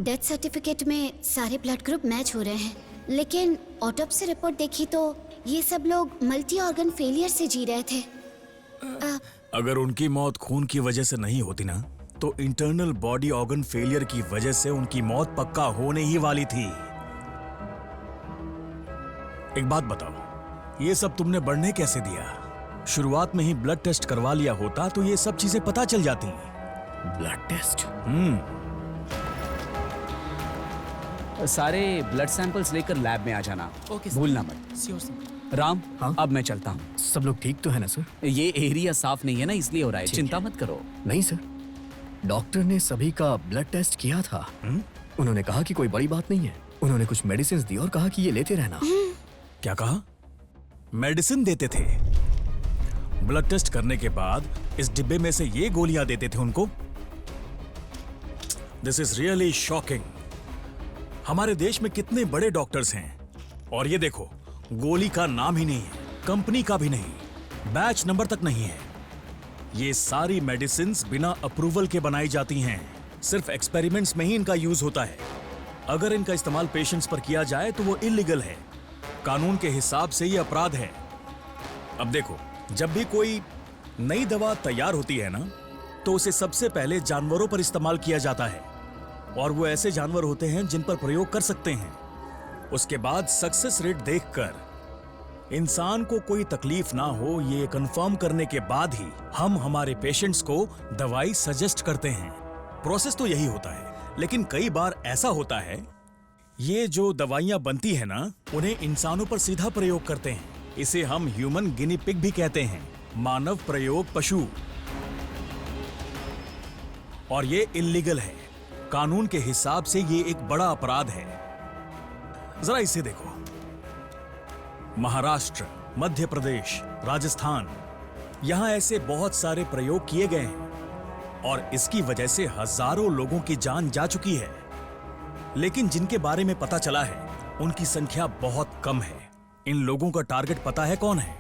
डेथ सर्टिफिकेट में सारे ब्लड ग्रुप मैच हो रहे हैं, लेकिन ऑटोप्सी रिपोर्ट देखी तो ये सब लोग मल्टी ऑर्गन फेलियर से जी रहे थे। अगर उनकी मौत खून की वजह से नहीं होती ना, तो इंटरनल बॉडी ऑर्गन फेलियर की वजह से उनकी मौत पक्का होने ही वाली थी। एक बात बताओ, ये सब तुमने बढ़ने कैसे दिया? शुरुआत में ही ब्लड टेस्ट करवा लिया होता तो ये सब चीजें पता चल जाती। Blood test? सारे ब्लड सैंपल्स लेकर लैब में आ जाना। ओके भूलना मत। राम, अब मैं चलता हूँ। सब लोग ठीक तो है ना सर? ये एरिया साफ नहीं है ना, इसलिए हो रहा है। चिंता मत करो। नहीं सर, डॉक्टर ने सभी का ब्लड टेस्ट किया था। उन्होंने कहा कि कोई बड़ी बात नहीं है। उन्होंने कुछ मेडिसिन दी और कहा कि ये लेते रहना। क्या कहा? मेडिसिन देते थे? ब्लड टेस्ट करने के बाद इस डिब्बे में से ये गोलियां देते थे उनको? This is really shocking. हमारे देश में कितने बड़े डॉक्टर्स हैं और ये देखो, गोली का नाम ही नहीं है, कंपनी का भी नहीं, बैच नंबर तक नहीं है। ये सारी मेडिसिन्स बिना अप्रूवल के बनाई जाती हैं। सिर्फ एक्सपेरिमेंट्स में ही इनका यूज होता है। अगर इनका इस्तेमाल पेशेंट्स पर किया जाए तो वो इलीगल है। कानून के हिसाब से ये अपराध है। अब देखो, जब भी कोई नई दवा तैयार होती है ना, तो उसे सबसे पहले जानवरों पर इस्तेमाल किया जाता है, और वो ऐसे जानवर होते हैं जिन पर प्रयोग कर सकते हैं। उसके बाद सक्सेस रेट देखकर इंसान को कोई तकलीफ ना हो ये कंफर्म करने के बाद ही हम हमारे पेशेंट्स को दवाई सजेस्ट करते हैं। प्रोसेस तो यही होता है, लेकिन कई बार ऐसा होता है ये जो दवाइयां बनती है ना, उन्हें इंसानों पर सीधा प्रयोग करते हैं। इसे हम ह्यूमन गिनी पिग भी कहते हैं, मानव प्रयोग पशु, और ये इल्लीगल है। कानून के हिसाब से ये एक बड़ा अपराध है। जरा इसे देखो, महाराष्ट्र, मध्य प्रदेश, राजस्थान, यहां ऐसे बहुत सारे प्रयोग किए गए हैं और इसकी वजह से हजारों लोगों की जान जा चुकी है। लेकिन जिनके बारे में पता चला है उनकी संख्या बहुत कम है। इन लोगों का टारगेट पता है कौन है?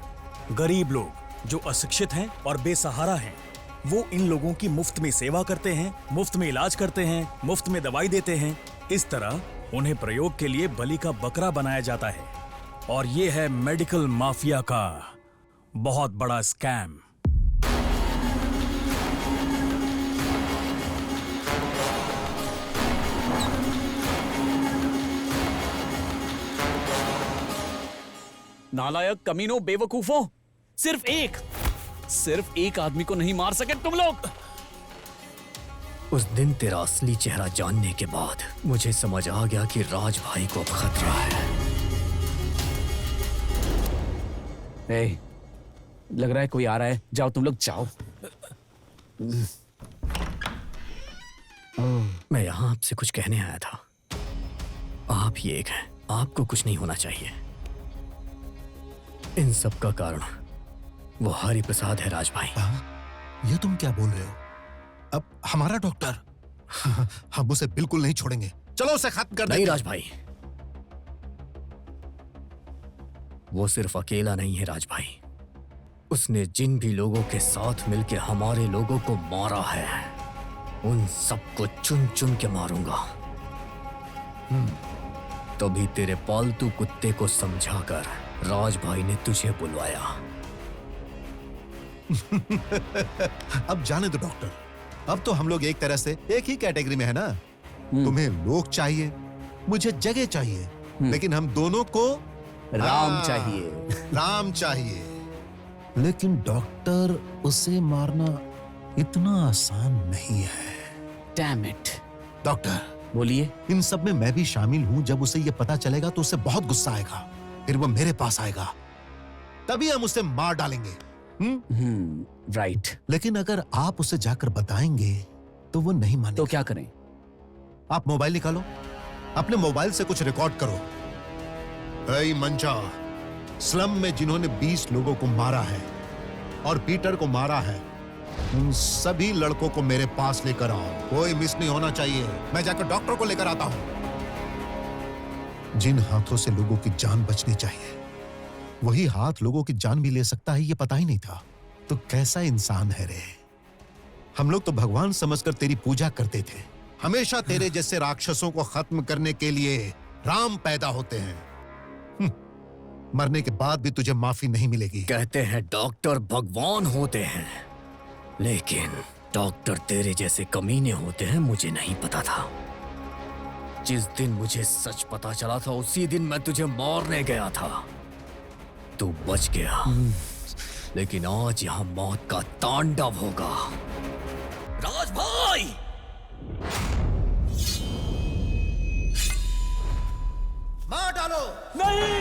गरीब लोग जो अशिक्षित हैं और बेसहारा हैं। वो इन लोगों की मुफ्त में सेवा करते हैं, मुफ्त में इलाज करते हैं, मुफ्त में दवाई देते हैं। इस तरह उन्हें प्रयोग के लिए बलि का बकरा बनाया जाता है, और ये है मेडिकल माफिया का बहुत बड़ा स्कैम। नालायक, कमीनों, बेवकूफों, सिर्फ एक आदमी को नहीं मार सके तुम लोग। उस दिन तेरा असली चेहरा जानने के बाद मुझे समझ आ गया कि राज भाई को अब खतरा है। ए, लग रहा है कोई आ रहा है, जाओ तुम लोग जाओ। मैं यहाँ आपसे कुछ कहने आया था। आप ही एक हैं, आपको कुछ नहीं होना चाहिए। इन सब का कारण वो हरि प्रसाद है राज भाई। ये तुम क्या बोल रहे हो? अब हमारा डॉक्टर? हम उसे बिल्कुल नहीं छोड़ेंगे। चलो उसे खत्म कर दें। नहीं राज भाई, वो सिर्फ अकेला नहीं है राज भाई। उसने जिन भी लोगों के साथ मिलकर हमारे लोगों को मारा है, उन सबको चुन चुन के मारूंगा। तभी तेरे पालतू कुत्ते को समझाकर राज भाई ने तुझे बुलवाया। अब जाने दो डॉक्टर, अब तो हम लोग एक तरह से एक ही कैटेगरी में है ना। तुम्हें लोग चाहिए, मुझे जगह चाहिए, लेकिन हम दोनों को राम चाहिए। राम चाहिए। लेकिन डॉक्टर, उसे मारना इतना आसान नहीं है। Damn it. डॉक्टर बोलिए। इन सब में मैं भी शामिल हूं। जब उसे ये पता चलेगा तो उसे बहुत गुस्सा आएगा, फिर वो मेरे पास आएगा, तभी हम उसे मार डालेंगे। राइट। लेकिन अगर आप उसे जाकर बताएंगे तो वो नहीं मानेगा। तो क्या करें? आप मोबाइल निकालो, अपने मोबाइल से कुछ रिकॉर्ड करो। ऐ मंचा, स्लम में जिन्होंने 20 लोगों को मारा है और पीटर को मारा है, उन सभी लड़कों को मेरे पास लेकर आओ। कोई मिस नहीं होना चाहिए। मैं जाकर डॉक्टर को लेकर आता हूं। जिन हाथों से लोगों की जान बचनी चाहिए, वही हाथ लोगों की जान भी ले सकता है, ये पता ही नहीं था। तो कैसा इंसान है रे। हम लोग तो भगवान समझकर तेरी पूजा करते थे। हमेशा तेरे जैसे राक्षसों को खत्म करने के लिए राम पैदा होते हैं। मरने के बाद भी तुझे माफी नहीं मिलेगी। कहते हैं डॉक्टर भगवान होते हैं, लेकिन डॉक्टर तेरे जैसे कमीने होते हैं, मुझे नहीं पता था। जिस दिन मुझे सच पता चला था, उसी दिन मैं तुझे मारने गया था। तू बच गया, लेकिन आज यहाँ मौत का तांडव होगा। राज भाई! मार डालो। नहीं।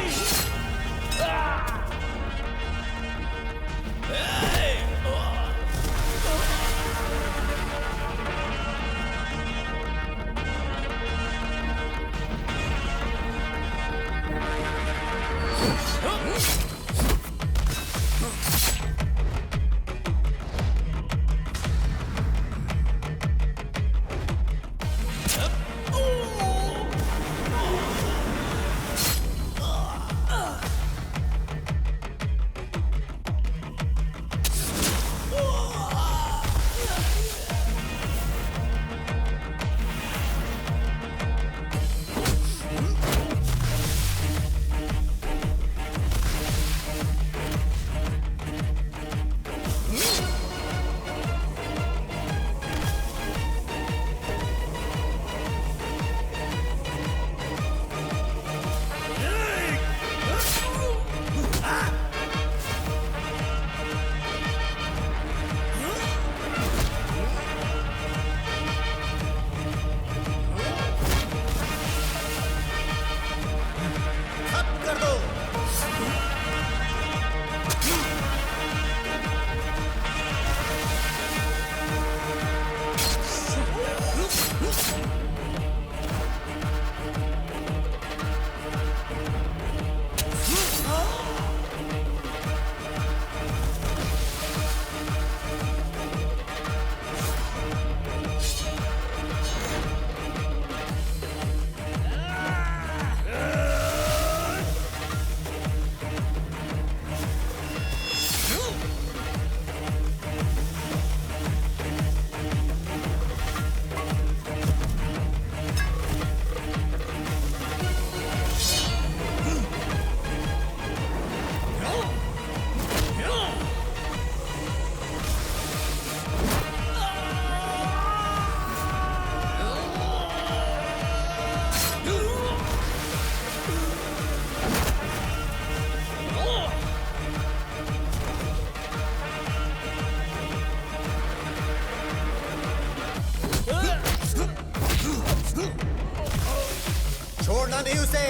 नहीं उसे।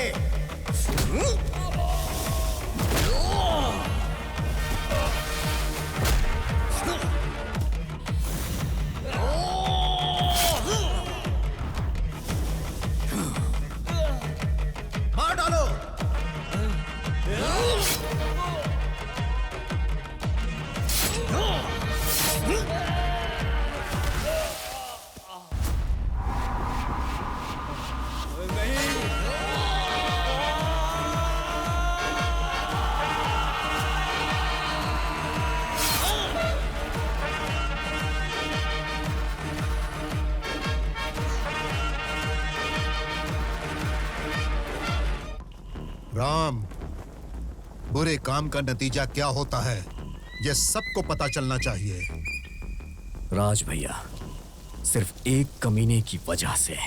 मार डालो। राम, बुरे काम का नतीजा क्या होता है ये सबको पता चलना चाहिए। राज भैया, सिर्फ एक कमीने की वजह से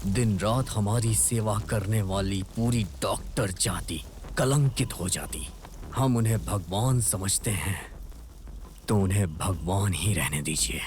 दिन रात हमारी सेवा करने वाली पूरी डॉक्टर जाति कलंकित हो जाती। हम उन्हें भगवान समझते हैं तो उन्हें भगवान ही रहने दीजिए।